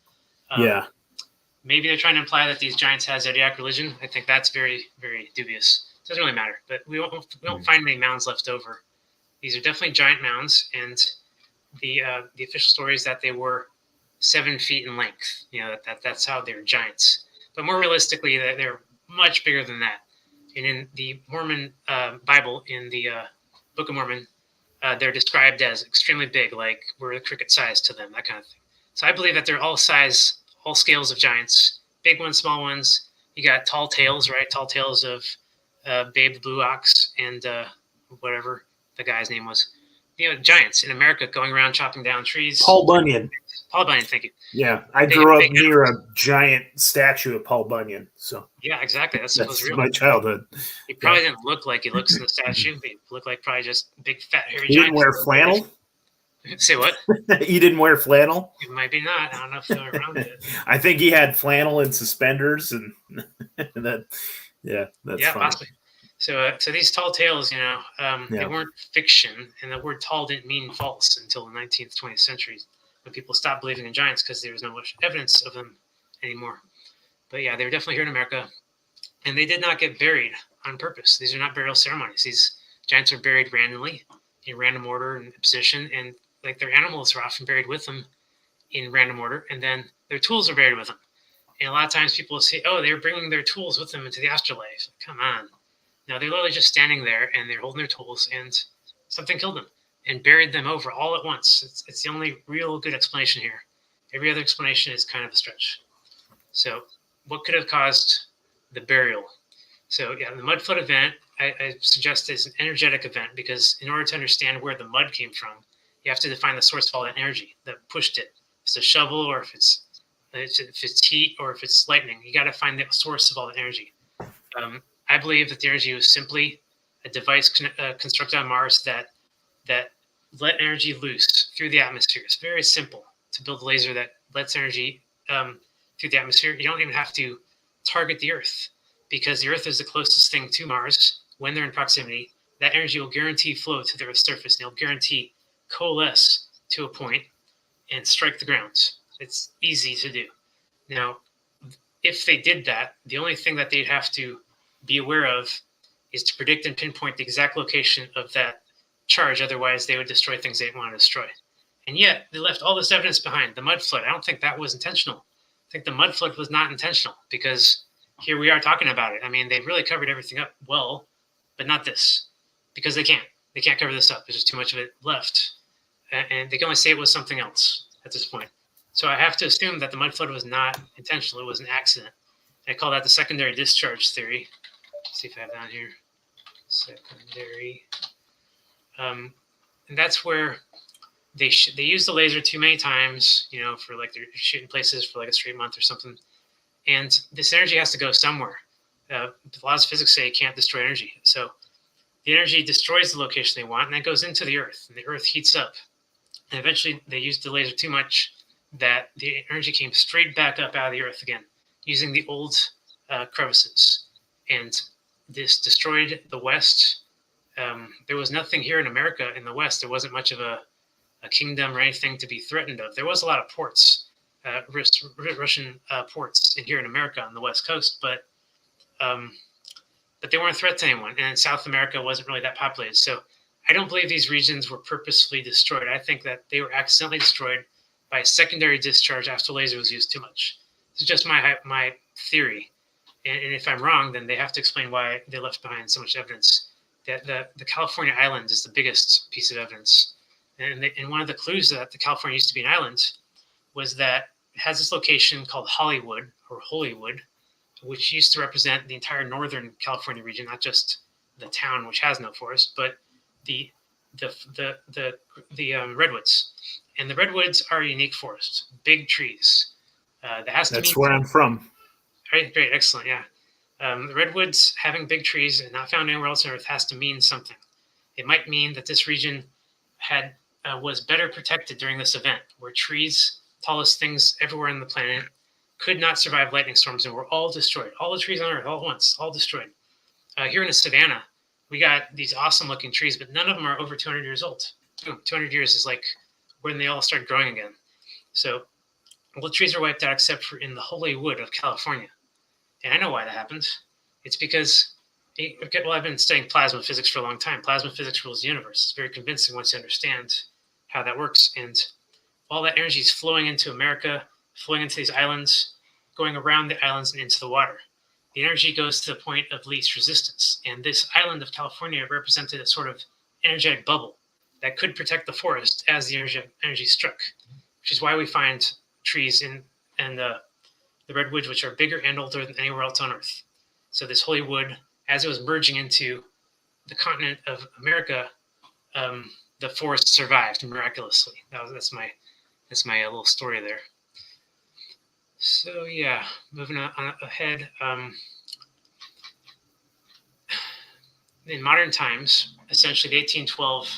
Maybe they're trying to imply that these giants had zodiac religion. I think that's very, very dubious. It doesn't really matter. But we don't find many mounds left over. These are definitely giant mounds, and the official story is that they were 7 feet in length. That's how they're giants. But more realistically, they're much bigger than that. And in the Mormon Bible, in the Book of Mormon, they're described as extremely big, like we're cricket size to them, that kind of thing. So I believe that they're all scales of giants, big ones, small ones. You got tall tales, right? Tall tales of Babe the Blue Ox and whatever the guy's name was. Giants in America going around chopping down trees. Paul Bunyan. Paul Bunyan, thank you. Yeah, I grew up near a giant statue of Paul Bunyan. So yeah, exactly. That's real. My childhood. He probably didn't look like he looks in the statue. He looked like probably just big, fat, hairy giant. He didn't wear flannel? Say what? He didn't wear flannel? It might be not. I don't know if they're around it. I think he had flannel and suspenders, and that. Yeah, that's funny. Possibly. So these tall tales, they weren't fiction, and the word tall didn't mean false until the 19th, 20th centuries, when people stopped believing in giants because there was no much evidence of them anymore. But yeah, they were definitely here in America, and they did not get buried on purpose. These are not burial ceremonies. These giants are buried randomly, in random order and position, and like their animals are often buried with them in random order, and then their tools are buried with them. And a lot of times people will say, oh, they're bringing their tools with them into the afterlife. Come on. No, they're literally just standing there, and they're holding their tools, and something killed them and buried them over all at once. It's the only real good explanation here. Every other explanation is kind of a stretch. So what could have caused the burial? So yeah, the mud flood event, I suggest is an energetic event, because in order to understand where the mud came from, you have to define the source of all that energy that pushed it. If it's a shovel, or if it's heat, or if it's lightning, you got to find the source of all that energy. I believe that the energy was simply a device constructed on Mars that let energy loose through the atmosphere. It's very simple to build a laser that lets energy through the atmosphere. You don't even have to target the Earth, because the Earth is the closest thing to Mars. When they're in proximity, that energy will guarantee flow to the Earth's surface. And it'll guarantee coalesce to a point and strike the ground. It's easy to do. Now, if they did that, the only thing that they'd have to be aware of is to predict and pinpoint the exact location of that charge. Otherwise, they would destroy things they didn't want to destroy. And yet they left all this evidence behind. The mud flood, I don't think that was intentional. I think the mud flood was not intentional, because here we are talking about it. I mean, they really covered everything up well, but not this, because they can't. They can't cover this up. There's just too much of it left. And they can only say it was something else at this point. So I have to assume that the mud flood was not intentional. It was an accident. I call that the secondary discharge theory. Let's see if I have that down here. Secondary. And that's where they use the laser too many times, for like they're shooting places for like a straight month or something. And this energy has to go somewhere. The laws of physics say you can't destroy energy. So the energy destroys the location they want, and that goes into the Earth, and the Earth heats up. And eventually they used the laser too much that the energy came straight back up out of the Earth again, using the old crevices. And this destroyed the West. There was nothing here in America in the West. There wasn't much of a kingdom or anything to be threatened of. There was a lot of ports, Russian ports in here in America on the West Coast, but they weren't a threat to anyone. And South America wasn't really that populated. So I don't believe these regions were purposefully destroyed. I think that they were accidentally destroyed by a secondary discharge after laser was used too much. This is just my theory. And if I'm wrong, then they have to explain why they left behind so much evidence. That the California island is the biggest piece of evidence. And one of the clues that the California used to be an island was that it has this location called Hollywood, or Holywood, which used to represent the entire northern California region, not just the town, which has no forest, but the redwoods. And the redwoods are a unique forest, big trees. That's where I'm from. Great, excellent, yeah. The redwoods having big trees and not found anywhere else on Earth has to mean something. It might mean that this region was better protected during this event, where trees, tallest things everywhere on the planet, could not survive lightning storms and were all destroyed. All the trees on Earth, all at once, all destroyed. Here in the savannah, we got these awesome-looking trees, but none of them are over 200 years old. 200 years is like when they all start growing again. So all the trees are wiped out except for in the Holywood of California. And I know why that happened. It's because, I've been studying plasma physics for a long time. Plasma physics rules the universe. It's very convincing once you understand how that works. And all that energy is flowing into America, flowing into these islands, going around the islands and into the water. The energy goes to the point of least resistance. And this island of California represented a sort of energetic bubble that could protect the forest as the energy struck, which is why we find trees in the redwoods, which are bigger and older than anywhere else on Earth. So this Holywood, as it was merging into the continent of America, the forest survived miraculously. That's my little story there. So yeah, moving on ahead. In modern times, essentially the 1812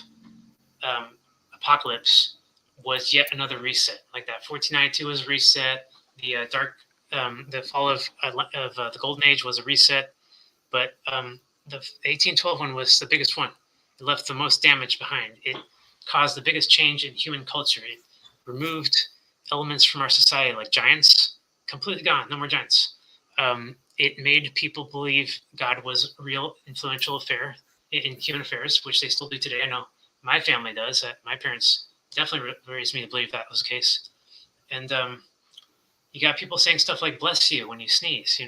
apocalypse was yet another reset. Like that 1492 was a reset. The fall of the Golden Age was a reset, but the 1812 one was the biggest one. It left the most damage behind. It caused the biggest change in human culture. It removed elements from our society, like giants, completely gone. No more giants. It made people believe God was a real influential affair in human affairs, which they still do today. I know my family does. My parents definitely raised me to believe that was the case. And you got people saying stuff like "bless you" when you sneeze.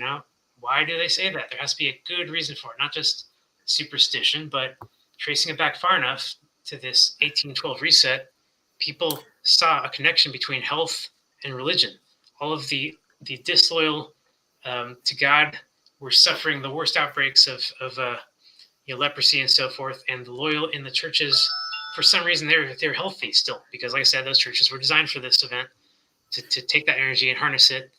Why do they say that? There has to be a good reason for it, not just superstition, but tracing it back far enough to this 1812 reset. People saw a connection between health and religion. All of the disloyal to God were suffering the worst outbreaks of leprosy and so forth, and the loyal in the churches, for some reason, they're healthy still, because, like I said, those churches were designed for this event to take that energy and harness it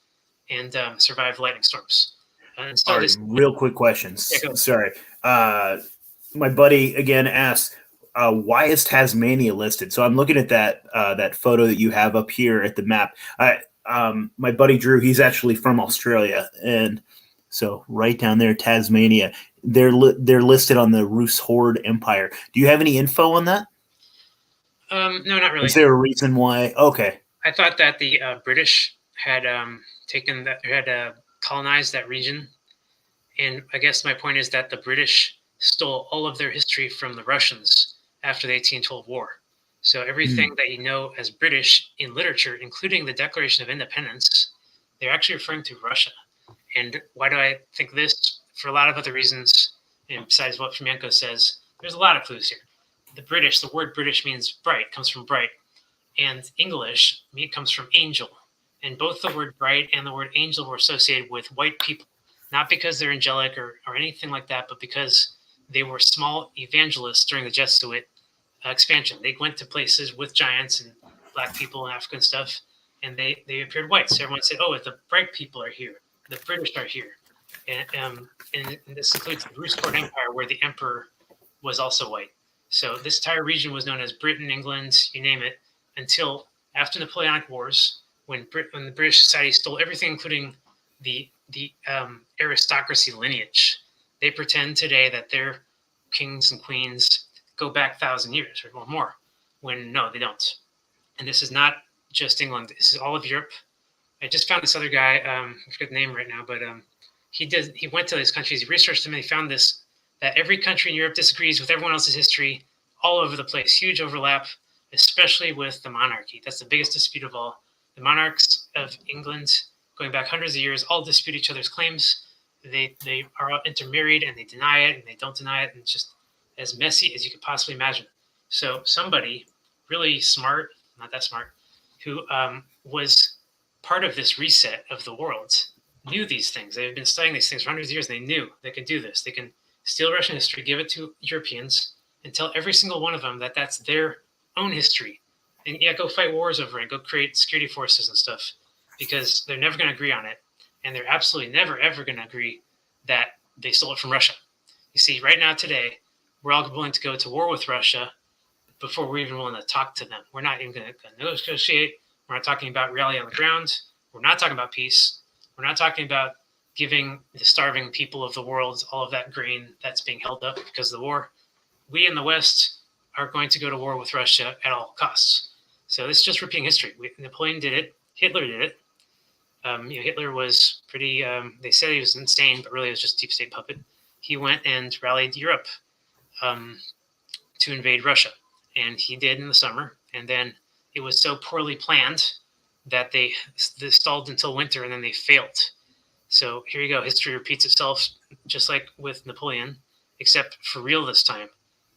and survive lightning storms. And so real quick questions. Yeah, sorry. My buddy again asked, why is Tasmania listed? So I'm looking at that photo that you have up here at the map. My buddy Drew, he's actually from Australia, and so right down there, Tasmania. They're listed on the Reoccurring Empire. Do you have any info on that? No, not really. Is there a reason why? Okay. I thought that the British had colonized that region, and I guess my point is that the British stole all of their history from the Russians after the 1812 war. So everything that you know as British in literature, including the Declaration of Independence, they're actually referring to Russia. And why do I think this? For a lot of other reasons, and besides what Fomenko says, there's a lot of clues here. The word British means bright, comes from bright, and English comes from angel. And both the word bright and the word angel were associated with white people, not because they're angelic or anything like that, but because they were small evangelists during the Jesuit expansion. They went to places with giants and black people and African stuff, and they appeared white. So everyone said, "Oh, the bright people are here. The British are here," and this includes the Reoccurring Empire, where the emperor was also white. So this entire region was known as Britain, England, you name it, until after Napoleonic Wars, when the British society stole everything, including the aristocracy lineage. They pretend today that their kings and queens go back 1,000 years or more, when no, they don't. And this is not just England. This is all of Europe. I just found this other guy. I forget the name right now, but he went to these countries. He researched them, and he found this, that every country in Europe disagrees with everyone else's history all over the place. Huge overlap, especially with the monarchy. That's the biggest dispute of all. The monarchs of England, going back hundreds of years, all dispute each other's claims. They are all intermarried, and they deny it, and they don't deny it, and it's just as messy as you could possibly imagine. So somebody really smart, not that smart, who was part of this reset of the world, knew these things. They've been studying these things for hundreds of years, and they knew they could do this. They can steal Russian history, give it to Europeans, and tell every single one of them that that's their own history. And yeah, go fight wars over it, go create security forces and stuff, because they're never going to agree on it. And they're absolutely never, ever going to agree that they stole it from Russia. You see, right now, today, we're all willing to go to war with Russia before we're even willing to talk to them. We're not even going to negotiate. We're not talking about reality on the ground. We're not talking about peace. We're not talking about giving the starving people of the world all of that grain that's being held up because of the war. We in the West are going to go to war with Russia at all costs. So this is just repeating history. Napoleon did it. Hitler did it. Hitler was pretty, they said he was insane, but really it was just a deep state puppet. He went and rallied Europe to invade Russia. And he did in the summer. And then it was so poorly planned that they stalled until winter, and then they failed. So here you go. History repeats itself, just like with Napoleon, except for real this time.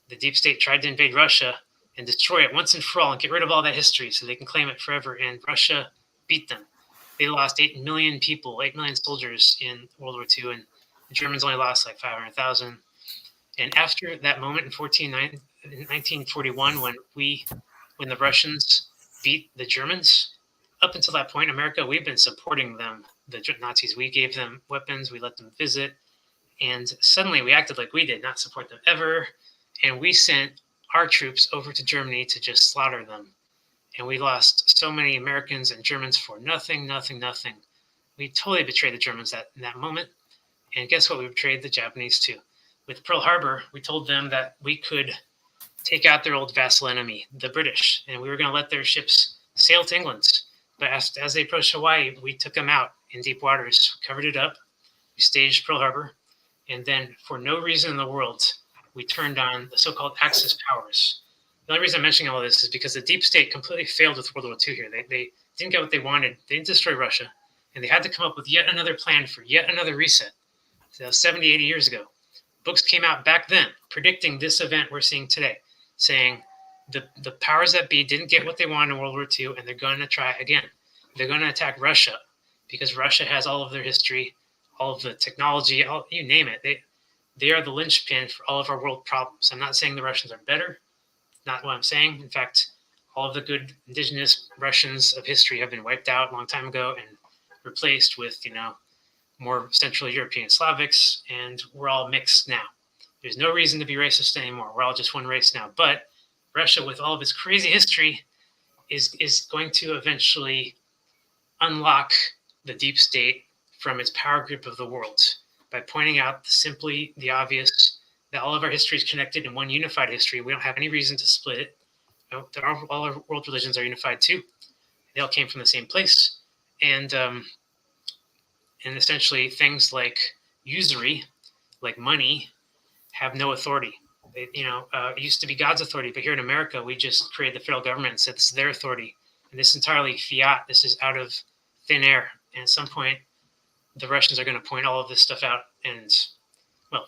The deep state tried to invade Russia and destroy it once and for all and get rid of all that history so they can claim it forever. And Russia beat them. They lost 8 million people, 8 million soldiers in World War II, and the Germans only lost like 500,000. And after that moment in 1941, when the Russians beat the Germans, up until that point, America, we've been supporting them, the Nazis. We gave them weapons, we let them visit, and suddenly we acted like we did not support them ever, and we sent our troops over to Germany to just slaughter them. And we lost so many Americans and Germans for nothing. We totally betrayed the Germans in that moment. And guess what? We betrayed the Japanese too. With Pearl Harbor, we told them that we could take out their old vassal enemy, the British, and we were going to let their ships sail to England. But as they approached Hawaii, we took them out in deep waters, covered it up, we staged Pearl Harbor, and then for no reason in the world, we turned on the so-called Axis powers. The only reason I'm mentioning all of this is because the deep state completely failed with World War II here. They didn't get what they wanted. They didn't destroy Russia, and they had to come up with yet another plan for yet another reset. So 70, 80 years ago. Books came out back then predicting this event we're seeing today, saying the powers that be didn't get what they wanted in World War II, and they're going to try again. They're going to attack Russia because Russia has all of their history, all of the technology, you name it. They are the linchpin for all of our world problems. I'm not saying the Russians are better. Not what I'm saying. In fact, all of the good indigenous Russians of history have been wiped out a long time ago and replaced with, more Central European Slavics, and we're all mixed now. There's no reason to be racist anymore. We're all just one race now. But Russia, with all of its crazy history, is going to eventually unlock the deep state from its power grip of the world by pointing out simply the obvious, that all of our history is connected in one unified history. We don't have any reason to split it. All our world religions are unified too. They all came from the same place. And essentially things like usury, like money, have no authority. It used to be God's authority, but here in America, we just created the federal government and said this is their authority, and this is entirely fiat. This is out of thin air. And at some point, the Russians are going to point all of this stuff out. And well,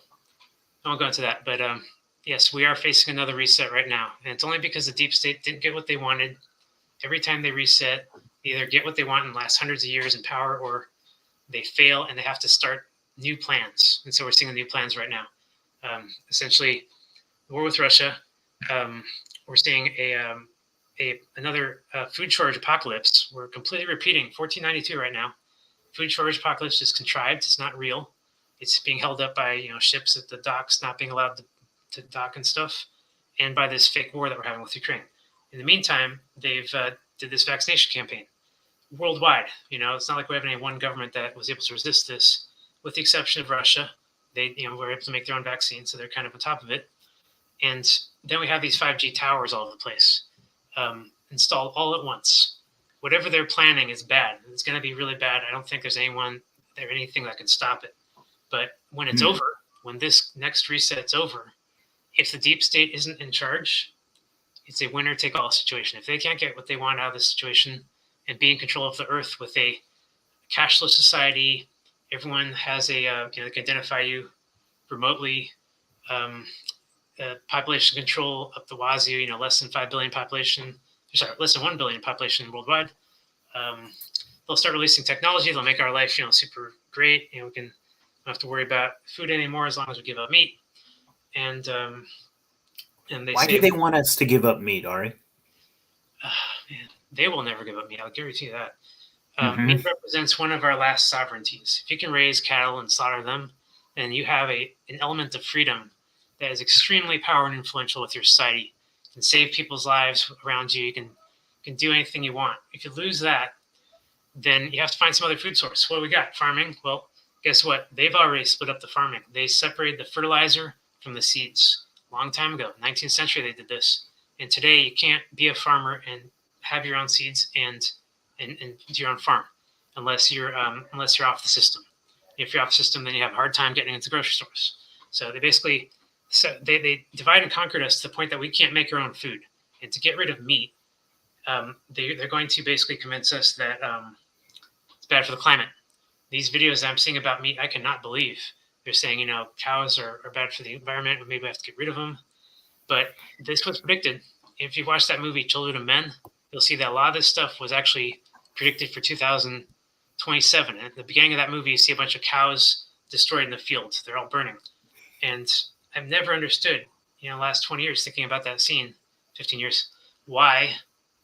I won't go into that, but yes, we are facing another reset right now, and it's only because the deep state didn't get what they wanted. Every time they reset, they either get what they want and last hundreds of years in power, or they fail and they have to start new plans. And so we're seeing the new plans right now. Essentially, war with Russia. We're seeing another food shortage apocalypse. We're completely repeating 1492 right now. Food shortage apocalypse is contrived. It's not real. It's being held up by ships at the docks not being allowed to dock and stuff, and by this fake war that we're having with Ukraine. In the meantime, they've did this vaccination campaign worldwide. It's not like we have any one government that was able to resist this, with the exception of Russia. They were able to make their own vaccine, so they're kind of on top of it. And then we have these 5G towers all over the place, installed all at once. Whatever they're planning is bad. It's going to be really bad. I don't think there's anything that can stop it. But when it's over, when this next reset's over, if the deep state isn't in charge, it's a winner-take-all situation. If they can't get what they want out of this situation and be in control of the earth with a cashless society, everyone has they can identify you remotely, population control up the wazoo, less than 5 billion population, less than 1 billion population worldwide. They'll start releasing technology. They'll make our life, super great. We don't have to worry about food anymore as long as we give up meat. And why do they want us to give up meat, Ari? Man, they will never give up meat. I'll guarantee you that. Meat represents one of our last sovereignties. If you can raise cattle and slaughter them, then you have an element of freedom that is extremely powerful and influential with your society. You can save people's lives around you. You can do anything you want. If you lose that, then you have to find some other food source. What do we got? Farming? Well, guess what? They've already split up the farming. They separated the fertilizer from the seeds. A long time ago, 19th century, they did this. And today, you can't be a farmer and have your own seeds and do your own farm unless you're off the system. If you're off the system, then you have a hard time getting into grocery stores. So they divide and conquered us to the point that we can't make our own food. And to get rid of meat, they're going to basically convince us that it's bad for the climate. These videos that I'm seeing about meat, I cannot believe. They're saying, cows are bad for the environment, and maybe we have to get rid of them. But this was predicted. If you watch that movie, Children of Men, you'll see that a lot of this stuff was actually predicted for 2027. And at the beginning of that movie, you see a bunch of cows destroyed in the field. They're all burning. And I've never understood, last 20 years thinking about that scene, 15 years, why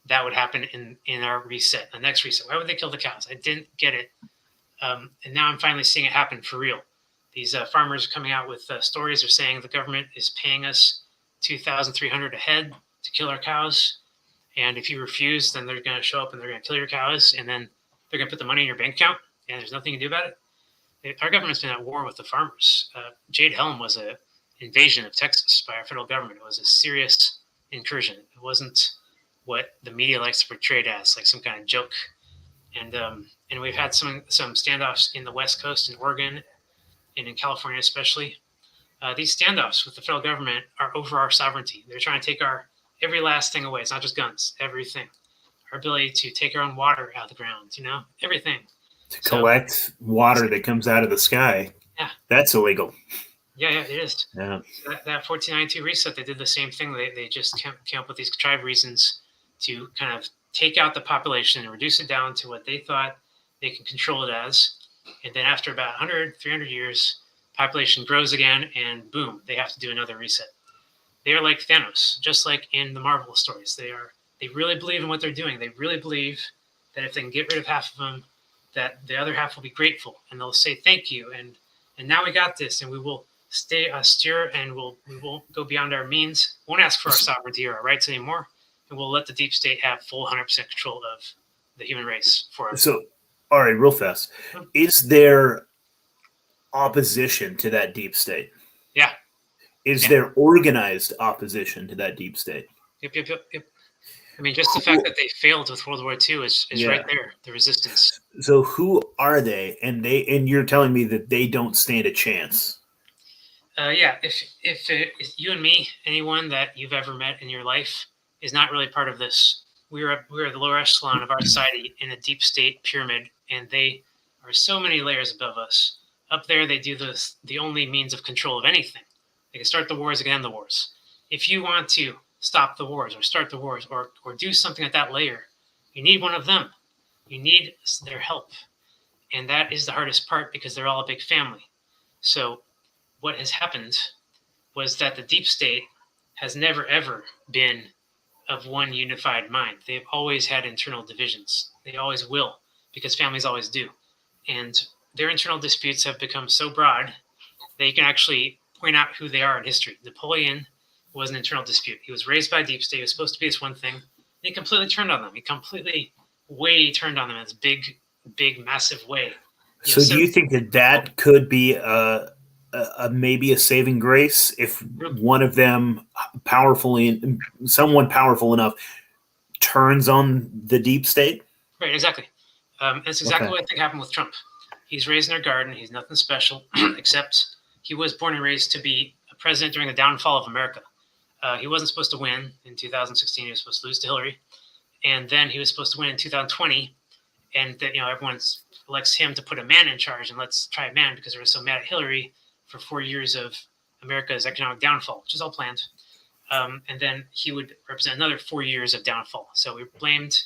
that would happen in our reset, the next reset. Why would they kill the cows? I didn't get it. And now I'm finally seeing it happen for real. These farmers are coming out with stories. They're saying the government is paying us $2,300 a head to kill our cows. And if you refuse, then they're going to show up and they're going to kill your cows. And then they're going to put the money in your bank account. And there's nothing you can do about it. Our government's been at war with the farmers. Jade Helm was an invasion of Texas by our federal government. It was a serious incursion. It wasn't what the media likes to portray it as, like some kind of joke. And we've had some standoffs in the West Coast, in Oregon, and in California especially. These standoffs with the federal government are over our sovereignty. They're trying to take our every last thing away. It's not just guns, everything. Our ability to take our own water out of the ground, everything. To collect water that comes out of the sky. Yeah. That's illegal. Yeah, it is. Yeah. So that 1492 reset, they did the same thing. They just came up with these contrived reasons to kind of take out the population and reduce it down to what they thought they can control it as. And then after about 100, 300 years, population grows again, and boom, they have to do another reset. They are like Thanos, just like in the Marvel stories. They really believe in what they're doing. They really believe that if they can get rid of half of them, that the other half will be grateful, and they'll say thank you, and now we got this, and we will stay austere, and we won't go beyond our means. Won't ask for our sovereignty or our rights anymore, and we'll let the deep state have full 100% control of the human race for us. So, all right, real fast. Is there opposition to that deep state? Yeah. Is there organized opposition to that deep state? Yep. I mean, just the fact that they failed with World War II is right there, the resistance. So who are they? And you're telling me that they don't stand a chance? If you and me, anyone that you've ever met in your life, is not really part of this. We're the lower echelon of our society in a deep state pyramid, and they are so many layers above us. Up there, they do the only means of control of anything. They can start the wars, they can end the wars. If you want to stop the wars or start the wars or do something at that layer, you need one of them. You need their help. And that is the hardest part because they're all a big family. So what has happened was that the deep state has never, ever been of one unified mind. They've always had internal divisions. They always will, because families always do. And their internal disputes have become so broad that you can actually point out who they are in history. Napoleon was an internal dispute. He was raised by deep state. He was supposed to be this one thing. He completely turned on them. He completely turned on them in this big, massive way. So do you think that could be maybe a saving grace if one of them someone powerful enough turns on the deep state? Right, exactly. That's exactly what I think happened with Trump. He's raised in our garden. He's nothing special, except he was born and raised to be a president during the downfall of America. He wasn't supposed to win in 2016. He was supposed to lose to Hillary. And then he was supposed to win in 2020. And that, everyone elects him to put a man in charge, and let's try a man because they were so mad at Hillary for 4 years of America's economic downfall, which is all planned. And then he would represent another 4 years of downfall. So we blamed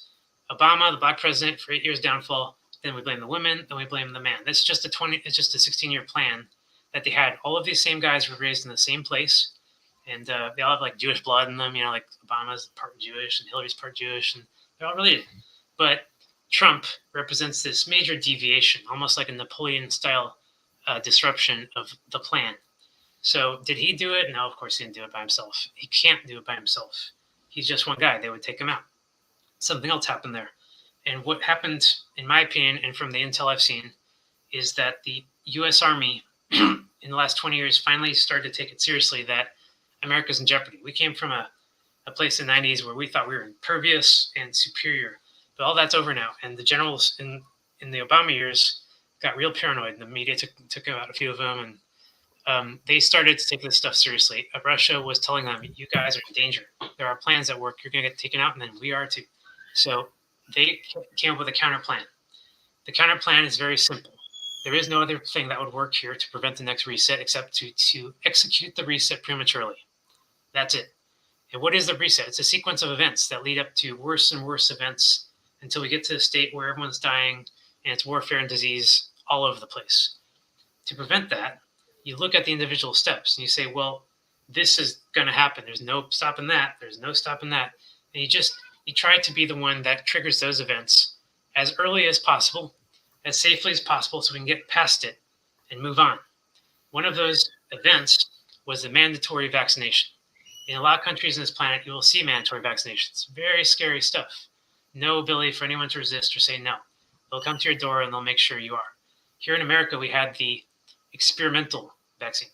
Obama, the black president, for 8 years downfall. Then we blame the women. Then we blame the man. It's just a 16-year plan that they had. All of these same guys were raised in the same place, and they all have like Jewish blood in them. Like Obama's part Jewish and Hillary's part Jewish, and they're all related. But Trump represents this major deviation, almost like a Napoleon-style disruption of the plan. So did he do it? No, of course he didn't do it by himself. He can't do it by himself. He's just one guy. They would take him out. Something else happened there. And what happened, in my opinion, and from the intel I've seen, is that the U.S. Army in the last 20 years finally started to take it seriously that America's in jeopardy. We came from a place in the 90s where we thought we were impervious and superior. But all that's over now. And the generals in the Obama years got real paranoid. The media took out a few of them, and they started to take this stuff seriously. Russia was telling them, you guys are in danger. There are plans at work. You're going to get taken out, and then we are too. So they came up with a counter plan. The counter plan is very simple. There is no other thing that would work here to prevent the next reset except to execute the reset prematurely. That's it. And what is the reset? It's a sequence of events that lead up to worse and worse events until we get to the state where everyone's dying and it's warfare and disease all over the place. To prevent that, you look at the individual steps and you say, well, this is going to happen. There's no stopping that. There's no stopping that. And you try to be the one that triggers those events as early as possible, as safely as possible, so we can get past it and move on. One of those events was the mandatory vaccination. In a lot of countries on this planet, you will see mandatory vaccinations. Very scary stuff. No ability for anyone to resist or say no. They'll come to your door and they'll make sure you are. Here in America, we had the experimental vaccine.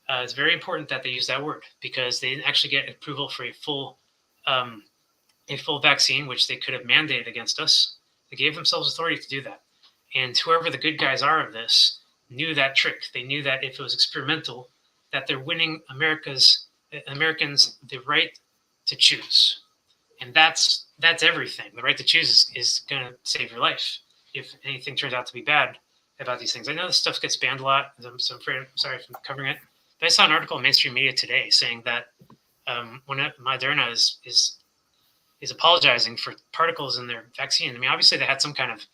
It's very important that they use that word because they didn't actually get approval for a full vaccine, which they could have mandated against us. They gave themselves authority to do that. And whoever the good guys are of this knew that trick. They knew that if it was experimental, that they're winning Americans the right to choose. And that's everything. The right to choose is going to save your life if anything turns out to be bad about these things. I know this stuff gets banned a lot, so I'm sorry for covering it. But I saw an article in mainstream media today saying that when Moderna is apologizing for particles in their vaccine. I mean, obviously they had some kind of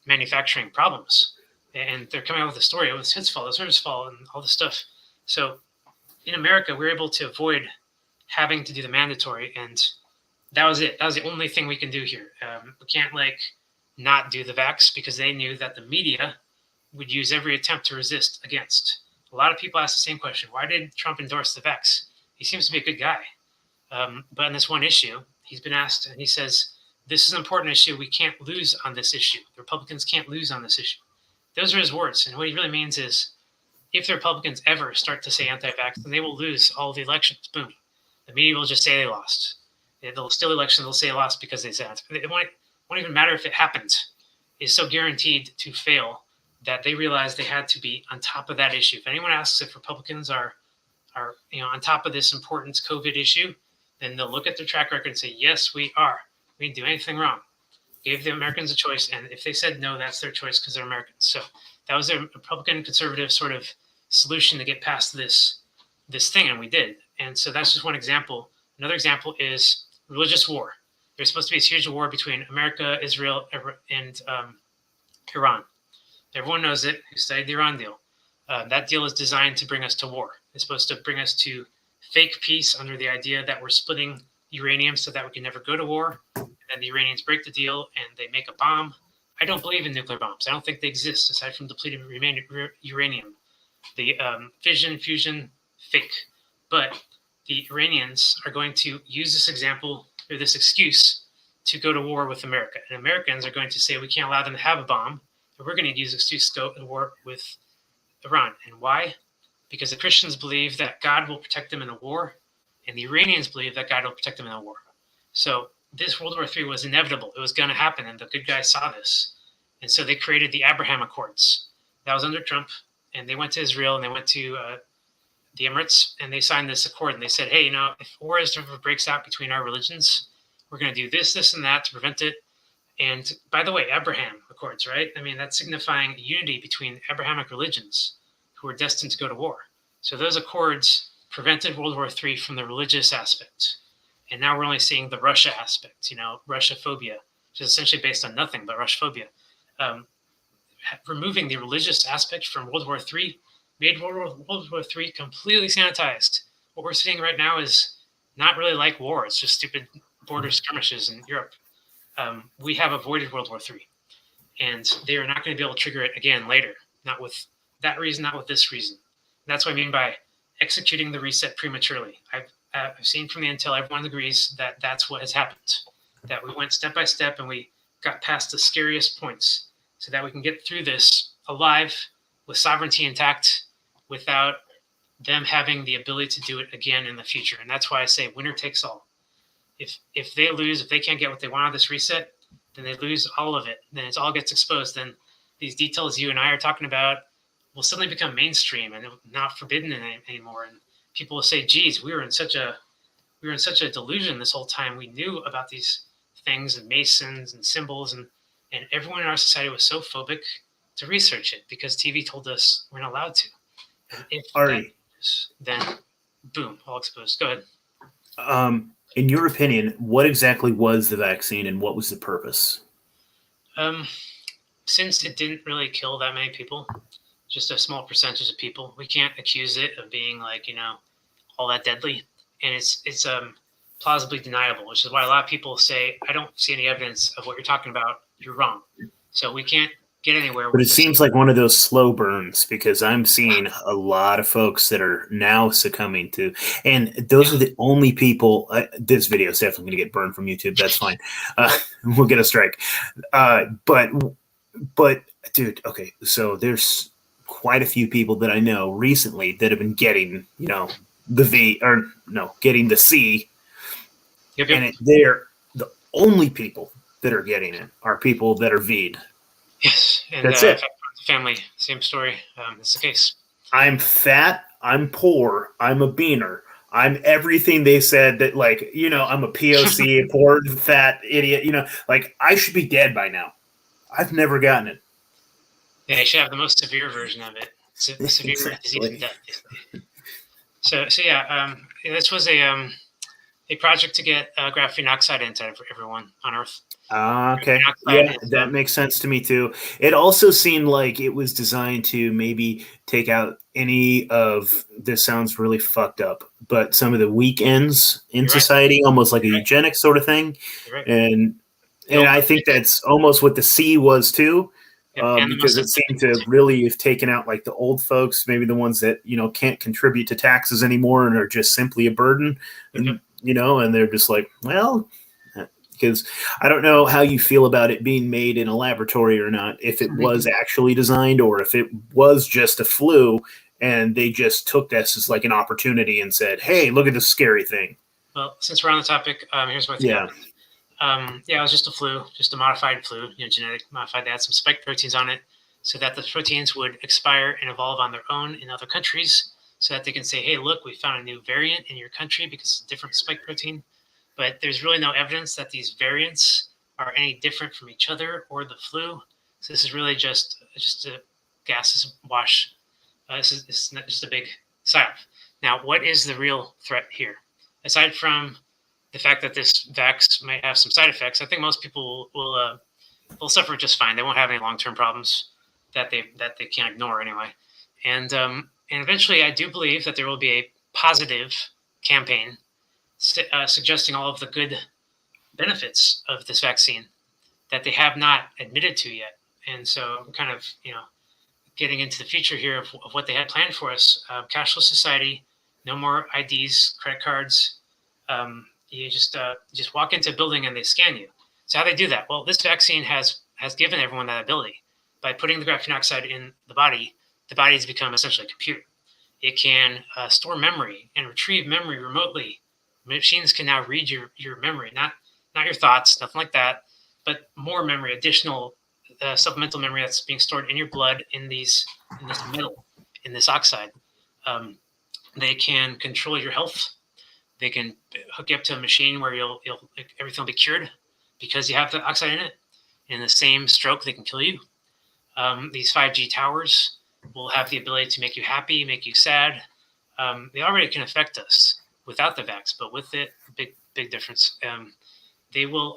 manufacturing problems, and they're coming out with a story. It was his fault, it was hers fault, and all this stuff. So in America, we were able to avoid having to do the mandatory, and that was it. That was the only thing we can do here. We can't not do the vax because they knew that the media would use every attempt to resist against. A lot of people ask the same question. Why did Trump endorse the vax? He seems to be a good guy. But on this one issue, he's been asked, and he says, this is an important issue. We can't lose on this issue. The Republicans can't lose on this issue. Those are his words. And what he really means is if the Republicans ever start to say anti-vax, then they will lose all the elections. Boom. The media will just say they lost. They'll steal elections. They'll say they lost because they said it won't even matter if it happens. It's so guaranteed to fail that they realized they had to be on top of that issue. If anyone asks if Republicans are on top of this important COVID issue, then they'll look at their track record and say, yes, we are. We didn't do anything wrong. Gave the Americans a choice, and if they said no, that's their choice because they're Americans. So that was their Republican conservative sort of solution to get past this thing, and we did. And so that's just one example. Another example is religious war. There's supposed to be a huge war between America, Israel, and Iran. Everyone knows it who studied the Iran deal. That deal is designed to bring us to war. It's supposed to bring us to fake peace under the idea that we're splitting uranium so that we can never go to war. And then the Iranians break the deal and they make a bomb. I don't believe in nuclear bombs. I don't think they exist aside from depleted uranium. The fission, fusion, fake. But the Iranians are going to use this example or this excuse to go to war with America. And Americans are going to say we can't allow them to have a bomb. And we're going to use this excuse to go to war with Iran. And why? Because the Christians believe that God will protect them in a war, and the Iranians believe that God will protect them in a war. So this World War III was inevitable. It was going to happen, and the good guys saw this. And so they created the Abraham Accords. That was under Trump, and they went to Israel, and they went to the Emirates, and they signed this accord, and they said, hey, if war ever breaks out between our religions, we're going to do this, this, and that to prevent it. And by the way, Abraham Accords, right? I mean, that's signifying unity between Abrahamic religions who were destined to go to war. So those accords prevented World War III from the religious aspect. And now we're only seeing the Russia aspect, Russia-phobia, which is essentially based on nothing but Russia-phobia. Removing the religious aspect from World War III made World War III completely sanitized. What we're seeing right now is not really like war. It's just stupid border skirmishes in Europe. We have avoided World War III, and they are not going to be able to trigger it again later. Not with that reason, not with this reason. And that's what I mean by executing the reset prematurely. I've seen from the intel, everyone agrees that that's what has happened, that we went step by step and we got past the scariest points so that we can get through this alive with sovereignty intact without them having the ability to do it again in the future. And that's why I say winner takes all. If they lose, if they can't get what they want out of this reset, then they lose all of it. Then it all gets exposed. Then these details you and I are talking about will suddenly become mainstream and not forbidden anymore. And people will say, geez, we were in such a delusion this whole time. We knew about these things and masons and symbols, and everyone in our society was so phobic to research it because TV told us we're not allowed to. And if Ari, then boom, all exposed. Go ahead. In your opinion, what exactly was the vaccine and what was the purpose? Since it didn't really kill that many people, just a small percentage of people, we can't accuse it of being all that deadly. And it's plausibly deniable, which is why a lot of people say, I don't see any evidence of what you're talking about. You're wrong. So we can't get anywhere. But it seems like one of those slow burns because I'm seeing a lot of folks that are now succumbing to, and those are the only people. This video is definitely going to get burned from YouTube. That's fine. We'll get a strike. But dude, okay. So there's quite a few people that I know recently that have been getting, getting the C. Yep. And they're the only people that are getting it are people that are V'd. Yes, and that's it. Family, same story. It's the case. I'm fat. I'm poor. I'm a beaner. I'm everything they said that, I'm a POC, a poor, fat idiot. I should be dead by now. I've never gotten it. Yeah, they should have the most severe version of it. Severe disease and death. So yeah, this was a project to get graphene oxide into everyone on Earth. Okay. Yeah, that makes sense to me too. It also seemed like it was designed to maybe take out any of this sounds really fucked up, but some of the weak ends in society, almost like a eugenics sort of thing. And I think that's almost what the C was too. Because it seemed to really have taken out the old folks, maybe the ones that, can't contribute to taxes anymore and are just simply a burden. And, and they're just like, well, because I don't know how you feel about it being made in a laboratory or not, if it was actually designed or if it was just a flu and they just took this as an opportunity and said, hey, look at this scary thing. Well, since we're on the topic, here's my thing. Yeah, it was just a flu, just a modified flu, genetic modified. They had some spike proteins on it. so that the proteins would expire and evolve on their own in other countries, so that they can say, hey, look, we found a new variant in your country because it's a different spike protein. But there's really no evidence that these variants are any different from each other or the flu. So this is really just a gaseous wash. This is just a big psyop. Now, what is the real threat here? Aside from the fact that this vax might have some side effects, I think most people will suffer just fine. They won't have any long-term problems that they can't ignore anyway. And eventually, I do believe that there will be a positive campaign suggesting all of the good benefits of this vaccine that they have not admitted to yet. And so I'm kind of, getting into the future here of what they had planned for us. Cashless society, no more IDs, credit cards. You just walk into a building and they scan you. So how they do that? Well, this vaccine has given everyone that ability. By putting the graphene oxide in the body has become essentially a computer. It can store memory and retrieve memory remotely. Machines can now read your memory, not your thoughts, nothing like that, but more memory, additional supplemental memory that's being stored in your blood in this metal, in this oxide. They can control your health. They can hook you up to a machine where everything will be cured because you have the oxide in it. In the same stroke, they can kill you. These 5G towers will have the ability to make you happy, make you sad. They already can affect us without the vax, but with it, big difference. They will,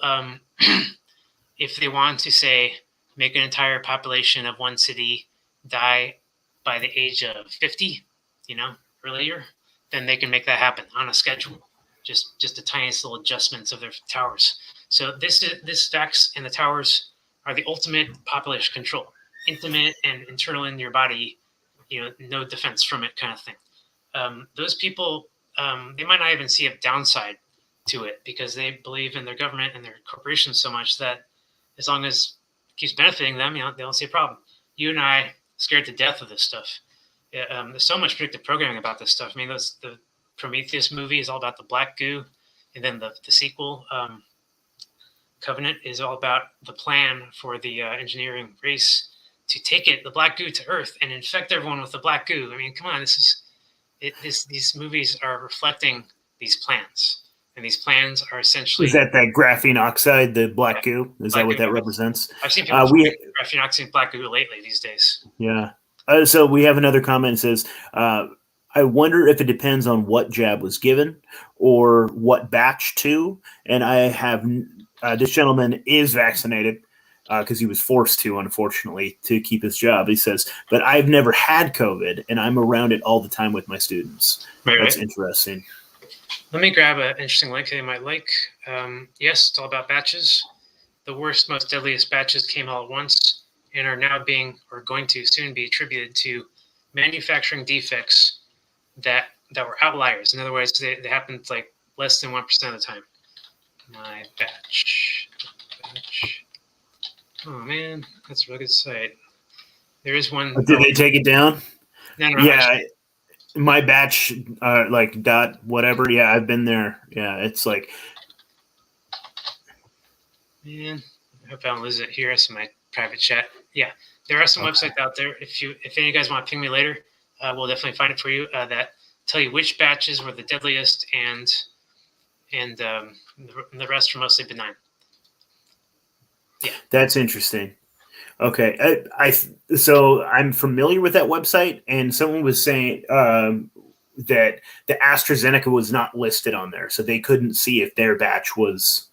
if they want to say, make an entire population of one city die by the age of 50, or later, then they can make that happen on a schedule. Just the tiniest little adjustments of their towers. So this vax and the towers are the ultimate population control, intimate and internal in your body, no defense from it kind of thing. Those people, they might not even see a downside to it because they believe in their government and their corporations so much that as long as it keeps benefiting them, they don't see a problem. You and I scared to death of this stuff. There's so much predictive programming about this stuff. I mean, the Prometheus movie is all about the black goo, and then the sequel, Covenant, is all about the plan for the engineering race to take the black goo to Earth and infect everyone with the black goo. I mean, come on, these movies are reflecting these plans, and these plans are essentially. Is that graphene oxide, the black goo? Is that what that represents? I've seen people graphene oxide and black goo lately these days. Yeah. So we have another comment that says, I wonder if it depends on what jab was given or what batch too. And I have this gentleman is vaccinated because he was forced to, unfortunately, to keep his job. He says, but I've never had COVID and I'm around it all the time with my students. That's interesting. Let me grab an interesting link that you might like. Yes, it's all about batches. The worst, most deadliest batches came all at once and are now going to soon be attributed to manufacturing defects that were outliers. In other words, they happened like less than 1% of the time. My batch. Oh man, that's a really good site. There is one. Did they take it down? No, yeah, my batch, dot whatever. Yeah, I've been there. Yeah, it's like. Man, I hope I don't lose it here. It's my private chat. Yeah, there are some websites out there. If any of you guys want to ping me later, we'll definitely find it for you that tell you which batches were the deadliest and the rest were mostly benign. Yeah, that's interesting. Okay, so I'm familiar with that website, and someone was saying that the AstraZeneca was not listed on there, so they couldn't see if their batch was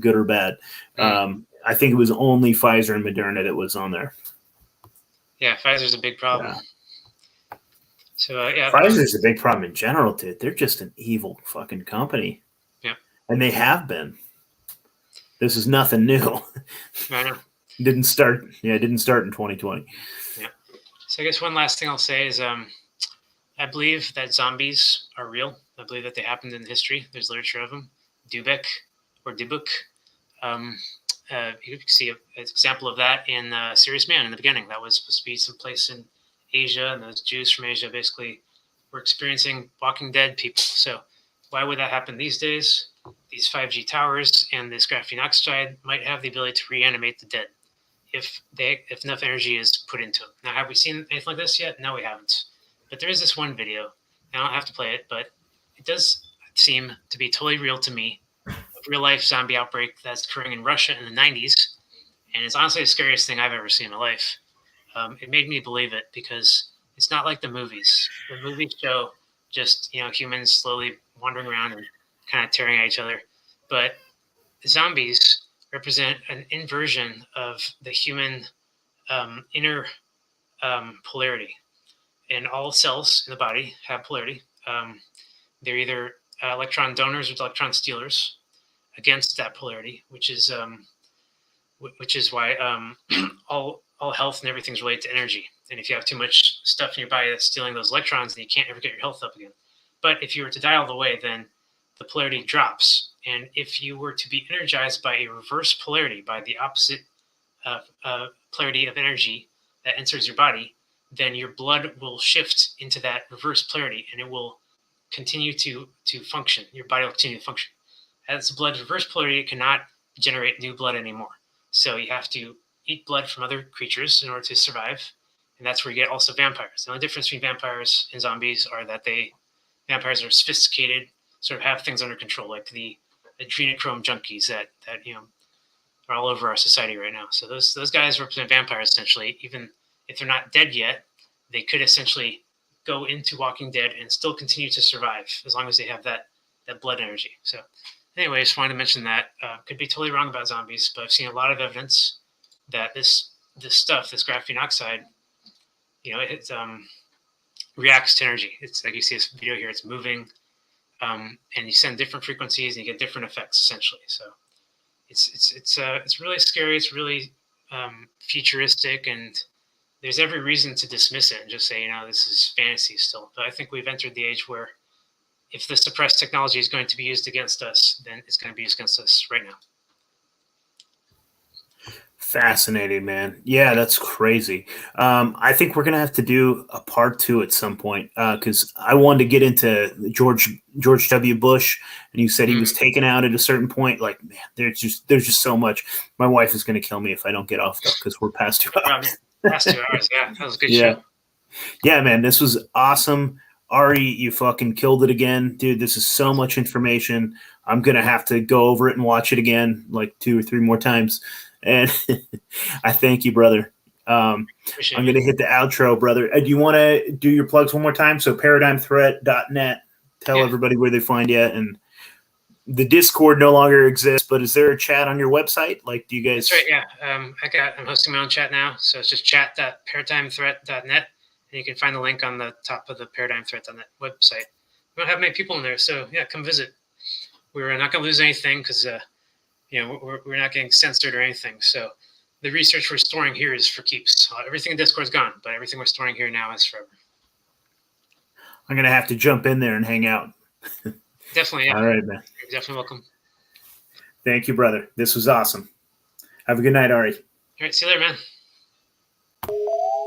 good or bad. I think it was only Pfizer and Moderna that was on there. Yeah, Pfizer's a big problem. Yeah. So Pfizer's a big problem in general, dude. They're just an evil fucking company. Yeah, and they have been. This is nothing new. I know. It didn't start in 2020. Yeah. So I guess one last thing I'll say is I believe that zombies are real. I believe that they happened in history. There's literature of them. Dubeck. You can see an example of that in Serious Man in the beginning. That was supposed to be someplace in Asia, and those Jews from Asia basically were experiencing Walking Dead people. So why would that happen these days? These 5G towers and this graphene oxide might have the ability to reanimate the dead. if enough energy is put into them. Now, have we seen anything like this yet? No, we haven't. But there is this one video. I don't have to play it, but it does seem to be totally real to me. A real-life zombie outbreak that's occurring in Russia in the 90s. And it's honestly the scariest thing I've ever seen in my life. It made me believe it because it's not like the movies. The movies show just, humans slowly wandering around and kind of tearing at each other. But zombies represent an inversion of the human inner polarity. And all cells in the body have polarity. They're either electron donors or electron stealers against that polarity, which is why all health and everything's related to energy. And if you have too much stuff in your body that's stealing those electrons, then you can't ever get your health up again. But if you were to die all the way, then the polarity drops. And if you were to be energized by a reverse polarity, by the opposite polarity of energy that enters your body, then your blood will shift into that reverse polarity and it will continue to function. Your body will continue to function. As the blood's reverse polarity, it cannot generate new blood anymore. So you have to eat blood from other creatures in order to survive. And that's where you get also vampires. The only difference between vampires and zombies are that vampires are sophisticated, sort of have things under control, like the adrenochrome junkies that are all over our society right now. So those guys represent vampires essentially. Even if they're not dead yet, they could essentially go into Walking Dead and still continue to survive as long as they have that blood energy. So anyway, I just wanted to mention that. Could be totally wrong about zombies, but I've seen a lot of evidence that this stuff, this graphene oxide, it reacts to energy. It's like you see this video here, it's moving, and you send different frequencies and you get different effects essentially. So it's really scary. It's really futuristic, and there's every reason to dismiss it and just say, this is fantasy still. But I think we've entered the age where if the suppressed technology is going to be used against us, then it's going to be used against us right now. Fascinating, man. Yeah, that's crazy. I think we're going to have to do a part 2 at some point because I wanted to get into George W. Bush, and you said he was taken out at a certain point. Like, man, there's just so much. My wife is going to kill me if I don't get off though because we're past 2 hours. Past 2 hours, yeah. That was a good show. Yeah, man, this was awesome. Ari, you fucking killed it again. Dude, this is so much information. I'm going to have to go over it and watch it again like 2 or 3 more times. And I thank you, brother. I'm going to hit the outro, brother. Do you want to do your plugs one more time? So paradigmthreat.net. Tell everybody where they find you. And the Discord no longer exists, but is there a chat on your website? Like, do you guys? That's right, yeah. I'm hosting my own chat now. So it's just chat.paradigmthreat.net. And you can find the link on the top of the paradigmthreat.net website. We don't have many people in there, so yeah, come visit. We're not going to lose anything because we're not getting censored or anything. So the research we're storing here is for keeps. Everything in Discord is gone, but everything we're storing here now is forever. I'm going to have to jump in there and hang out. Definitely, yeah. All right, man. You're definitely welcome. Thank you, brother. This was awesome. Have a good night, Ari. All right, see you later, man.